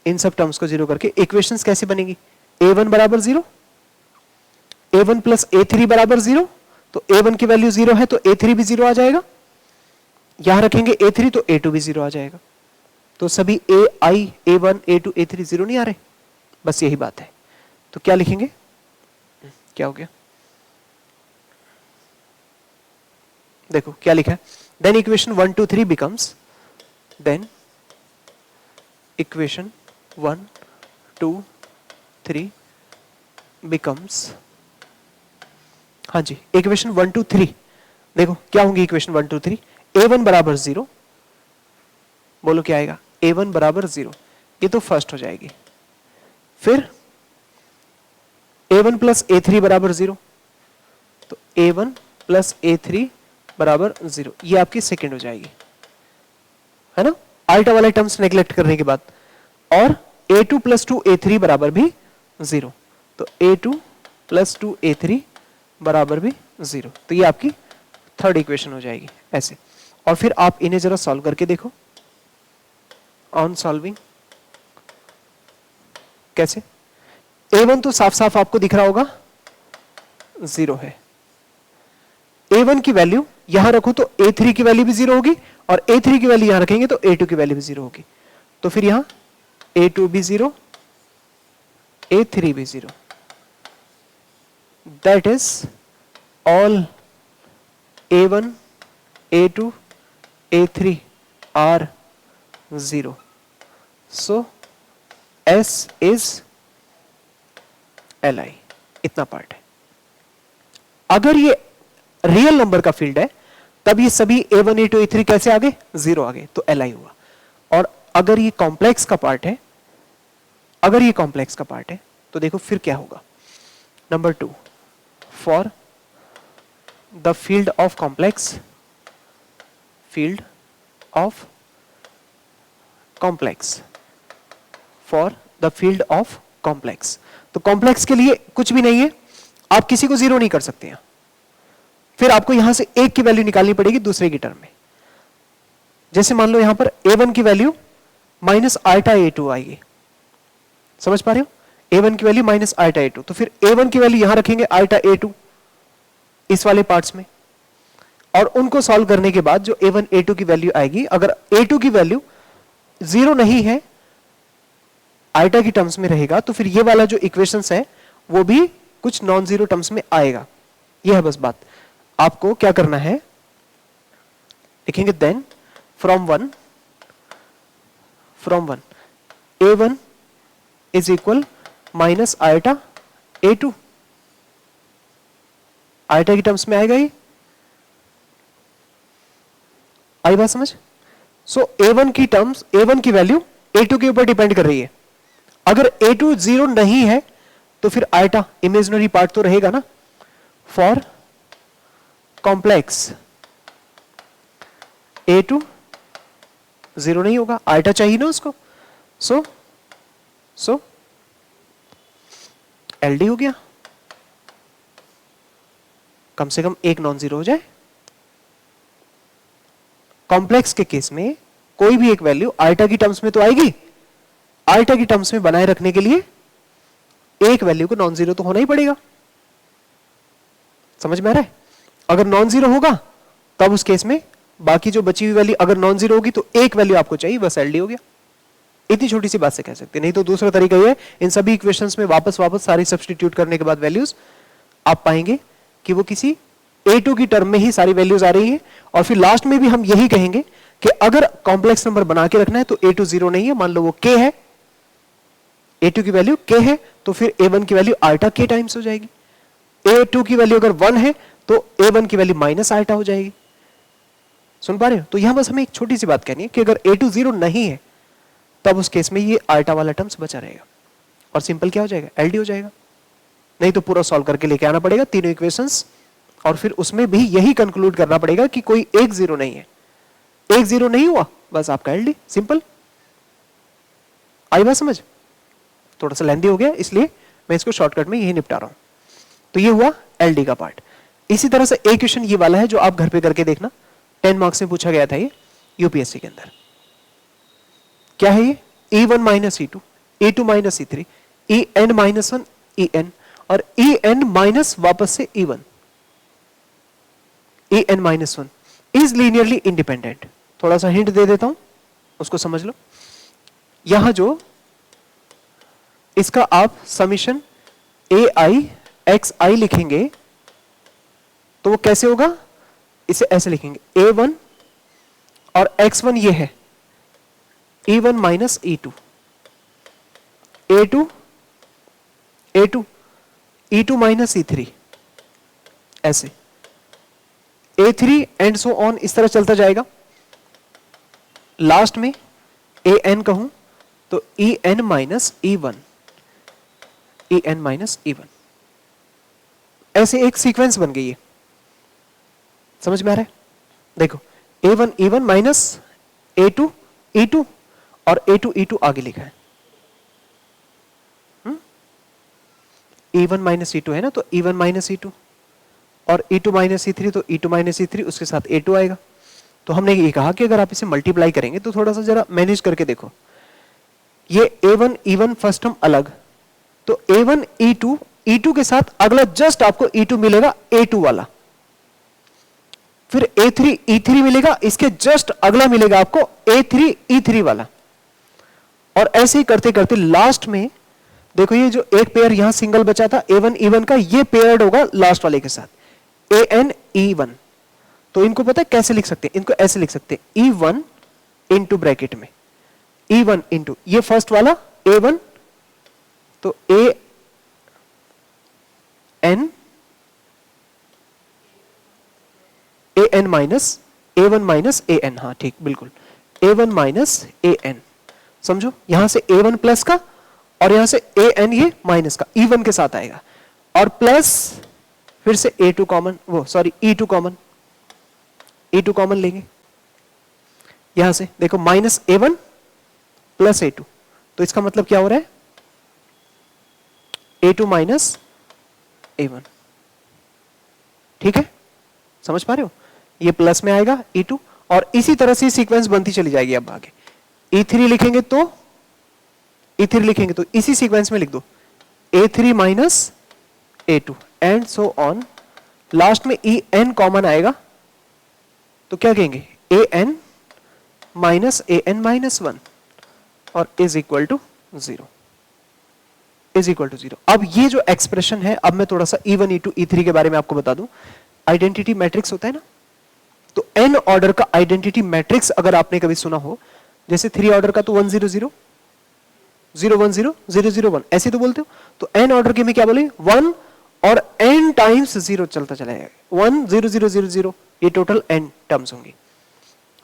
इन सब टर्म्स को 0 करके इक्वेशंस कैसे बनेगी? A1 बराबर 0, A1 प्लस A3 बराबर 0। तो A1 की वैल्यू 0 है तो A3 भी 0 आ जाएगा। यहां रखेंगे A3 तो A2 भी 0 आ जाएगा। तो सभी AI, A1, A2, A3 0 नहीं आ रहे, बस यही बात है। तो क्या लिखेंगे? क्या हो गया? देखो क्या लिखा है, then equation 1 2 3 becomes, then equation 1 2 3 becomes, हाँ जी, इक्वेशन 1 2 3 देखो क्या होंगी इक्वेशन 1 2 3। A1 बराबर 0, बोलो क्या आएगा? A1 बराबर 0, ये तो फर्स्ट हो जाएगी। फिर A1 प्लस A3 बराबर 0, तो A1 प्लस A3 बराबर 0, ये आपकी सेकेंड हो जाएगी, है ना, आल्टा वाले टर्म्स नेग्लेक्ट करने के बाद। और A2 प्लस 2A3 बराबर भी 0, तो A2 प्लस 2A3 बराबर भी 0, तो ये आपकी थर्ड इक्वेशन हो जाएगी ऐसे। और फिर आप इन्हें जरा सॉल्व करके देखो, ऑन सॉल्विंग कैसे? A1 तो साफ साफ आपको दिख रहा होगा 0 है। A1 की वैल्यू यहां रखो तो A3 की वैल्यू भी 0 होगी, और A3 की वैल्यू यहां रखेंगे तो A2 की वैल्यू भी 0 होगी। तो फिर यहां A2 भी 0, A3 भी 0, that is all A1, A2, A3 are 0, so S is Li। इतना पार्ट है। अगर ये रियल नंबर का फील्ड है तब ये सभी A1, A2, A3 कैसे आ गए? 0 आ गए, तो Li हुआ। और अगर ये कॉम्प्लेक्स का पार्ट है, तो देखो फिर क्या होगा। Number 2 for the field of complex, field of complex, for the field of complex. तो कॉम्प्लेक्स के लिए कुछ भी नहीं है, आप किसी को जीरो नहीं कर सकते हैं, फिर आपको यहां से एक की वैल्यू निकालनी पड़ेगी दूसरे की टर्म में। जैसे मान लो यहां पर a1 की वैल्यू माइनस आइटा a2 आएगी, समझ पा रहे हो, a1 की वैल्यू माइनस आइटा a2, तो फिर a1 की वैल्यू यहां रखेंगे आइटा a2 इस वाले पार्ट्स में, और उनको सॉल्व करने के बाद जो a1 a2 की वैल्यू आएगी, अगर a2 की वैल्यू जीरो नहीं है, आइटा की टर्म्स में रहेगा, तो फिर ये वाला जो इक्वेशंस है वो भी कुछ नॉन जीरो टर्म्स में आएगा। ये है बस बात। आपको क्या करना है, लिखेंगे then from one a1 is equal minus eta a2, eta की टर्म्स में आएगा ये, आई बात समझ। सो a1 की टर्म्स, a1 की वैल्यू a2 के ऊपर डिपेंड कर रही है। अगर a2 जीरो नहीं है तो फिर आइटा इमेजिनरी पार्ट तो रहेगा ना। फॉर कॉम्प्लेक्स a2 जीरो नहीं होगा, आइटा चाहिए ना उसको, सो LD हो गया, कम से कम एक नॉन जीरो हो जाए। कॉम्प्लेक्स के केस में कोई भी एक वैल्यू आइटा की टर्म्स में तो आएगी, आइटा की टर्म्स में बनाए रखने के लिए एक वैल्यू को नॉन जीरो तो होना ही पड़ेगा, समझ में आ रहा है। अगर नॉन जीरो होगा तब उस केस में बाकी जो बची हुई वैल्यू अगर नॉन जीरो होगी तो एक वैल्यू आपको चाहिए, बस LD हो गया। इतनी छोटी सी बात से कह सकते, नहीं तो दूसरा तरीका ये है, इन सभी इक्वेशंस में वापस सारी सब्स्टिट्यूट करने के बाद वैल्यूज आप पाएंगे कि वो किसी a2 की टर्म में ही सारी वैल्यूज आ रही है, और फिर लास्ट में भी हम यही कहेंगे कि अगर कॉम्प्लेक्स नंबर बना के रखना है तो a2 जीरो नहीं है, मान लो वो k है, a2 की वैल्यू k है, तो फिर a1 की वैल्यू आइटा k टाइम्स हो जाएगी। a2 की वैल्यू अगर 1 है तो a1 की वैल्यू माइनस आइटा हो जाएगी। सुन पा रहे हो। तो यहां बस हमें एक छोटी सी बात कहनी है कि अगर a2 जीरो नहीं है तब उस केस में ये आइटा वाला टर्म्स बचा रहेगा, और सिंपल क्या हो जाएगा, LD हो जाएगा। नहीं तो पूरा सॉल्व करके लेके आना पड़ेगा तीनों इक्वेशंस, और फिर उसमें भी यही कंक्लूड करना पड़ेगा कि कोई एक जीरो नहीं है, एक जीरो नहीं हुआ बस आपका LD, सिंपल। आई बात समझ। थोड़ा सा लेंदी हो गया इसलिए मैं इसको शॉर्टकट में यही निपटा रहा हूं। तो ये हुआ LD का पार्ट। इसी तरह से एक क्वेश्चन ये वाला है जो आप घर पे करके देखना, 10 मार्क्स में पूछा गया था ये यूपीएससी के अंदर। क्या है ये, E1 minus E2, E2 minus E3, En minus 1 En, और En माइनस वापस से E1, En minus 1 is linearly independent. थोड़ा सा हिंट दे देता हूं, उसको समझ लो। यहां जो इसका आप समीशन AI XI लिखेंगे तो वो कैसे होगा, इसे ऐसे लिखेंगे A1 और X1 ये है E1 minus E2, A2 E2 minus E3, ऐसे A3 एंड सो ऑन, इस तरह चलता जाएगा। लास्ट में AN कहूं तो En minus E1, En minus E1, ऐसे एक सीक्वेंस बन गई है, समझ में आ रहा है। देखो A1 E1 minus A2 E2 और A2 E2 आगे लिखा है। E1 माइनस E2 है ना, तो E1 माइनस E2 और E2 माइनस E3, तो E2 माइनस E3 उसके साथ A2 आएगा। तो हमने ये कहा कि अगर आप इसे मल्टीप्लाई करेंगे तो थोड़ा सा जरा मैनेज करके देखो। ये A1 E1 फर्स्ट टर्म अलग, तो A1 E2 E2 के साथ अगला जस्ट आपको E2 मिलेगा A2 वाला, फिर A3 E3 मिलेगा, इसके जस्ट अगला मिलेगा आपको A3 E3 वाला, और ऐसे ही करते करते लास्ट में देखो ये जो एक पेयर यहां सिंगल बचा था A1 E1 का, ये पेयर्ड होगा लास्ट वाले के साथ AN E1। तो इनको पता है कैसे लिख सकते हैं, इनको ऐसे लिख सकते हैं E1 इंटू ब्रैकेट में E1 इंटू ये फर्स्ट वाला A1, तो AN minus A1 minus AN, हाँ ठीक बिल्कुल, A1 माइनस AN। समझो यहां से A1 प्लस का और यहां से AN ये माइनस का, E1 के साथ आएगा, और प्लस फिर से A2 कॉमन, वो sorry E2 common, E2 common लेंगे यहां से, देखो माइनस A1 प्लस A2, तो इसका मतलब क्या हो रहा है A2 माइनस A1, ठीक है, समझ पा रहे हो, ये प्लस में आएगा E2, और इसी तरह से सीक्वेंस बनती चली जाएगी। अब आगे E3 लिखेंगे तो E3 लिखेंगे तो इसी सीक्वेंस में लिख दो A3 minus A2 and so on, last में En कॉमन आएगा तो क्या कहेंगे an माइनस an माइनस 1 और is equal to 0, is equal to 0। अब ये जो एक्सप्रेशन है, अब मैं थोड़ा सा E1 E2 E3 के बारे में आपको बता दूं। आइडेंटिटी मैट्रिक्स होता है ना, तो n ऑर्डर का आइडेंटिटी मैट्रिक्स अगर आपने कभी सुना हो, जैसे 3 ऑर्डर का तो 1 0 0 0 1 0 0 0 1 ऐसे तो बोलते हो, तो n ऑर्डर के में क्या बोले 1 और n टाइम्स 0 चलता चला जाएगा, 1 0 0 0 0, ये टोटल n टर्म्स होंगी।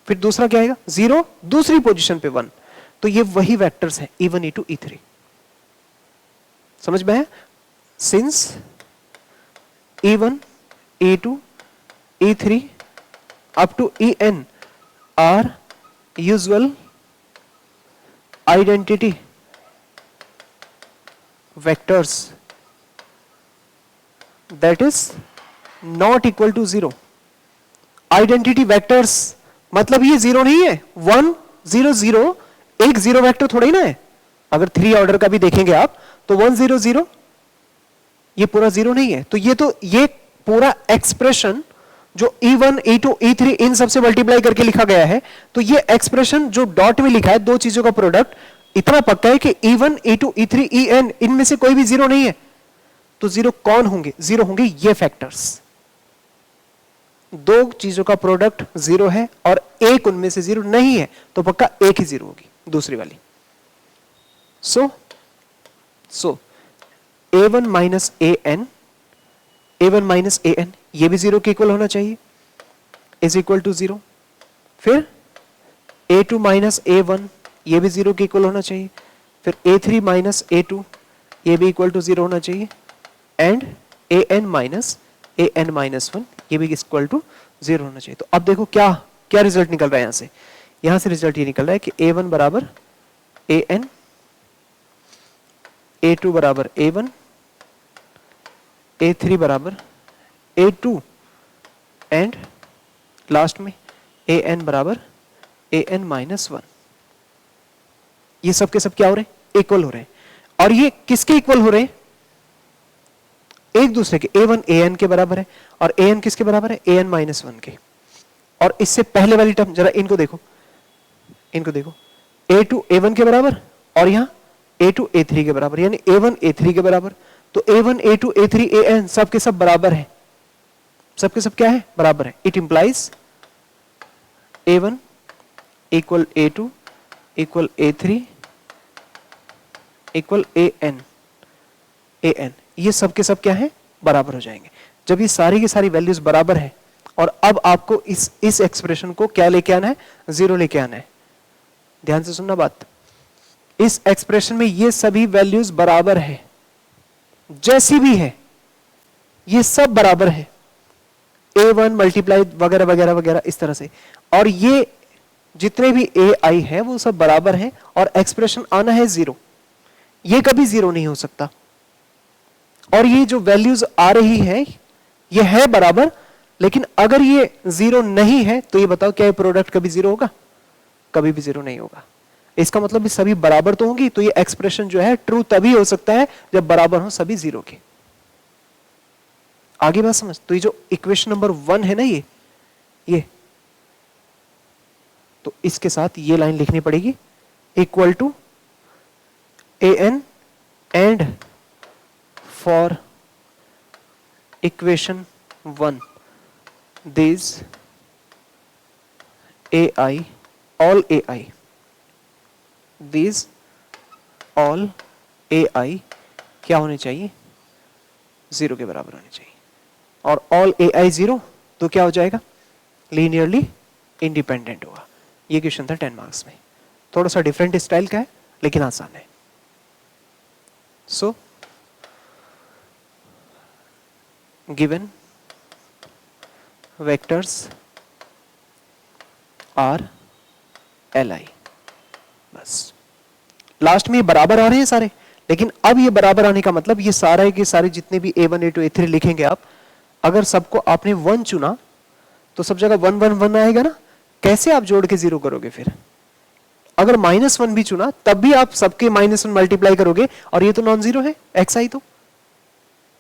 फिर दूसरा क्या आएगा 0, दूसरी पोजीशन पे 1, तो ये वही वेक्टर्स हैं E1 E2 E3, समझ में है। Since E1 E2 E3 up to En are usual identity vectors that is not equal to 0। Identity vectors मतलब ये 0 नहीं है, 1 0 0 एक 0 वेक्टर थोड़ा ही ना है। अगर 3 ऑर्डर का भी देखेंगे आप तो 1 0 0 ये पूरा 0 नहीं है, तो ये पूरा एक्सप्रेशन जो E1 E2 E3 इन सबसे मल्टीप्लाई करके लिखा गया है, तो ये एक्सप्रेशन जो डॉट में लिखा है दो चीजों का प्रोडक्ट, इतना पक्का है कि E1 E2 E3 En इनमें से कोई भी 0 नहीं है। तो 0 कौन होंगे, 0 होंगे ये फैक्टर्स, दो चीजों का प्रोडक्ट 0 है और एक उनमें से 0 नहीं है, तो पक्का एक ही 0 होगी दूसरी वाली। सो A1 minus an, A1 minus an ये भी 0 के इक्वल होना चाहिए, इज इक्वल टू 0। फिर A2 माइनस A1 ये भी 0 के इक्वल होना चाहिए, फिर A3 माइनस A2 ये भी इक्वल टू 0 होना चाहिए, and an minus an minus 1 ये भी इक्वल टू 0 होना चाहिए। तो अब देखो क्या क्या रिजल्ट निकल रहा है यहां से रिजल्ट ये निकल रहा है कि A1 बराबर an, A2 बराबर A1, A3 बराबर A2 एंड लास्ट में an बराबर an माइनस 1। ये सब के सब क्या हो रहे हैं, इक्वल हो रहे हैं। और ये किसके इक्वल हो रहे हैं, एक दूसरे के। A1 an के बराबर है और an किसके बराबर है, an माइनस 1 के। और इससे पहले वाली टर्म जरा इनको देखो, A2 A1 के बराबर और यहां A2 A3 के बराबर, यानी A1 A3 के बराबर। तो A1 A2 A3 an सब के सब बराबर है, सब के सब क्या है, बराबर है। It implies A1 equal A2 equal A3 equal an, ये सब के सब क्या है, बराबर हो जाएंगे। जब ये सारी की सारी वैल्यूज बराबर है, और अब आपको इस एक्सप्रेशन को क्या लेके आना है, 0 लेके आना है। ध्यान से सुनना बात, इस एक्सप्रेशन में ये सभी वैल्यूज बराबर है, जैसी भी है ये सब बराबर है, A1 मल्टीप्लाई वगैरह वगैरह वगैरह इस तरह से, और ये जितने भी AI है वो सब बराबर है, और एक्सप्रेशन आना है 0। ये कभी 0 नहीं हो सकता। और ये जो वैल्यूज आ रही है ये है बराबर, लेकिन अगर ये 0 नहीं है तो ये बताओ क्या ये प्रोडक्ट कभी 0 होगा, कभी भी 0 नहीं होगा। इसका मतलब भी सभी बराबर तो होंगी, तो ये एक्सप्रेशन जो है ट्रू तभी हो सकता है जब बराबर हो सभी 0 के। आगे बात समझ। तो ये जो इक्वेशन नंबर 1 है ना, ये तो इसके साथ ये लाइन लिखनी पड़ेगी, equal to an and for equation 1 this AI all AI, these all AI क्या होने चाहिए, 0 के बराबर होने चाहिए। और all AI 0 तो क्या हो जाएगा, लीनियरली इंडिपेंडेंट होगा। ये क्वेश्चन था 10 मार्क्स में, थोड़ा सा डिफरेंट स्टाइल का है लेकिन आसान है। So given vectors are Li। बस लास्ट में ये बराबर आ रहे हैं सारे, लेकिन अब ये बराबर आने का मतलब ये सारे के सारे जितने भी A1 A2 A3 लिखेंगे आप, अगर सबको आपने 1 चुना तो सब जगह 1 1 1 आएगा ना। कैसे आप जोड़ के 0 करोगे फिर? अगर -1 भी चुना तब भी आप सबके -1 मल्टीप्लाई करोगे और ये तो नॉन जीरो है xi,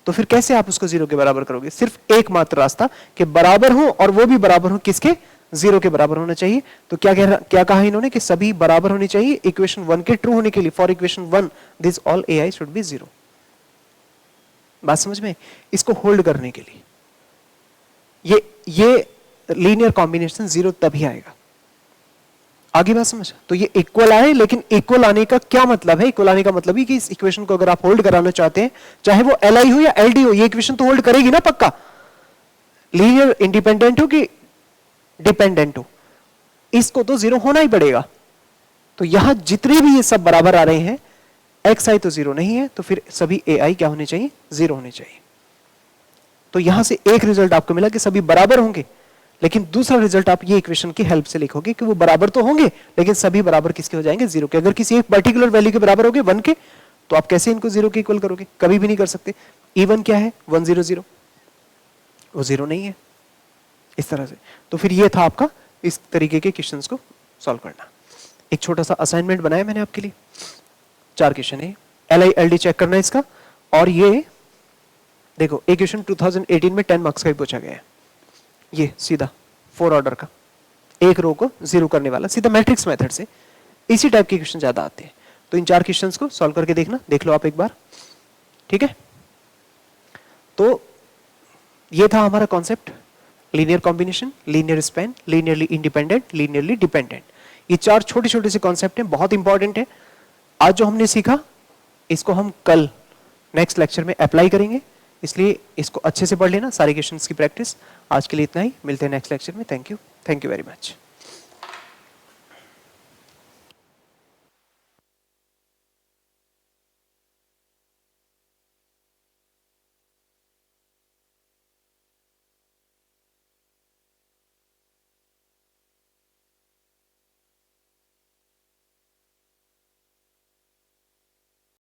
तो फिर कैसे आप उसको 0 के बराबर करोगे? सिर्फ एकमात्र रास्ता कि बराबर हो, और वो भी बराबर हो किसके? 0 के बराबर होना चाहिए। तो क्या कहा इन्होंने कि सभी बराबर होनी चाहिए इक्वेशन 1 के ट्रू होने के लिए। For equation 1 this all ai should be 0। बात समझ में? इसको होल्ड करने के लिए ये लीनियर कॉम्बिनेशन 0 तभी आएगा। आगे बात समझ? तो ये इक्वल आए, लेकिन इक्वल आने का क्या मतलब है? इक्वल आने का मतलब ही कि इस इक्वेशन को अगर आप होल्ड कराना चाहते हैं, चाहे वो Li हो या Ld हो, ये इक्वेशन तो होल्ड करेगी ना पक्का। लीनियर इंडिपेंडेंट हो कि डिपेंडेंट हो, इसको तो 0 होना ही पड़ेगा। तो यहां जितने भी ये सब बराबर आ रहे हैं, xi तो 0 नहीं है, तो फिर सभी ai क्या होने चाहिए? 0 होने चाहिए। तो यहां से एक रिजल्ट आपको मिला कि सभी बराबर होंगे, लेकिन दूसरा रिजल्ट आप ये इक्वेशन की हेल्प से लिखोगे कि वो बराबर तो होंगे, लेकिन सभी बराबर किसके हो जाएंगे? 0 के। अगर किसी एक पर्टिकुलर वैल्यू के बराबर होंगे 1 के, तो आप कैसे इनको 0 के इक्वल करोगे? कभी भी नहीं कर सकते। E1 क्या है? 1 0 0, वो 0 नहीं है। इस तरह से तो फिर ये था आपका इस तरीके के क्वेश्चंस को सॉल्व करना। एक छोटा सा असाइनमेंट बनाया मैंने आपके लिए, 4 क्वेश्चन है, Li LD चेक करना है इसका। और ये देखो एक क्वेश्चन 2018 में 10 मार्क्स का ही पूछा गया है, ये सीधा 4 ऑर्डर का, एक रो को 0 करने वाला, सीधा मैट्रिक्स मेथड से। इसी टाइप के क्वेश्चन ज्यादा आते हैं। तो इन 4 क्वेश्चंस को सॉल्व करके देखना, देख लो आप एक बार, ठीक है? तो ये था हमारा concept, linear combination, linear span, linearly independent, linearly dependent. ये 4 छोटे छोटे से कॉन्सेप्ट हैं, बहुत इंपॉर्टेंट है। आज जो हमने सीखा इसको हम कल नेक्स्ट लेक्चर में अप्लाई करेंगे, इसलिए इसको अच्छे से पढ़ लेना, सारे क्वेश्चंस की प्रैक्टिस। आज के लिए इतना ही, मिलते हैं नेक्स्ट लेक्चर में। Thank you very much.